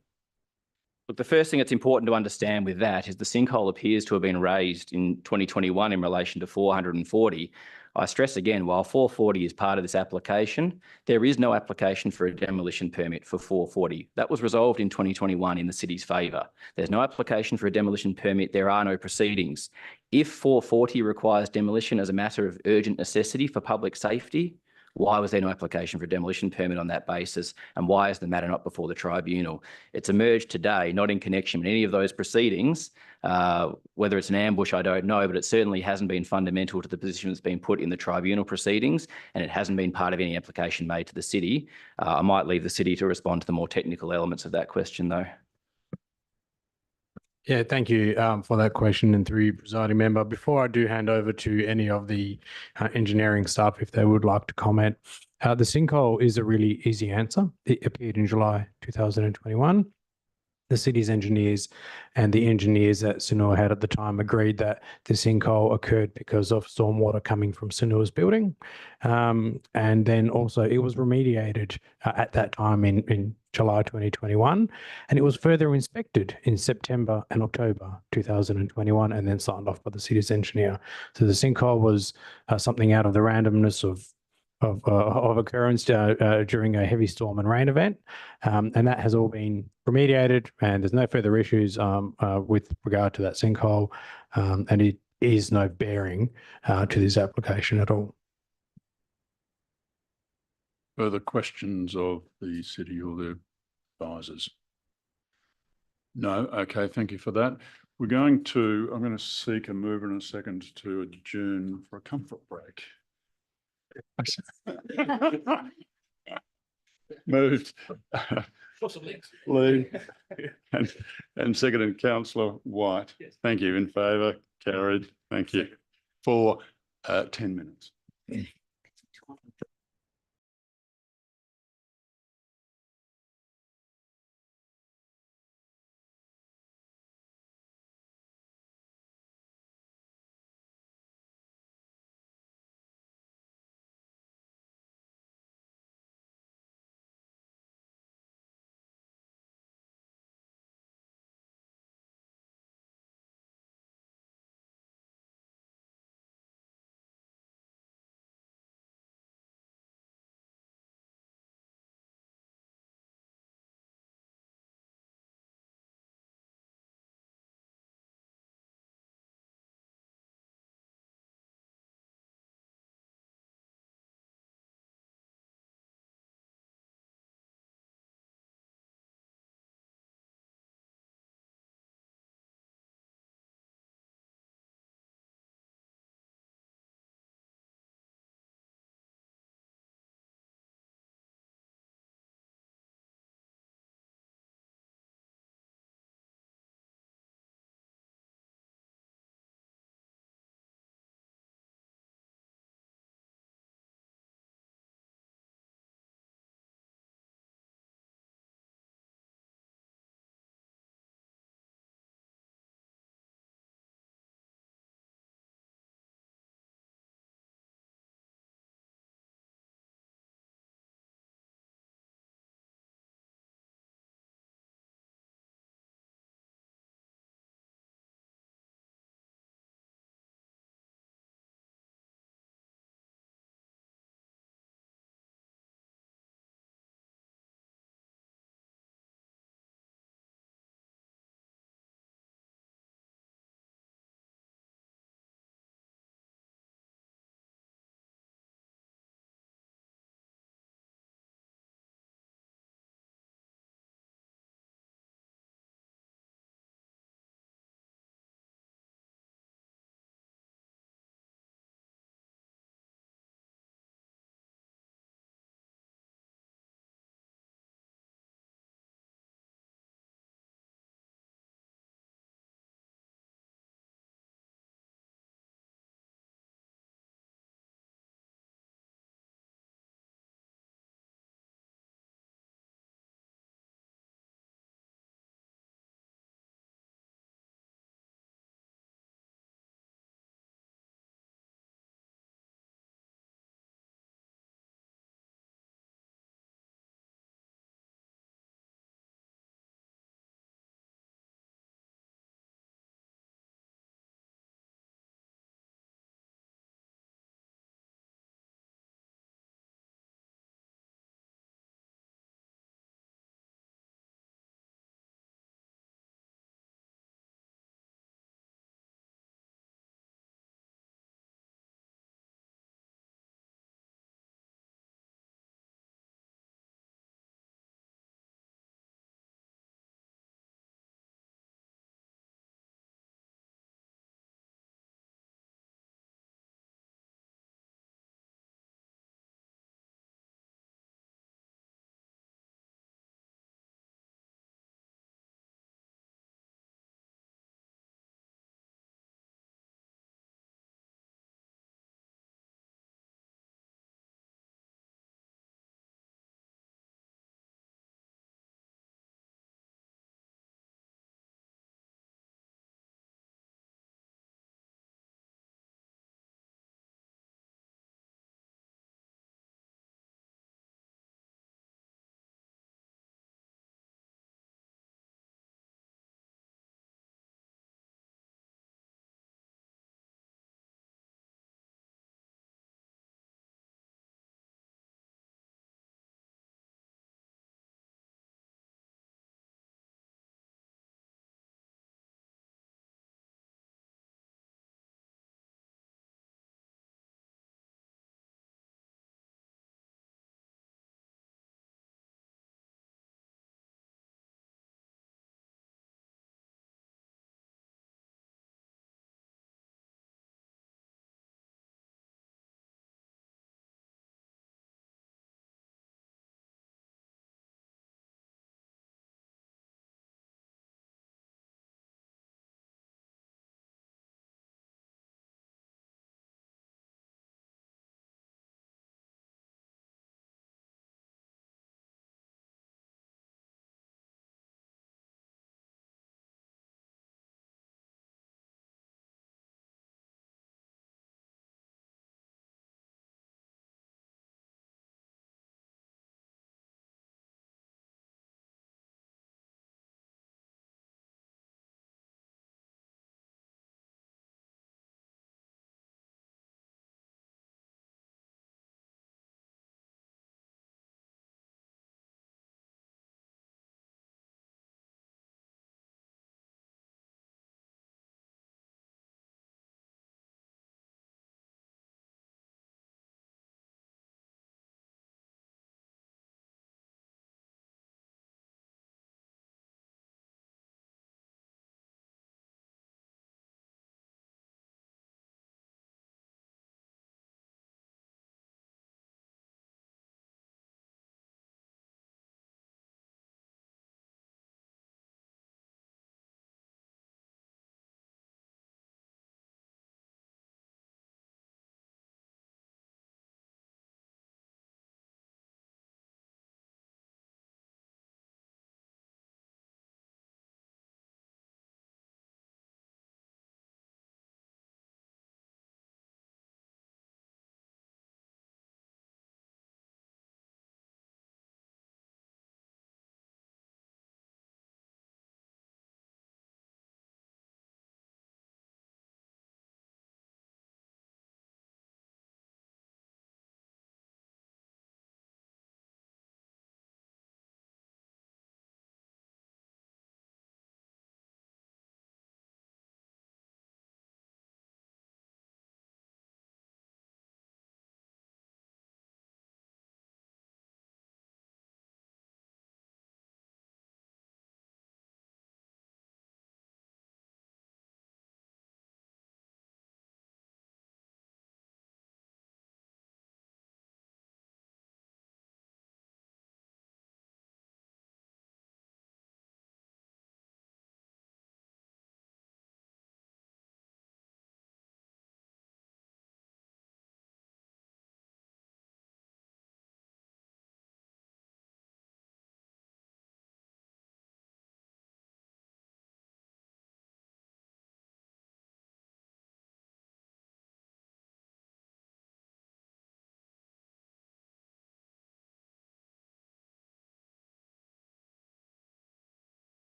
Look, the first thing that's important to understand with that is the sinkhole appears to have been raised in 2021 in relation to 440. I stress again, while 440 is part of this application, there is no application for a demolition permit for 440. That was resolved in 2021 in the city's favour. There's no application for a demolition permit. There are no proceedings. If 440 requires demolition as a matter of urgent necessity for public safety, why was there no application for a demolition permit on that basis? And why is the matter not before the tribunal? It's emerged today, not in connection with any of those proceedings. Whether it's an ambush, I don't know, but it certainly hasn't been fundamental to the position that's been put in the tribunal proceedings, and it hasn't been part of any application made to the city. I might leave the city to respond to the more technical elements of that question, though. Yeah, thank you for that question and through you, presiding member. Before I do hand over to any of the engineering staff, if they would like to comment, the sinkhole is a really easy answer. It appeared in July 2021. the city's engineers and the engineers that Sunua had at the time agreed that the sinkhole occurred because of stormwater coming from Sunua's building. And then also it was remediated at that time in July 2021, and it was further inspected in September and October 2021, and then signed off by the city's engineer. So the sinkhole was something out of the randomness of occurrence during a heavy storm and rain event, and that has all been remediated, and there's no further issues with regard to that sinkhole, and it is no bearing to this application at all. Further questions of the city or their advisors? No. Okay, thank you for that. I'm going to seek a mover in a second to adjourn for a comfort break. Moved. Lee and seconded Councillor White. Yes. Thank you. In favour? Carried. Thank you. For 10 minutes.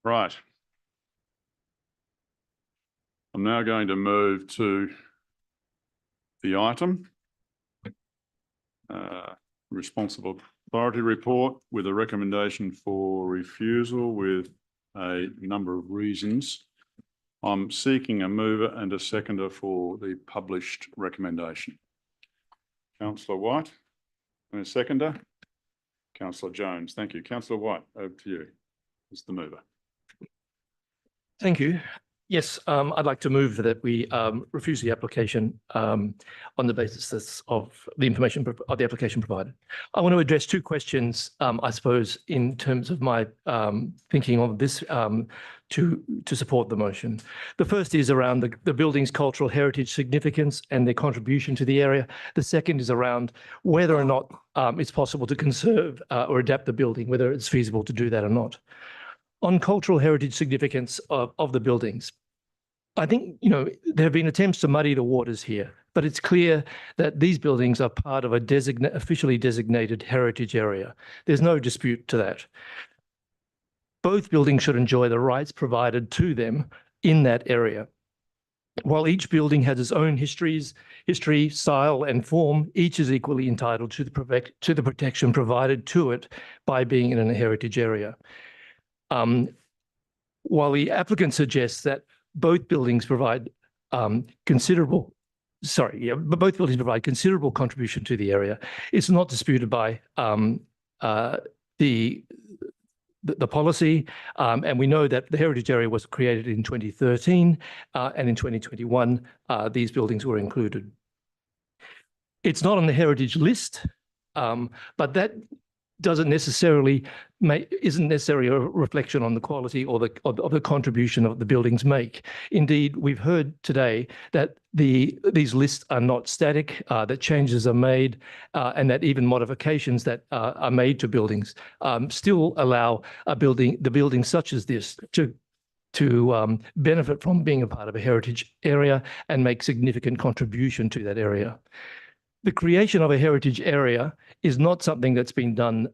Right. I'm now going to move to the item. Responsible authority report with a recommendation for refusal with a number of reasons. I'm seeking a mover and a seconder for the published recommendation. Councillor White and a seconder. Councillor Jones. Thank you. Councillor White, over to you as the mover. Thank you. Yes, I'd like to move that we refuse the application on the basis of the information of the application provided. I want to address two questions, I suppose, in terms of my thinking of this to support the motion. The first is around the building's cultural heritage significance and their contribution to the area. The second is around whether or not it's possible to conserve or adapt the building, whether it's feasible to do that or not. On cultural heritage significance of the buildings, I think, there have been attempts to muddy the waters here, but it's clear that these buildings are part of a officially designated heritage area. There's no dispute to that. Both buildings should enjoy the rights provided to them in that area. While each building has its own history, style, and form, each is equally entitled to the protection provided to it by being in a heritage area. While the applicant suggests that both buildings provide considerable contribution to the area, it's not disputed by the policy, and we know that the heritage area was created in 2013, and in 2021 these buildings were included. It's not on the heritage list, but that isn't necessarily a reflection on the quality or the contribution of the buildings make. Indeed, we've heard today that these lists are not static, that changes are made, and that even modifications that are made to buildings still allow the building such as this to benefit from being a part of a heritage area and make significant contribution to that area. The creation of a heritage area is not something that's been done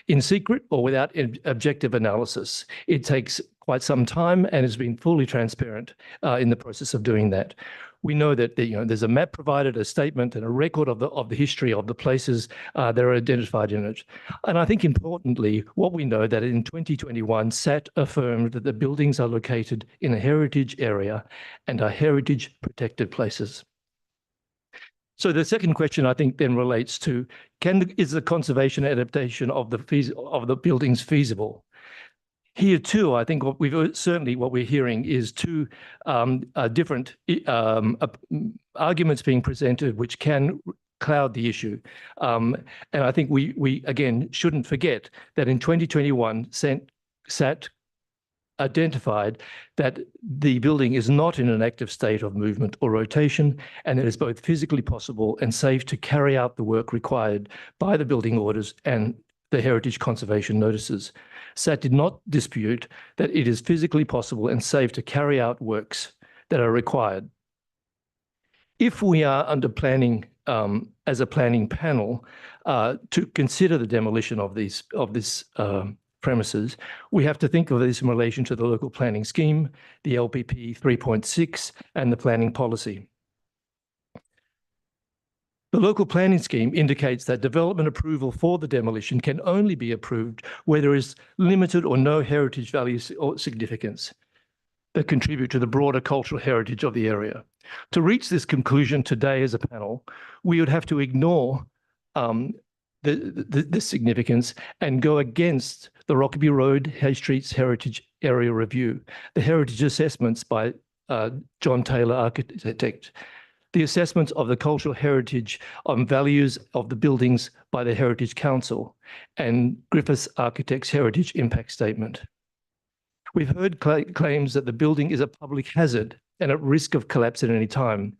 in secret or without objective analysis. It takes quite some time and has been fully transparent in the process of doing that. We know that there's a map provided, a statement, and a record of the history of the places that are identified in it. And I think importantly, what we know that in 2021, SAT affirmed that the buildings are located in a heritage area and are heritage protected places. So the second question, I think, then relates to, is the conservation adaptation of the buildings feasible? Here too, I think what we're hearing is two different arguments being presented, which can cloud the issue. And I think we again shouldn't forget that in 2021, SAT identified that the building is not in an active state of movement or rotation, and it is both physically possible and safe to carry out the work required by the building orders and the heritage conservation notices. SAT did not dispute that it is physically possible and safe to carry out works that are required. If we are under planning as a planning panel to consider the demolition of this premises, we have to think of this in relation to the local planning scheme, the LPP 3.6, and the planning policy. The local planning scheme indicates that development approval for the demolition can only be approved where there is limited or no heritage values or significance that contribute to the broader cultural heritage of the area. To reach this conclusion today as a panel, we would have to ignore the significance and go against the Rockaby Road Hay Streets Heritage Area Review, the heritage assessments by John Taylor Architect, the assessments of the cultural heritage on values of the buildings by the Heritage Council, and Griffiths Architects Heritage Impact Statement. We've heard claims that the building is a public hazard and at risk of collapse at any time.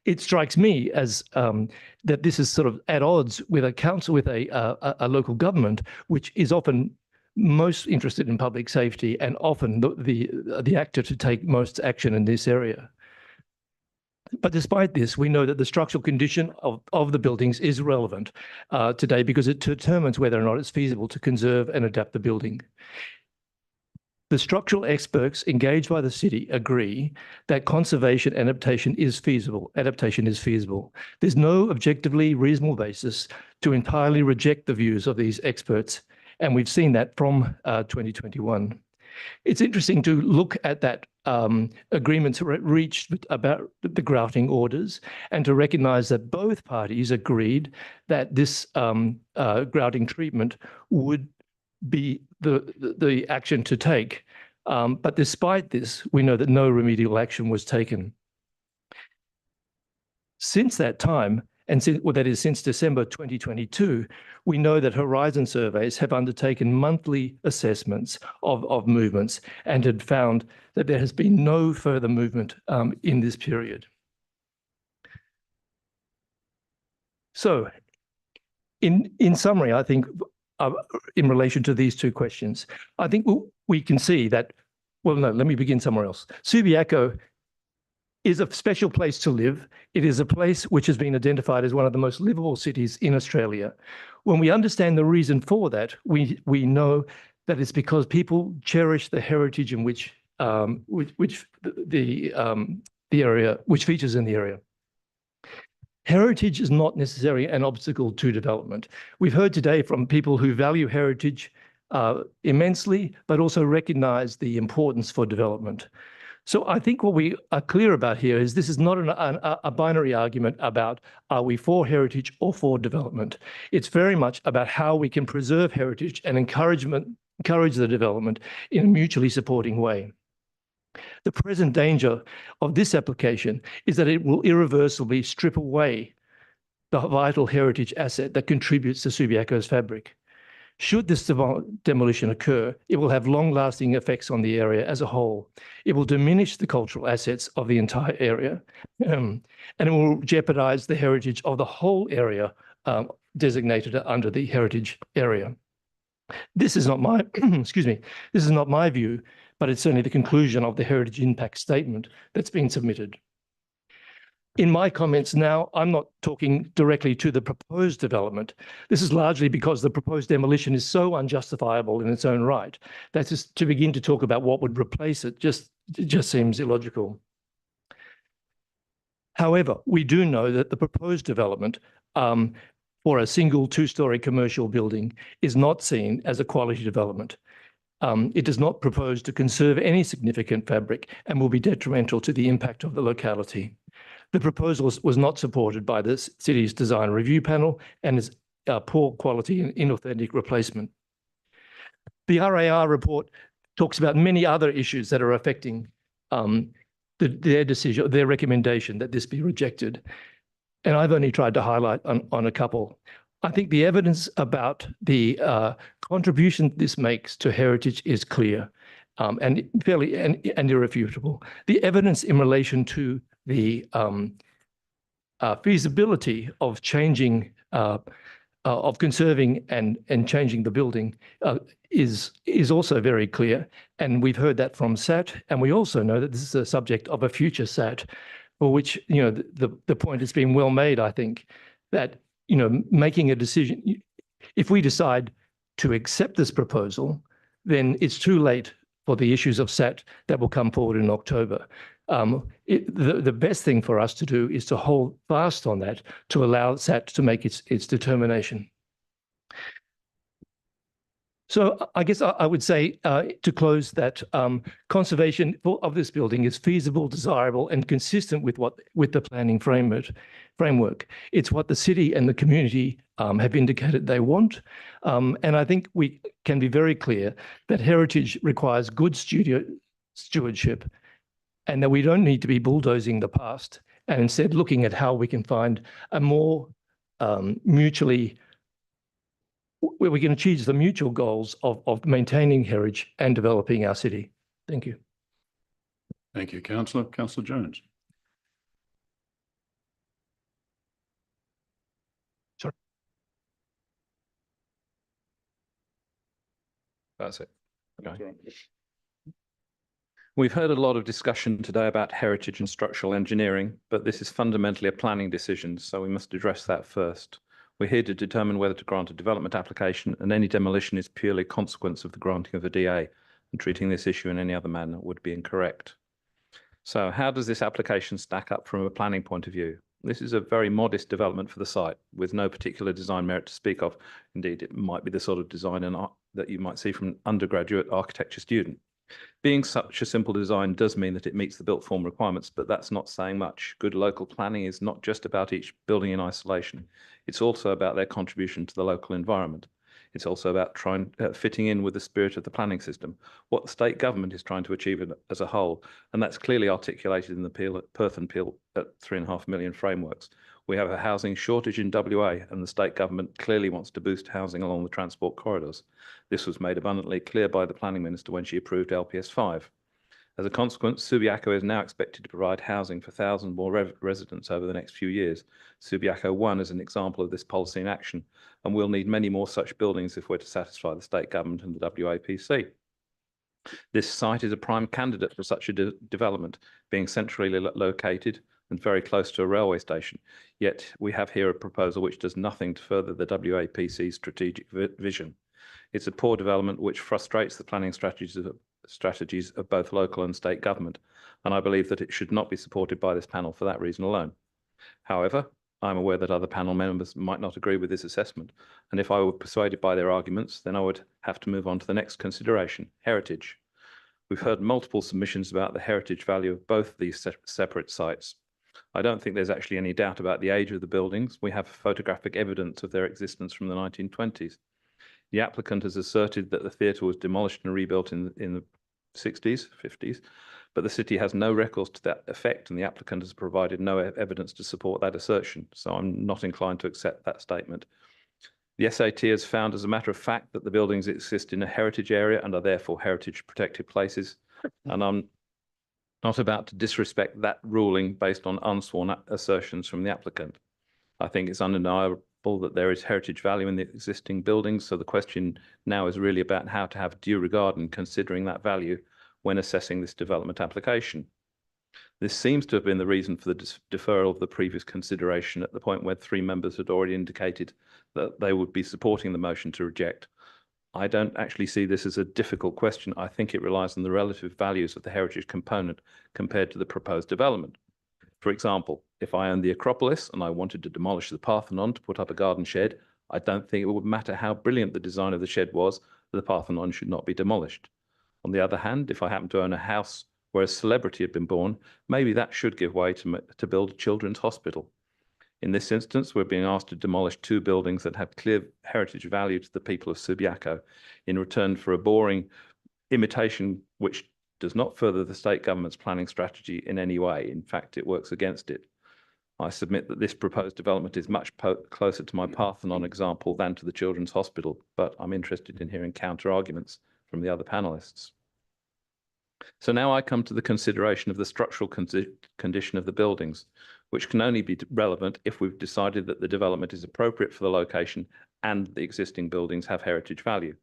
It strikes me as that this is sort of at odds with a council, with a local government, which is often most interested in public safety and often the actor to take most action in this area. But despite this, we know that the structural condition of the buildings is relevant today because it determines whether or not it's feasible to conserve and adapt the building. The structural experts engaged by the city agree that conservation adaptation is feasible. There's no objectively reasonable basis to entirely reject the views of these experts, and we've seen that from 2021. It's interesting to look at that agreements reached about the grouting orders and to recognise that both parties agreed that this grouting treatment would be the action to take. But despite this, we know that no remedial action was taken. Since that time, and since December 2022, we know that Horizon surveys have undertaken monthly assessments of movements and had found that there has been no further movement in this period. So, in summary, I think in relation to these two questions, I think we can see that, well, no, let me begin somewhere else. Subiaco is a special place to live. It is a place which has been identified as one of the most livable cities in Australia. When we understand the reason for that, we know that it's because people cherish the heritage in which the area, which features in the area. Heritage is not necessarily an obstacle to development. We've heard today from people who value heritage immensely, but also recognise the importance for development. So I think what we are clear about here is this is not a binary argument about are we for heritage or for development. It's very much about how we can preserve heritage and encourage the development in a mutually supporting way. The present danger of this application is that it will irreversibly strip away the vital heritage asset that contributes to Subiaco's fabric. Should this demolition occur, it will have long-lasting effects on the area as a whole. It will diminish the cultural assets of the entire area, and it will jeopardise the heritage of the whole area designated under the heritage area. This is not my, excuse me, this is not my view, but it's certainly the conclusion of the heritage impact statement that's been submitted. In my comments now, I'm not talking directly to the proposed development. This is largely because the proposed demolition is so unjustifiable in its own right that to begin to talk about what would replace it just seems illogical. However, we do know that the proposed development for a single two-storey commercial building is not seen as a quality development. It does not propose to conserve any significant fabric and will be detrimental to the impact of the locality. The proposal was not supported by the city's design review panel and is poor quality and inauthentic replacement. The RAR report talks about many other issues that are affecting their decision, their recommendation that this be rejected. And I've only tried to highlight on a couple. I think the evidence about the contribution this makes to heritage is clear and fairly and irrefutable. The evidence in relation to the feasibility of changing, of conserving and changing the building is also very clear. And we've heard that from SAT, and we also know that this is a subject of a future SAT, for which, you know, the point has been well made, I think, that, you know, making a decision, if we decide to accept this proposal, then it's too late for the issues of SAT that will come forward in October. The best thing for us to do is to hold fast on that to allow SAT to make its determination. So I guess I would say to close that conservation of this building is feasible, desirable, and consistent with the planning framework. It's what the city and the community have indicated they want. And I think we can be very clear that heritage requires good stewardship, and that we don't need to be bulldozing the past, and instead looking at how we can find a more where we can achieve the mutual goals of maintaining heritage and developing our city. Thank you. Thank you, Councillor. Councillor Jones. Sorry. That's it. Okay. We've heard a lot of discussion today about heritage and structural engineering, but this is fundamentally a planning decision, so we must address that first. We're here to determine whether to grant a development application, and any demolition is purely a consequence of the granting of the DA, and treating this issue in any other manner would be incorrect. So how does this application stack up from a planning point of view? This is a very modest development for the site with no particular design merit to speak of. Indeed, it might be the sort of design that you might see from an undergraduate architecture student. Being such a simple design does mean that it meets the built form requirements, but that's not saying much. Good local planning is not just about each building in isolation. It's also about their contribution to the local environment. It's also about fitting in with the spirit of the planning system, what the state government is trying to achieve as a whole, and that's clearly articulated in the Perth and Peel at 3.5 million frameworks. We have a housing shortage in WA, and the state government clearly wants to boost housing along the transport corridors. This was made abundantly clear by the planning minister when she approved LPS 5. As a consequence, Subiaco is now expected to provide housing for thousands more residents over the next few years. Subiaco 1 is an example of this policy in action, and we'll need many more such buildings if we're to satisfy the state government and the WAPC. This site is a prime candidate for such a development, being centrally located and very close to a railway station. Yet we have here a proposal which does nothing to further the WAPC's strategic vision. It's a poor development which frustrates the planning strategies of both local and state government, and I believe that it should not be supported by this panel for that reason alone. However, I'm aware that other panel members might not agree with this assessment, and if I were persuaded by their arguments, then I would have to move on to the next consideration, heritage. We've heard multiple submissions about the heritage value of both these separate sites. I don't think there's actually any doubt about the age of the buildings. We have photographic evidence of their existence from the 1920s. The applicant has asserted that the theatre was demolished and rebuilt in the 60s, 50s, but the city has no records to that effect, and the applicant has provided no evidence to support that assertion, so I'm not inclined to accept that statement. The SAT has found as a matter of fact that the buildings exist in a heritage area and are therefore heritage protected places, and I'm not about to disrespect that ruling based on unsworn assertions from the applicant. I think it's undeniable that there is heritage value in the existing buildings, so the question now is really about how to have due regard in considering that value when assessing this development application. This seems to have been the reason for the deferral of the previous consideration at the point where 3 members had already indicated that they would be supporting the motion to reject. I don't actually see this as a difficult question. I think it relies on the relative values of the heritage component compared to the proposed development. For example, if I owned the Acropolis and I wanted to demolish the Parthenon to put up a garden shed, I don't think it would matter how brilliant the design of the shed was, the Parthenon should not be demolished. On the other hand, if I happen to own a house where a celebrity had been born, maybe that should give way to build a children's hospital. In this instance, we're being asked to demolish 2 buildings that have clear heritage value to the people of Subiaco in return for a boring imitation which does not further the state government's planning strategy in any way. In fact, it works against it. I submit that this proposed development is much closer to my Parthenon example than to the Children's Hospital, but I'm interested in hearing counter arguments from the other panelists. So now I come to the consideration of the structural condition of the buildings, which can only be relevant if we've decided that the development is appropriate for the location and the existing buildings have heritage value.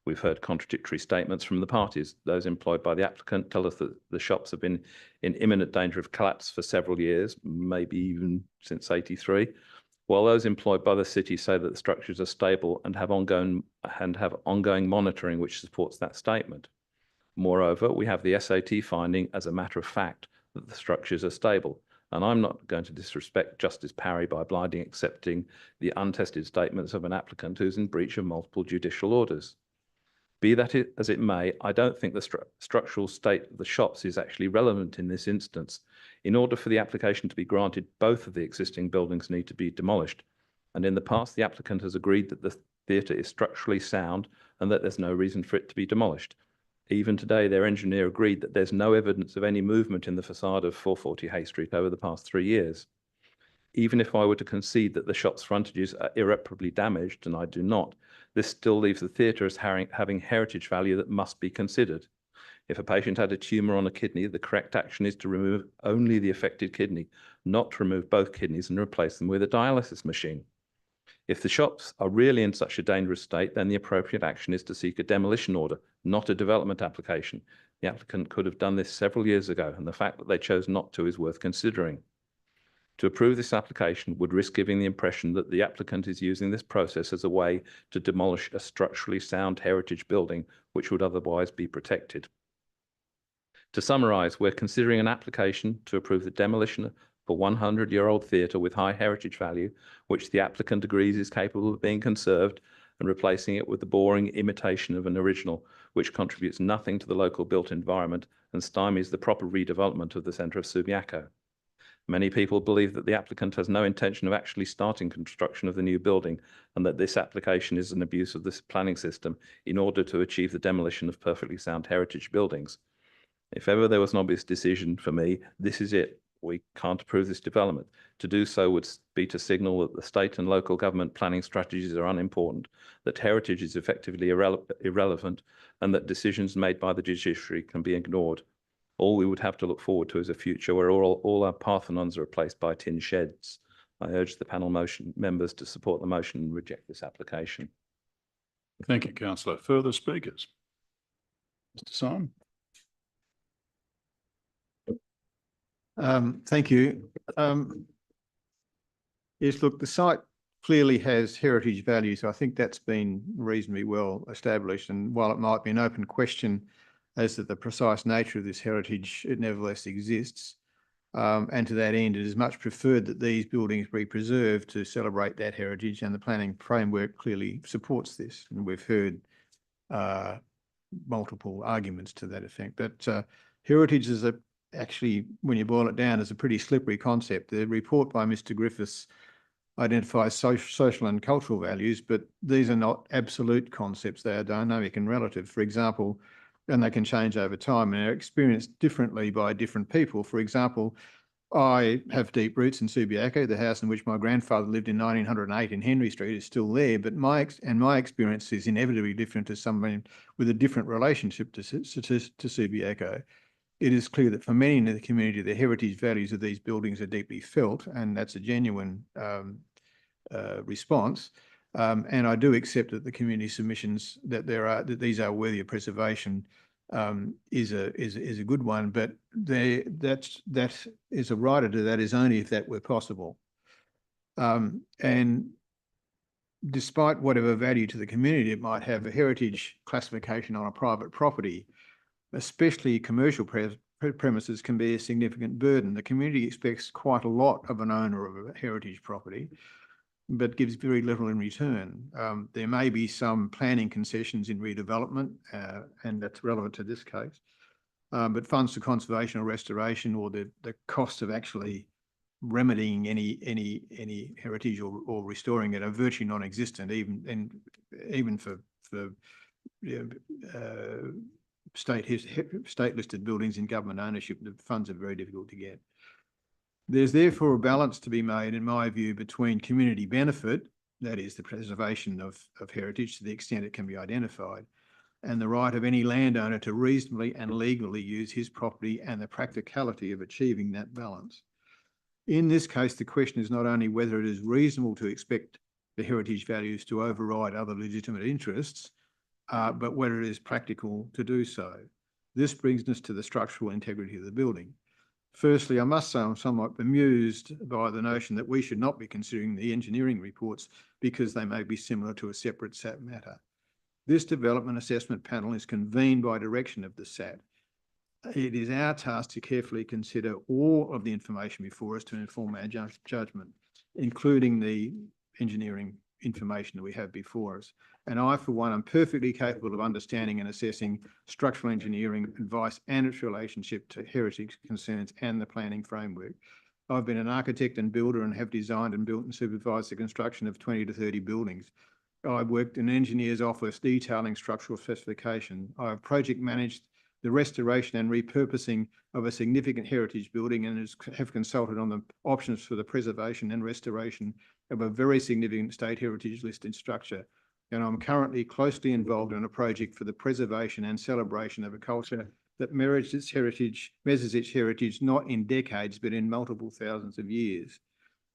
We've heard contradictory statements from the parties. Those employed by the applicant tell us that the shops have been in imminent danger of collapse for several years, maybe even since '83, while those employed by the city say that the structures are stable and have ongoing monitoring which supports that statement. Moreover, we have the SAT finding as a matter of fact that the structures are stable, and I'm not going to disrespect Justice Parry by blindly accepting the untested statements of an applicant who's in breach of multiple judicial orders. Be that as it may, I don't think the structural state of the shops is actually relevant in this instance. In order for the application to be granted, both of the existing buildings need to be demolished. And in the past, the applicant has agreed that the theatre is structurally sound and that there's no reason for it to be demolished. Even today, their engineer agreed that there's no evidence of any movement in the facade of 440 Hay Street over the past 3 years. Even if I were to concede that the shop's frontages are irreparably damaged, and I do not, this still leaves the theatre as having heritage value that must be considered. If a patient had a tumour on a kidney, the correct action is to remove only the affected kidney, not to remove both kidneys and replace them with a dialysis machine. If the shops are really in such a dangerous state, then the appropriate action is to seek a demolition order, not a development application. The applicant could have done this several years ago, and the fact that they chose not to is worth considering. To approve this application would risk giving the impression that the applicant is using this process as a way to demolish a structurally sound heritage building which would otherwise be protected. To summarise, we're considering an application to approve the demolition of a 100-year-old theatre with high heritage value, which the applicant agrees is capable of being conserved, and replacing it with the boring imitation of an original, which contributes nothing to the local built environment and stymies the proper redevelopment of the centre of Subiaco. Many people believe that the applicant has no intention of actually starting construction of the new building and that this application is an abuse of this planning system in order to achieve the demolition of perfectly sound heritage buildings. If ever there was an obvious decision for me, this is it. We can't approve this development. To do so would be to signal that the state and local government planning strategies are unimportant, that heritage is effectively irrelevant, and that decisions made by the judiciary can be ignored. All we would have to look forward to is a future where all our Parthenons are replaced by tin sheds. I urge the panel members to support the motion and reject this application. Thank you, councillor. Further speakers? Mr. Simon. Thank you. Yes, look, the site clearly has heritage value, so I think that's been reasonably well established. And while it might be an open question as to the precise nature of this heritage, it nevertheless exists. And to that end, it is much preferred that these buildings be preserved to celebrate that heritage, and the planning framework clearly supports this. And we've heard multiple arguments to that effect. But heritage is actually, when you boil it down, is a pretty slippery concept. The report by Mr. Griffiths identifies social and cultural values, but these are not absolute concepts. They are dynamic and relative. For example, and they can change over time and are experienced differently by different people. For example, I have deep roots in Subiaco. The house in which my grandfather lived in 1908 in Henry Street is still there, but my experience is inevitably different to someone with a different relationship to Subiaco. It is clear that for many in the community, the heritage values of these buildings are deeply felt, and that's a genuine response. And I do accept that the community submissions that these are worthy of preservation is a good one, but that is a rider to that is only if that were possible. And despite whatever value to the community it might have, a heritage classification on a private property, especially commercial premises, can be a significant burden. The community expects quite a lot of an owner of a heritage property, but gives very little in return. There may be some planning concessions in redevelopment, and that's relevant to this case, but funds for conservation or restoration, or the cost of actually remedying any heritage or restoring it, are virtually non-existent, even for state-listed buildings in government ownership. The funds are very difficult to get. There's therefore a balance to be made, in my view, between community benefit, that is the preservation of heritage to the extent it can be identified, and the right of any landowner to reasonably and legally use his property, and the practicality of achieving that balance. In this case, the question is not only whether it is reasonable to expect the heritage values to override other legitimate interests, but whether it is practical to do so. This brings us to the structural integrity of the building. Firstly, I must say I'm somewhat bemused by the notion that we should not be considering the engineering reports because they may be similar to a separate SAT matter. This development assessment panel is convened by direction of the SAT. It is our task to carefully consider all of the information before us to inform our judgment, including the engineering information that we have before us. And I, for one, am perfectly capable of understanding and assessing structural engineering advice and its relationship to heritage concerns and the planning framework. I've been an architect and builder and have designed and built and supervised the construction of 20 to 30 buildings. I've worked in an engineer's office detailing structural specification. I've project managed the restoration and repurposing of a significant heritage building and have consulted on the options for the preservation and restoration of a very significant state heritage listed structure. And I'm currently closely involved in a project for the preservation and celebration of a culture that measures its heritage not in decades, but in multiple thousands of years.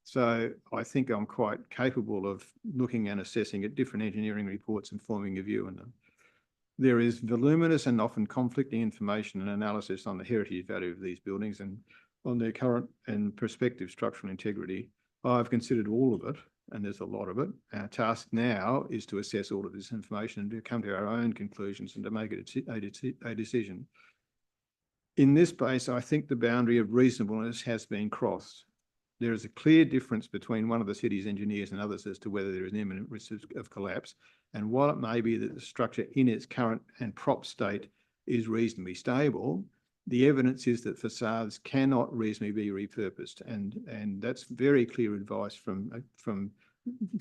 So I think I'm quite capable of looking and assessing at different engineering reports and forming a view on them. There is voluminous and often conflicting information and analysis on the heritage value of these buildings, and on their current and prospective structural integrity. I've considered all of it, and there's a lot of it. Our task now is to assess all of this information and to come to our own conclusions and to make a decision. In this space, I think the boundary of reasonableness has been crossed. There is a clear difference between one of the city's engineers and others as to whether there is an imminent risk of collapse. And while it may be that the structure in its current and prop state is reasonably stable, the evidence is that facades cannot reasonably be repurposed. And that's very clear advice from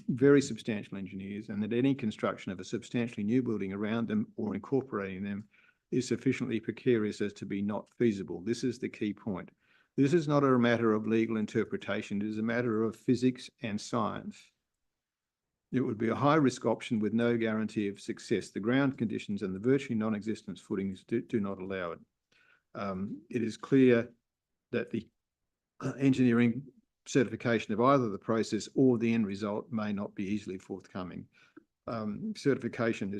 very substantial engineers, and that any construction of a substantially new building around them or incorporating them is sufficiently precarious as to be not feasible. This is the key point. This is not a matter of legal interpretation. It is a matter of physics and science. It would be a high-risk option with no guarantee of success. The ground conditions and the virtually non-existent footings do not allow it. It is clear that the engineering certification of either the process or the end result may not be easily forthcoming. Certification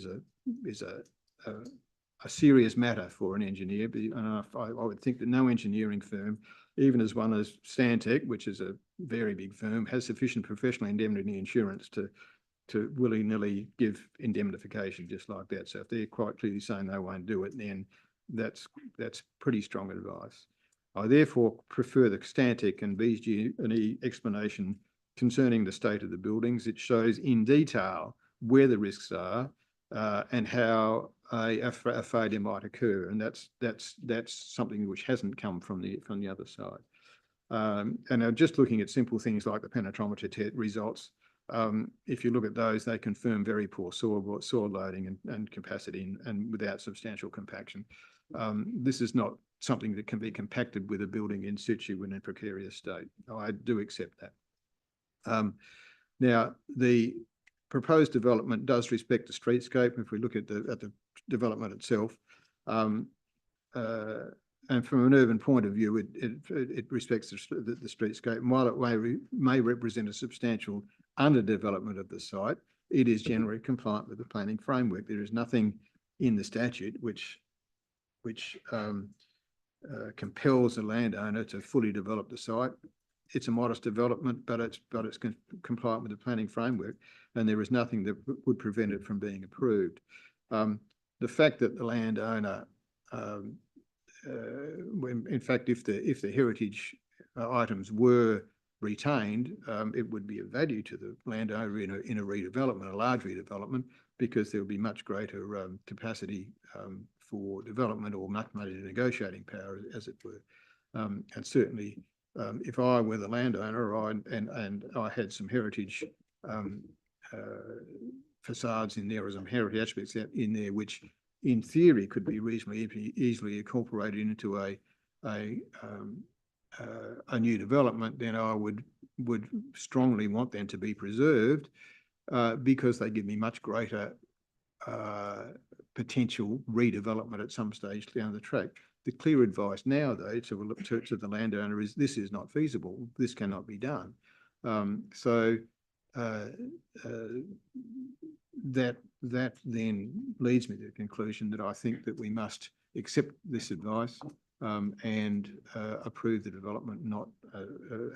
is a serious matter for an engineer, and I would think that no engineering firm, even as one as Stantec, which is a very big firm, has sufficient professional indemnity insurance to willy-nilly give indemnification just like that. So if they're quite clearly saying they won't do it, then that's pretty strong advice. I therefore prefer the Stantec and BG&E explanation concerning the state of the buildings. It shows in detail where the risks are and how a failure might occur, and that's something which hasn't come from the other side. And just looking at simple things like the penetrometer results, if you look at those, they confirm very poor soil loading and capacity and without substantial compaction. This is not something that can be compacted with a building in situ in a precarious state. I do accept that. Now, the proposed development does respect the streetscape. If we look at the development itself, and from an urban point of view, it respects the streetscape. And while it may represent a substantial underdevelopment of the site, it is generally compliant with the planning framework. There is nothing in the statute which compels the landowner to fully develop the site. It's a modest development, but it's compliant with the planning framework, and there is nothing that would prevent it from being approved. The fact that the landowner, in fact, if the heritage items were retained, it would be of value to the landowner in a redevelopment, a large redevelopment, because there would be much greater capacity for development, or much greater negotiating power, as it were. And certainly, if I were the landowner and I had some heritage facades in there, or some heritage aspects in there, which in theory could be reasonably easily incorporated into a new development, then I would strongly want them to be preserved because they give me much greater potential redevelopment at some stage down the track. The clear advice now, though, to the landowner is this is not feasible. This cannot be done. That then leads me to the conclusion that I think that we must accept this advice and approve the development,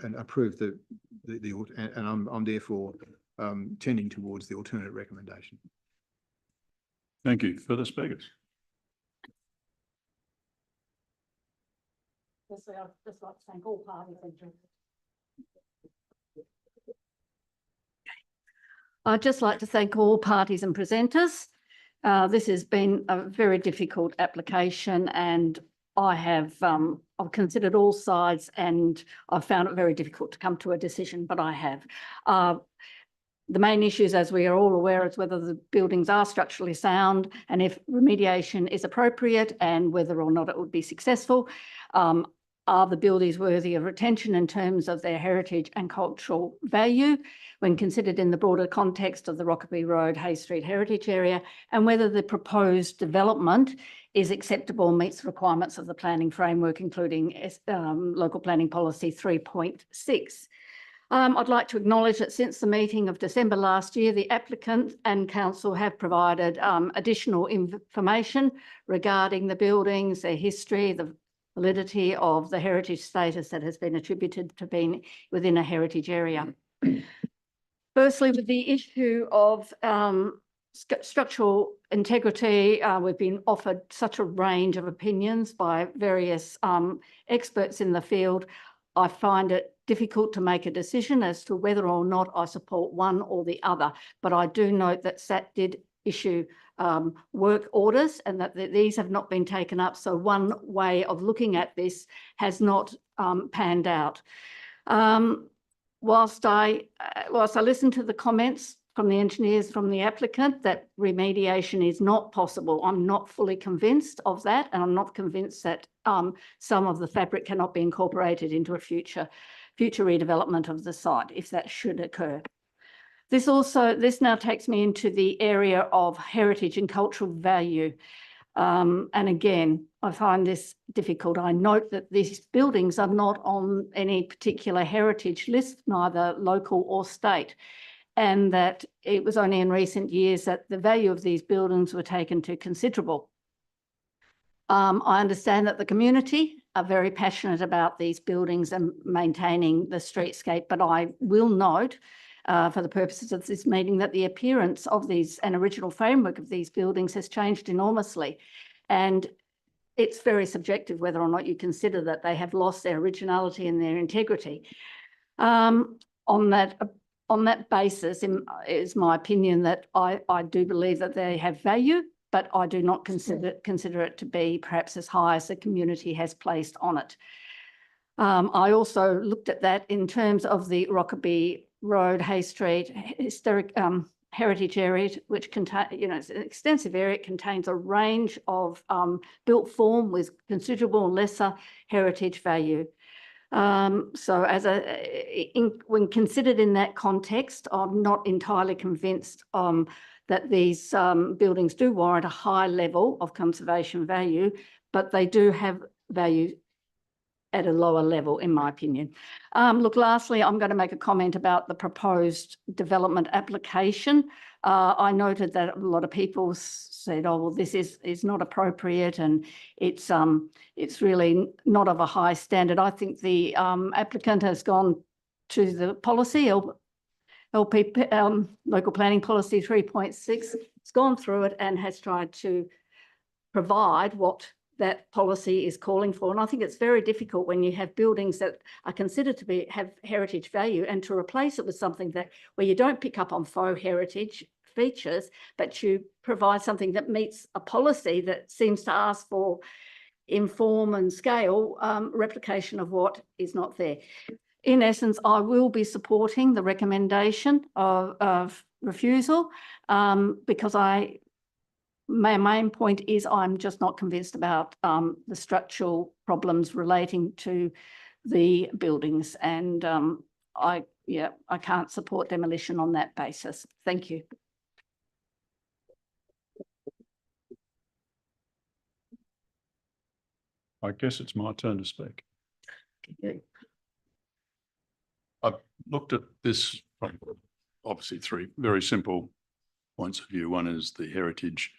and approve and I'm therefore tending towards the alternate recommendation. Thank you. Further speakers? Firstly, I'd just like to thank all parties. I'd just like to thank all parties and presenters. This has been a very difficult application, and I've considered all sides, and I've found it very difficult to come to a decision, but I have. The main issues, as we are all aware, is whether the buildings are structurally sound and if remediation is appropriate and whether or not it would be successful. Are the buildings worthy of retention in terms of their heritage and cultural value when considered in the broader context of the Rockaby Road, Hay Street Heritage Area, and whether the proposed development is acceptable and meets the requirements of the planning framework, including Local Planning Policy 3.6. I'd like to acknowledge that since the meeting of December last year, the applicant and council have provided additional information regarding the buildings, their history, the validity of the heritage status that has been attributed to being within a heritage area. Firstly, with the issue of structural integrity, we've been offered such a range of opinions by various experts in the field. I find it difficult to make a decision as to whether or not I support one or the other, but I do note that SAT did issue work orders and that these have not been taken up. So one way of looking at this has not panned out. Whilst I listen to the comments from the engineers, from the applicant, that remediation is not possible, I'm not fully convinced of that, and I'm not convinced that some of the fabric cannot be incorporated into a future redevelopment of the site, if that should occur. This now takes me into the area of heritage and cultural value. And again, I find this difficult. I note that these buildings are not on any particular heritage list, neither local or state, and that it was only in recent years that the value of these buildings were taken to considerable. I understand that the community are very passionate about these buildings and maintaining the streetscape, but I will note for the purposes of this meeting that the appearance of these and original framework of these buildings has changed enormously. And it's very subjective whether or not you consider that they have lost their originality and their integrity. On that basis, is my opinion that I do believe that they have value, but I do not consider it to be perhaps as high as the community has placed on it. I also looked at that in terms of the Rockaby Road, Hay Street, historic heritage area, which contain, it's an extensive area. It contains a range of built form with considerable and lesser heritage value. So when considered in that context, I'm not entirely convinced that these buildings do warrant a high level of conservation value, but they do have value at a lower level, in my opinion. Look, lastly, I'm going to make a comment about the proposed development application. I noted that a lot of people said, oh, well, this is not appropriate and it's really not of a high standard. I think the applicant has gone to the policy, LP, Local Planning Policy 3.6. It's gone through it and has tried to provide what that policy is calling for. And I think it's very difficult when you have buildings that are considered to have heritage value and to replace it with something where you don't pick up on faux heritage features, but you provide something that meets a policy that seems to ask for in form and scale replication of what is not there. In essence, I will be supporting the recommendation of refusal because my main point is I'm just not convinced about the structural problems relating to the buildings, and I can't support demolition on that basis. Thank you. I guess it's my turn to speak. I've looked at this from obviously three very simple points of view. One is the heritage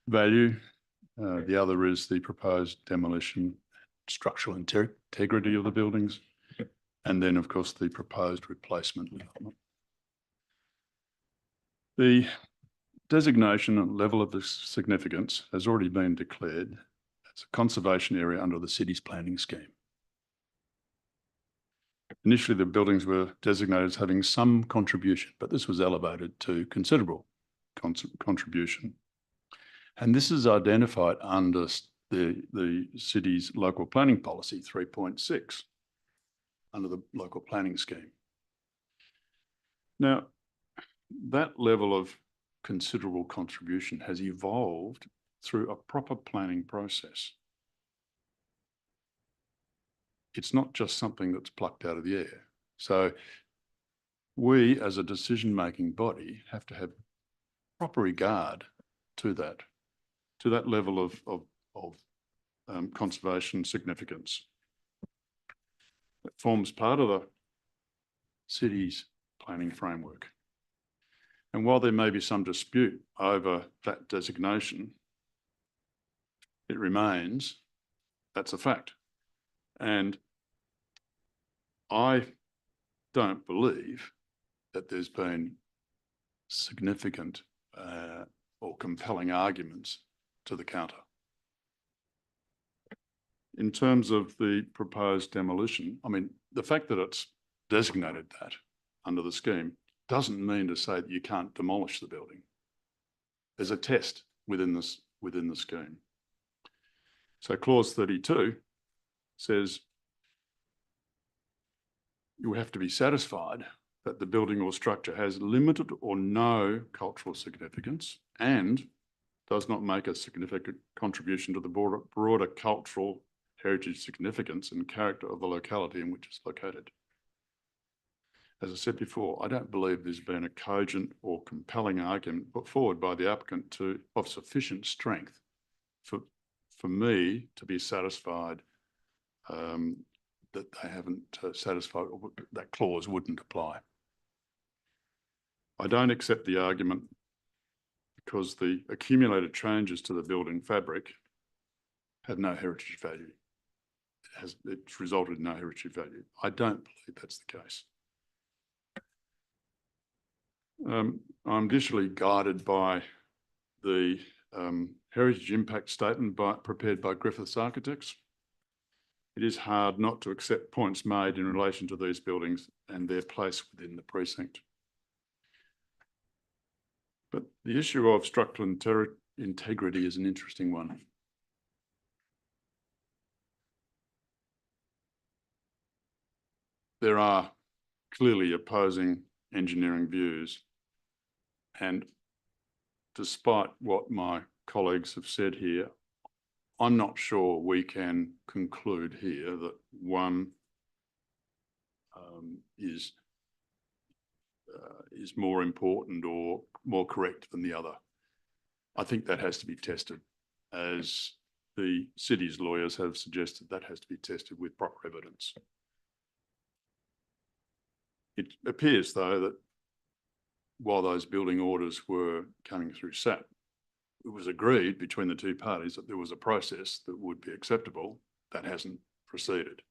value. The other is the proposed demolition, structural integrity of the buildings. And then, of course, the proposed replacement. The designation and level of the significance has already been declared as a conservation area under the city's planning scheme. Initially, the buildings were designated as having some contribution, but this was elevated to considerable contribution. And this is identified under the city's local planning policy 3.6 under the local planning scheme. Now, that level of considerable contribution has evolved through a proper planning process. It's not just something that's plucked out of the air. So we, as a decision-making body, have to have proper regard to that level of conservation significance. It forms part of the city's planning framework. And while there may be some dispute over that designation, it remains, that's a fact. And I don't believe that there's been significant or compelling arguments to the counter. In terms of the proposed demolition, I mean, the fact that it's designated that under the scheme doesn't mean to say that you can't demolish the building. There's a test within the scheme. So clause 32 says you have to be satisfied that the building or structure has limited or no cultural significance and does not make a significant contribution to the broader cultural heritage significance and character of the locality in which it's located. As I said before, I don't believe there's been a cogent or compelling argument put forward by the applicant of sufficient strength for me to be satisfied that they haven't satisfied, or that clause wouldn't apply. I don't accept the argument because the accumulated changes to the building fabric have no heritage value. It's resulted in no heritage value. I don't believe that's the case. I'm additionally guided by the heritage impact statement prepared by Griffiths Architects. It is hard not to accept points made in relation to these buildings and their place within the precinct. But the issue of structural integrity is an interesting one. There are clearly opposing engineering views, and despite what my colleagues have said here, I'm not sure we can conclude here that one is more important or more correct than the other. I think that has to be tested, as the city's lawyers have suggested. That has to be tested with proper evidence. It appears, though, that while those building orders were coming through SAP, it was agreed between the two parties that there was a process that would be acceptable. That hasn't proceeded.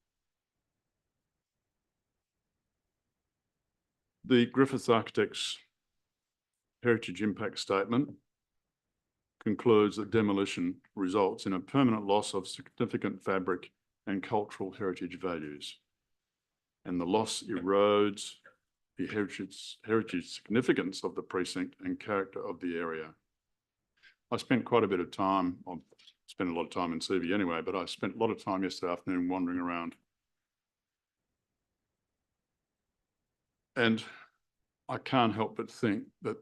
The Griffiths Architects Heritage Impact Statement concludes that demolition results in a permanent loss of significant fabric and cultural heritage values, and the loss erodes the heritage significance of the precinct and character of the area. I spent quite a bit of time, I spent a lot of time in Subi anyway, but I spent a lot of time yesterday afternoon wandering around. And I can't help but think that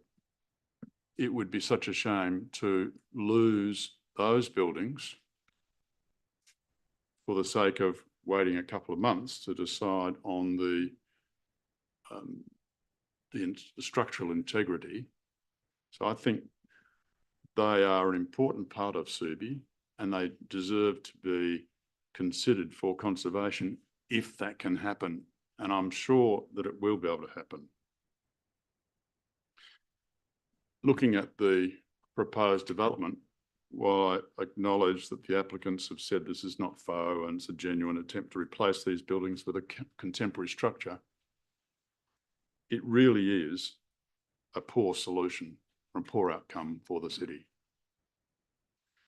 it would be such a shame to lose those buildings for the sake of waiting a couple of months to decide on the structural integrity. So I think they are an important part of Subi and they deserve to be considered for conservation if that can happen. And I'm sure that it will be able to happen. Looking at the proposed development, while I acknowledge that the applicants have said this is not faux and it's a genuine attempt to replace these buildings with a contemporary structure, it really is a poor solution and a poor outcome for the city.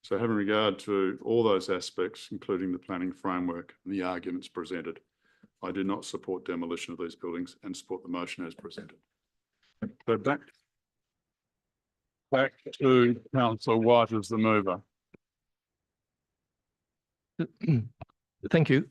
So having regard to all those aspects, including the planning framework and the arguments presented, I do not support demolition of these buildings and support the motion as presented. So back to Councillor White as the mover. Thank you.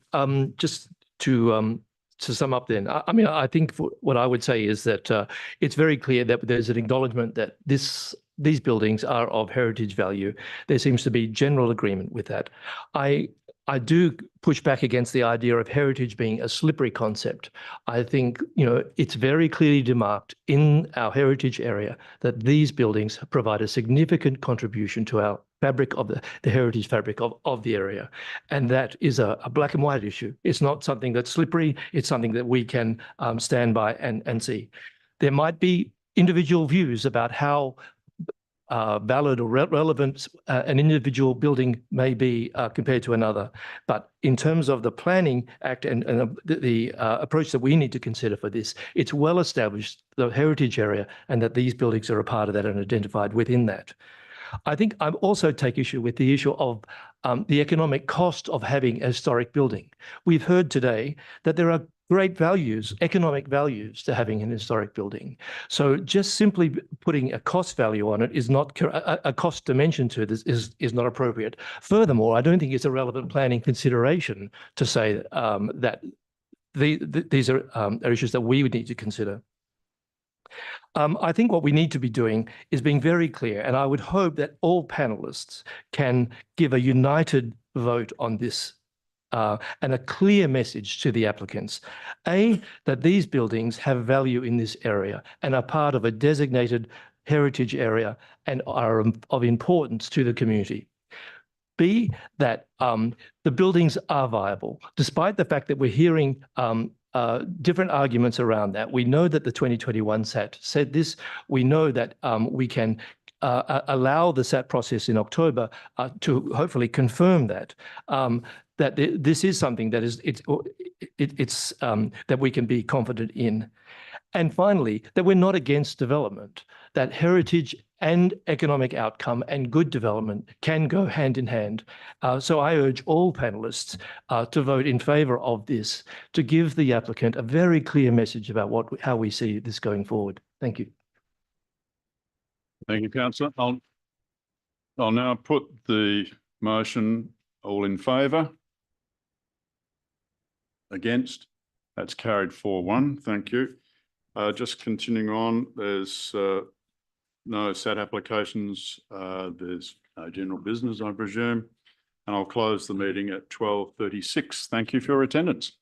Just to sum up then, I mean, I think what I would say is that it's very clear that there's an acknowledgement that these buildings are of heritage value. There seems to be general agreement with that. I do push back against the idea of heritage being a slippery concept. I think, you know, it's very clearly demarked in our heritage area that these buildings provide a significant contribution to our fabric of the heritage fabric of the area. And that is a black and white issue. It's not something that's slippery. It's something that we can stand by and see. There might be individual views about how valid or relevant an individual building may be compared to another. But in terms of the Planning Act and the approach that we need to consider for this, it's well established, the heritage area, and that these buildings are a part of that and identified within that. I think I also take issue with the issue of the economic cost of having a historic building. We've heard today that there are great values, economic values to having an historic building. So just simply putting a cost value on it is not, a cost dimension to this is not appropriate. Furthermore, I don't think it's a relevant planning consideration to say that these are issues that we would need to consider. I think what we need to be doing is being very clear, and I would hope that all panelists can give a united vote on this and a clear message to the applicants. A, that these buildings have value in this area and are part of a designated heritage area and are of importance to the community. B, that the buildings are viable, despite the fact that we're hearing different arguments around that. We know that the 2021 SAT said this. We know that we can allow the SAT process in October to hopefully confirm that. That this is something that is that we can be confident in. And finally, that we're not against development, that heritage and economic outcome and good development can go hand in hand. So I urge all panelists to vote in favour of this, to give the applicant a very clear message about how we see this going forward. Thank you. Thank you, Councillor. I'll now put the motion. All in favour? Against? That's carried 4-1. Thank you. Just continuing on, there's no SAT applications. There's no general business, I presume. And I'll close the meeting at 12:36. Thank you for your attendance.